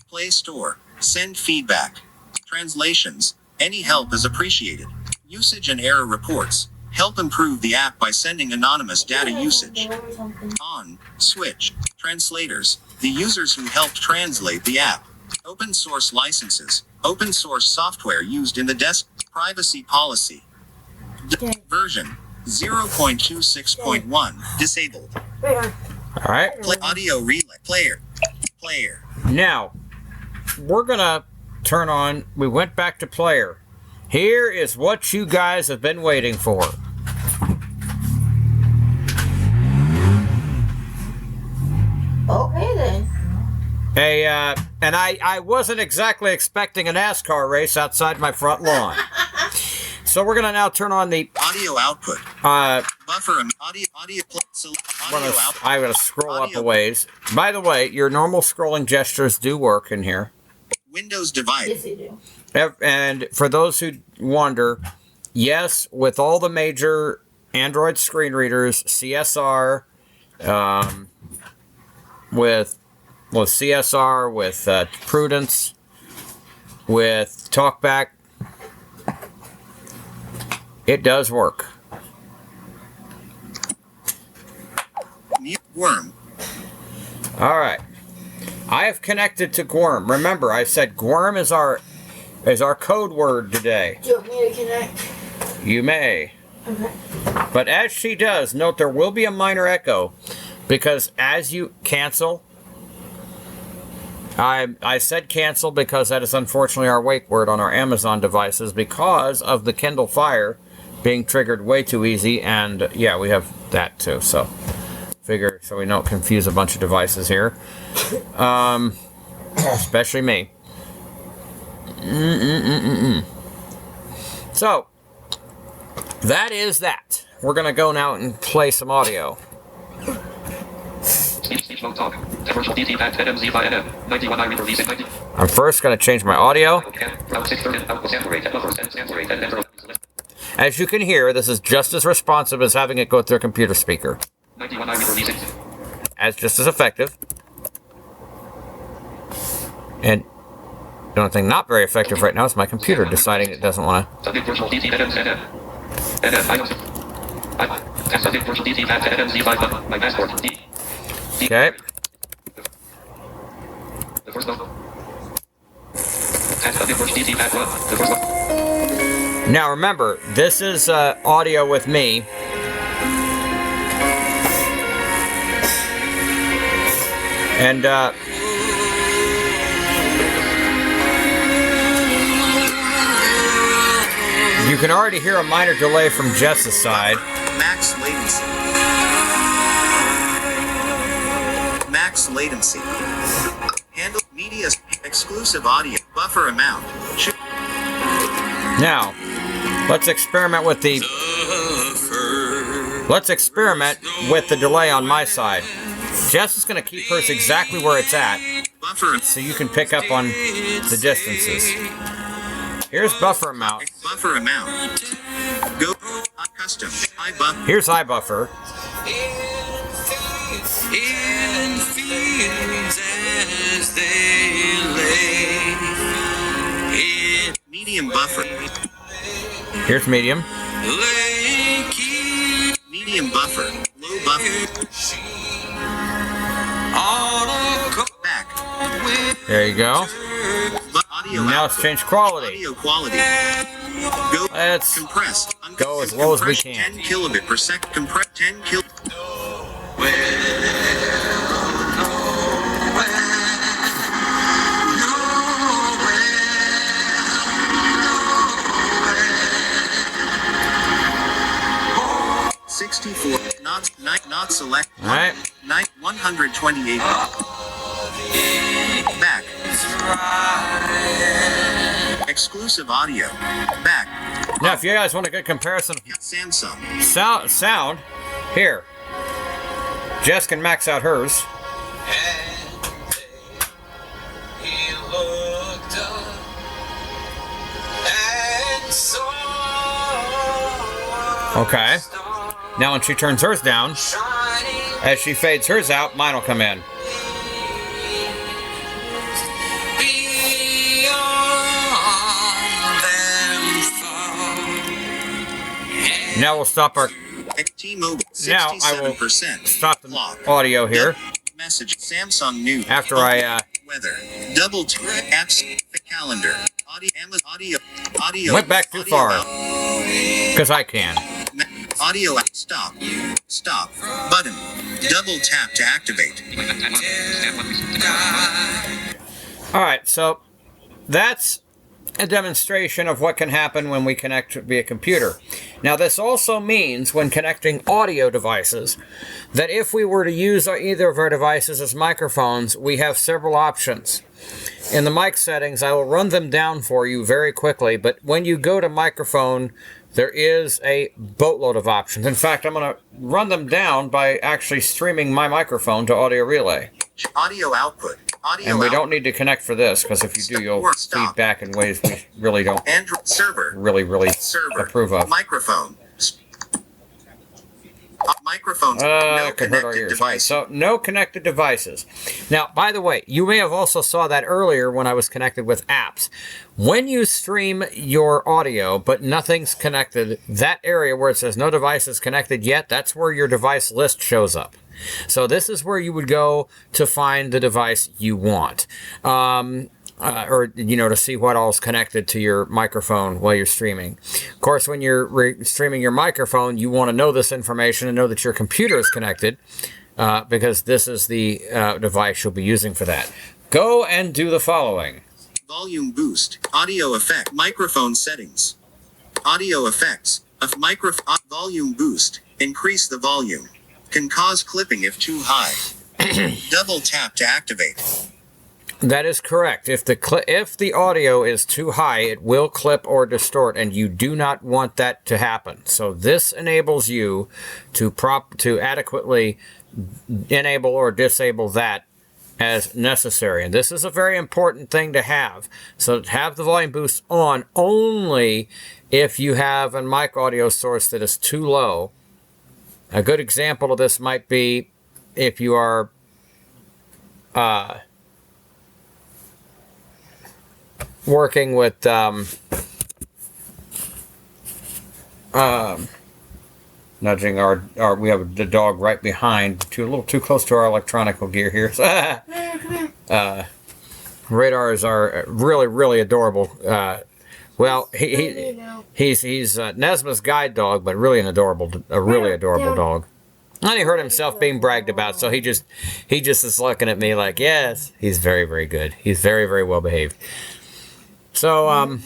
Play Store. Send feedback. Translations. Any help is appreciated. Usage and error reports. Help improve the app by sending anonymous data usage. On. Switch. Translators. The users who helped translate the app. Open source licenses. Open source software used in the desk. Privacy policy. Version. 0.26.1 disabled. All right. Play audio relay player. Now, we're going to turn on, we went back to player. Here is what you guys have been waiting for. Okay then. And I wasn't exactly expecting a NASCAR race outside my front lawn. So we're going to now turn on the audio output. Buffer and audio output. I'm going to scroll up a ways. By the way, your normal scrolling gestures do work in here. Windows device. Yes, they do. And for those who wonder, yes, with all the major Android screen readers, CSR, with CSR, with Prudence, with TalkBack, it does work. Worm. All right. I have connected to Gwyrm. Remember, I said Gwyrm is our code word today. Do you want me to connect? You may. Okay. But as she does, note there will be a minor echo because as you cancel, I said cancel because that is unfortunately our wake word on our Amazon devices because of the Kindle Fire being triggered way too easy, and yeah, we have that too, so figure so we don't confuse a bunch of devices here. Especially me. So, that is that. We're going to go now and play some audio. I'm first going to change my audio. As you can hear, this is just as responsive as having it go through a computer speaker. As just as effective. And the only thing not very effective right now is my computer deciding it doesn't want to. Okay. Now remember, this is audio with me. And you can already hear a minor delay from Jess's side. Max latency. Max latency. Handle media exclusive audio buffer amount. Now, let's experiment with the delay on my side. Jess is going to keep hers exactly where it's at, so you can pick up on the distances. Here's buffer amount. Buffer amount. Go custom. Here's iBuffer. Medium buffer. Here's medium. Medium buffer. Low buffer. Back. There you go. Now let's change quality. Audio quality. Go. Let's compressed. Go as low as we can. 10 kilobit per second. Compress 10 kil. Not select. All right. 128. Back. Exclusive audio. Back. Now, if you guys want a good comparison, Samsung. Sound. Here. Jess can max out hers. Okay. Now when she turns hers down, as she fades hers out, mine will come in. Now we'll stop our... Now I will stop the audio here. Message Samsung News. After I weather. Double apps calendar. Audio. Went back too far. Because I can. Audio stop. Stop. Button. Double tap to activate. All right, so that's a demonstration of what can happen when we connect via computer. Now, this also means when connecting audio devices that if we were to use either of our devices as microphones, we have several options. In the mic settings, I will run them down for you very quickly, but when you go to microphone, there is a boatload of options. In fact, I'm going to run them down by actually streaming my microphone to Audio Relay. Audio output. And we don't need to connect for this, because if you do, you'll feed back in ways we really don't Android server. really approve of. Microphone. Microphones. No Could hurt our connected ears. device. So, no connected devices. Now, by the way, you may have also saw that earlier when I was connected with apps. When you stream your audio, but nothing's connected, that area where it says no device is connected yet, that's where your device list shows up. So this is where you would go to find the device you want. Or, to see what all is connected to your microphone while you're streaming. Of course, when you're streaming your microphone, you want to know this information and know that your computer is connected, because this is the device you'll be using for that. Go and do the following. Volume boost. Audio effect. Microphone settings. Audio effects. Volume boost. Increase the volume. Can cause clipping if too high. Double tap to activate. That is correct. If the audio is too high, it will clip or distort, and you do not want that to happen. So this enables you to adequately enable or disable that as necessary. And this is a very important thing to have. So have the volume boost on only if you have a mic audio source that is too low. A good example of this might be if you are working with nudging our we have the dog right behind, a little too close to our electronic gear here. Radars are really adorable. Well, he's Nesma's guide dog, but really a really adorable dog. And he heard himself being bragged about, so he just is looking at me like, yes, he's very good. He's very well behaved. So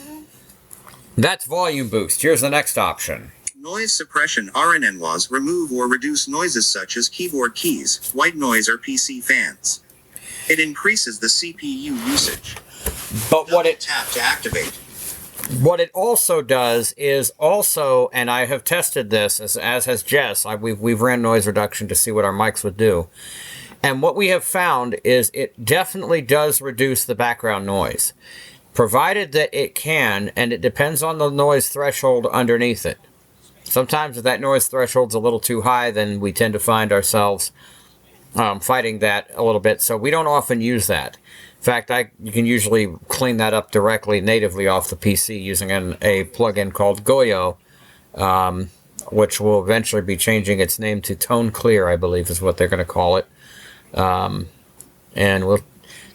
that's volume boost. Here's the next option. Noise suppression. RNNWAS. Remove or reduce noises such as keyboard keys, white noise, or PC fans. It increases the CPU usage. But what it tap to activate. What it also does is also, and I have tested this, as has Jess, we've ran noise reduction to see what our mics would do. And what we have found is it definitely does reduce the background noise, provided that it can, and it depends on the noise threshold underneath it. Sometimes if that noise threshold's a little too high, then we tend to find ourselves fighting that a little bit, so we don't often use that. In fact, you can usually clean that up directly, natively off the PC using a plugin called Goyo, which will eventually be changing its name to Tone Clear, I believe is what they're going to call it. And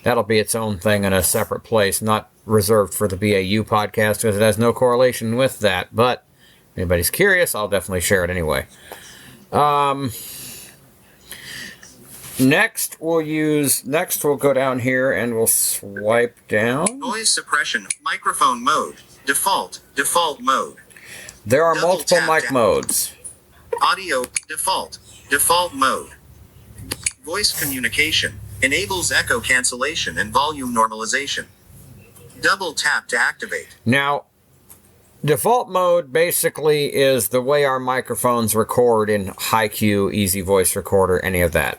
that'll be its own thing in a separate place, not reserved for the BAU podcast, because it has no correlation with that. But if anybody's curious, I'll definitely share it anyway. Next, we'll go down here and we'll swipe down. Noise suppression, microphone mode, default mode. There are multiple mic modes. Audio, default mode. Voice communication, enables echo cancellation and volume normalization. Double tap to activate. Now, default mode basically is the way our microphones record in HiQ, Easy Voice Recorder, any of that.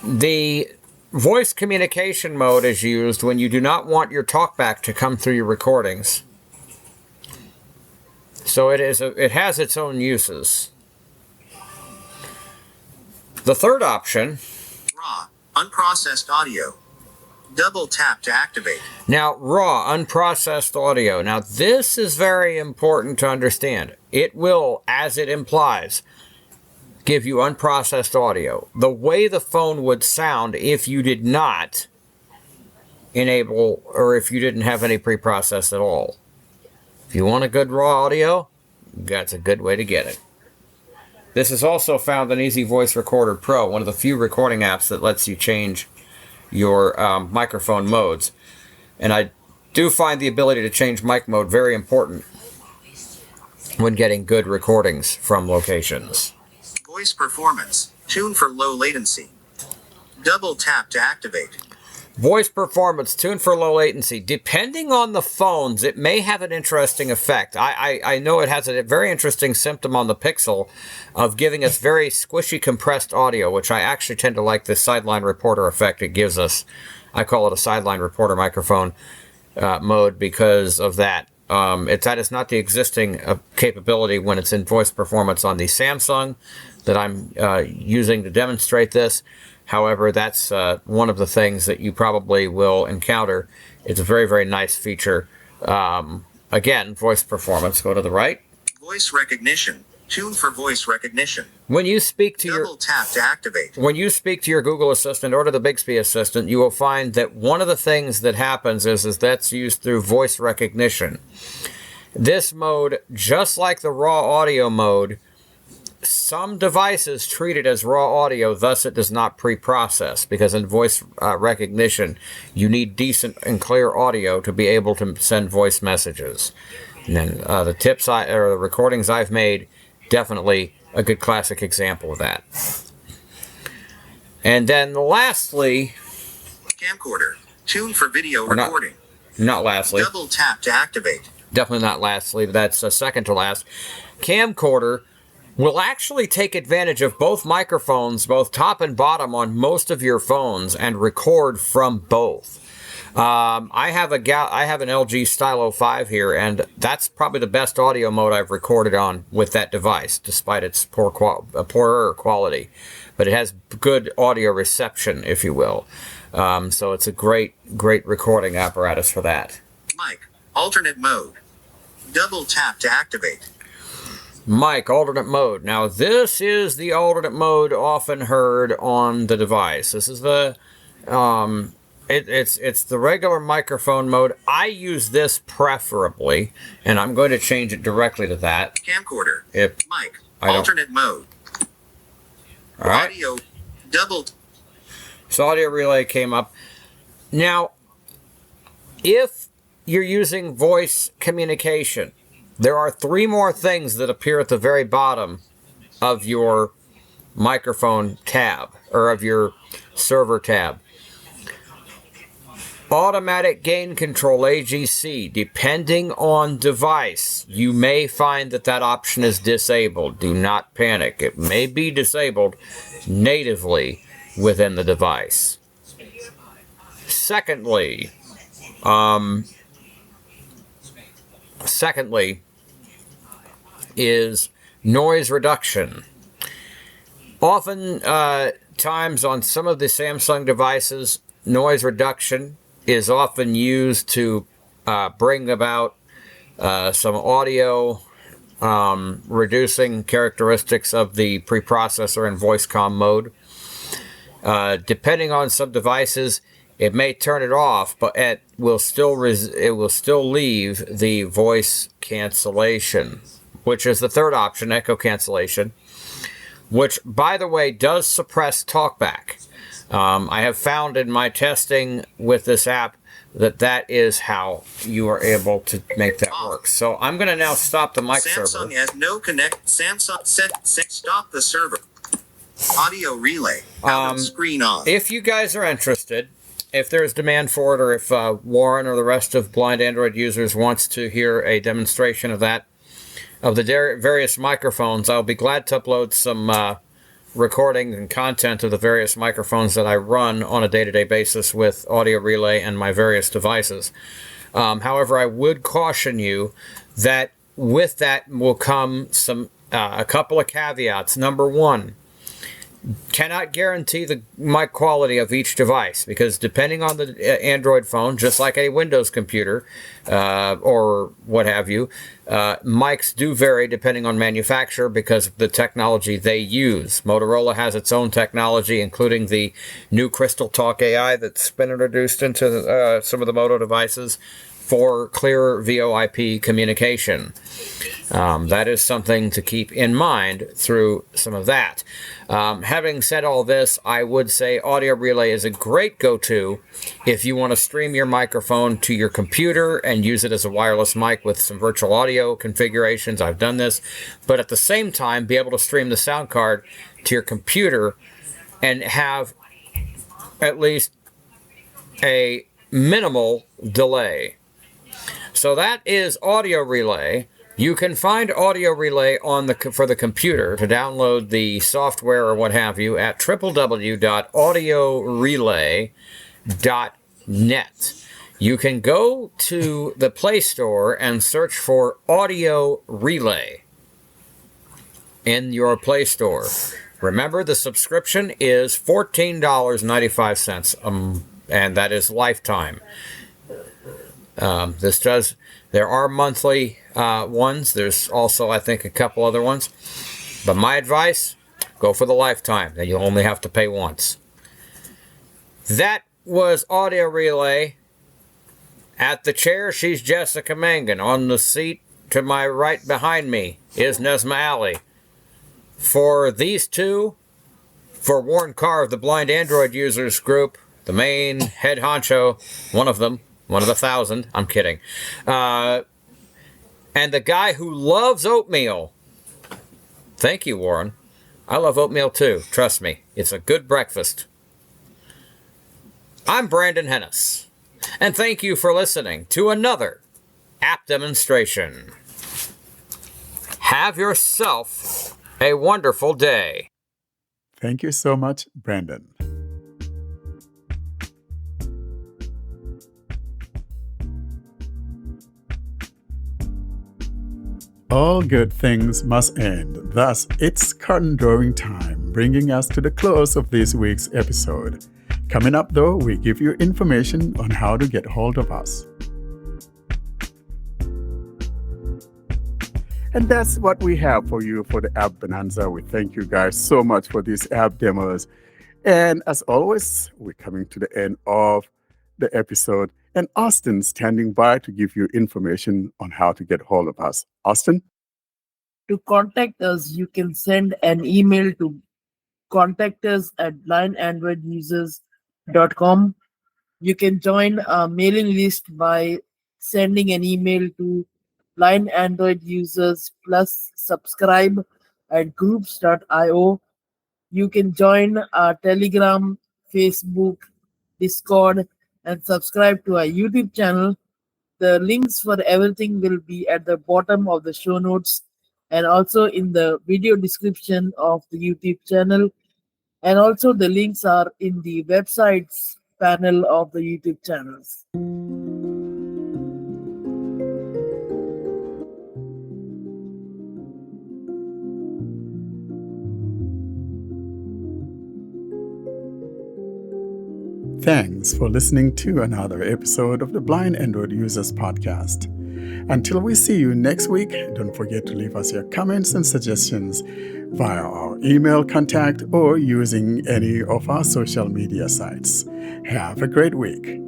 The voice communication mode is used when you do not want your talkback to come through your recordings. So it has its own uses. The third option, raw, unprocessed audio. Double tap to activate. Now, raw, unprocessed audio. Now, this is very important to understand. It will, as it implies, give you unprocessed audio. The way the phone would sound if you did not enable, or if you didn't have any preprocessed at all. If you want a good raw audio, that's a good way to get it. This is also found in Easy Voice Recorder Pro, one of the few recording apps that lets you change your microphone modes. And I do find the ability to change mic mode very important when getting good recordings from locations. Voice performance. Tune for low latency. Double tap to activate. Voice performance, tuned for low latency. Depending on the phones, it may have an interesting effect. I know it has a very interesting symptom on the Pixel of giving us very squishy, compressed audio, which I actually tend to like the sideline reporter effect it gives us. I call it a sideline reporter microphone mode because of that. That is not the existing capability when it's in voice performance on the Samsung that I'm using to demonstrate this. However, that's one of the things that you probably will encounter. It's a very, very nice feature. Again, voice performance. Go to the right. Voice recognition. Tune for voice recognition. When you speak to Double tap to activate. When you speak to your Google Assistant or to the Bixby Assistant, you will find that one of the things that happens is that's used through voice recognition. This mode, just like the raw audio mode, some devices treat it as raw audio, thus it does not pre-process, because in voice recognition, you need decent and clear audio to be able to send voice messages. And then the recordings I've made, definitely a good classic example of that. And then lastly, camcorder. Tune for video recording. Not lastly. Double tap to activate. Definitely not lastly, but that's second to last. Camcorder will actually take advantage of both microphones, both top and bottom, on most of your phones and record from both. I have an LG Stylo 5 here, and that's probably the best audio mode I've recorded on with that device, despite its poorer quality. But it has good audio reception, if you will. So it's a great recording apparatus for that. Mic, alternate mode. Double tap to activate. Mic, alternate mode. Now, this is the alternate mode often heard on the device. This is the it's the regular microphone mode. I use this preferably, and I'm going to change it directly to that. Camcorder. Mic, alternate mode. All right. Audio, double. So audio relay came up. Now, if you're using voice communication, there are 3 more things that appear at the very bottom of your microphone tab, or of your server tab. Automatic gain control, AGC. Depending on device, you may find that option is disabled. Do not panic. It may be disabled natively within the device. Secondly, is noise reduction. Often times on some of the Samsung devices, noise reduction is often used to bring about some audio reducing characteristics of the preprocessor in voice comm mode. Depending on some devices, it may turn it off, but it will still leave the voice cancellation, which is the third option, echo cancellation, which, by the way, does suppress talkback. I have found in my testing with this app that is how you are able to make that work. So I'm going to now stop the mic server. Samsung has no connect. Samsung stop the server. Audio relay. Out of screen on. If you guys are interested, if there's demand for it, or if Warren or the rest of Blind Android users wants to hear a demonstration of that, of the various microphones, I'll be glad to upload some recording and content of the various microphones that I run on a day-to-day basis with Audio Relay and my various devices. However, I would caution you that with that will come a couple of caveats. Number one, cannot guarantee the mic quality of each device, because depending on the Android phone, just like a Windows computer or what have you, mics do vary depending on manufacturer because of the technology they use. Motorola has its own technology, including the new Crystal Talk AI that's been introduced into some of the Moto devices. for clearer VoIP communication. That is something to keep in mind through some of that. Having said all this, I would say Audio Relay is a great go-to if you want to stream your microphone to your computer and use it as a wireless mic with some virtual audio configurations. I've done this. But at the same time, be able to stream the sound card to your computer and have at least a minimal delay. So that is Audio Relay. You can find Audio Relay for the computer to download the software or what have you at www.audiorelay.net. You can go to the Play Store and search for Audio Relay in your Play Store. Remember, the subscription is $14.95, and that is lifetime. There are monthly ones. There's also, I think, a couple other ones. But my advice, go for the lifetime. Then you'll only have to pay once. That was Audio Relay. At the chair, she's Jessica Mangan. On the seat to my right behind me is Nesma Ali. For these two, for Warren Carr of the Blind Android Users Group, the main head honcho, one of them, one of the 1,000, I'm kidding, and the guy who loves oatmeal. Thank you, Warren. I love oatmeal too, trust me. It's a good breakfast. I'm Brandon Hennis, and thank you for listening to another app demonstration. Have yourself a wonderful day. Thank you so much, Brandon. All good things must end. Thus, it's curtain drawing time, bringing us to the close of this week's episode. Coming up, though, we give you information on how to get hold of us. And that's what we have for you for the App Bonanza. We thank you guys so much for these app demos. And as always, we're coming to the end of the episode. And Austin's standing by to give you information on how to get hold of us. Austin? To contact us, you can send an email to contactus@blindandroidusers.com. You can join our mailing list by sending an email to Blind Android Users plus subscribe at groups.io. You can join our Telegram, Facebook, Discord, and subscribe to our YouTube channel. The links for everything will be at the bottom of the show notes and also in the video description of the YouTube channel. And also the links are in the websites panel of the YouTube channels. Thanks for listening to another episode of the Blind Android Users Podcast. Until we see you next week, don't forget to leave us your comments and suggestions via our email contact or using any of our social media sites. Have a great week.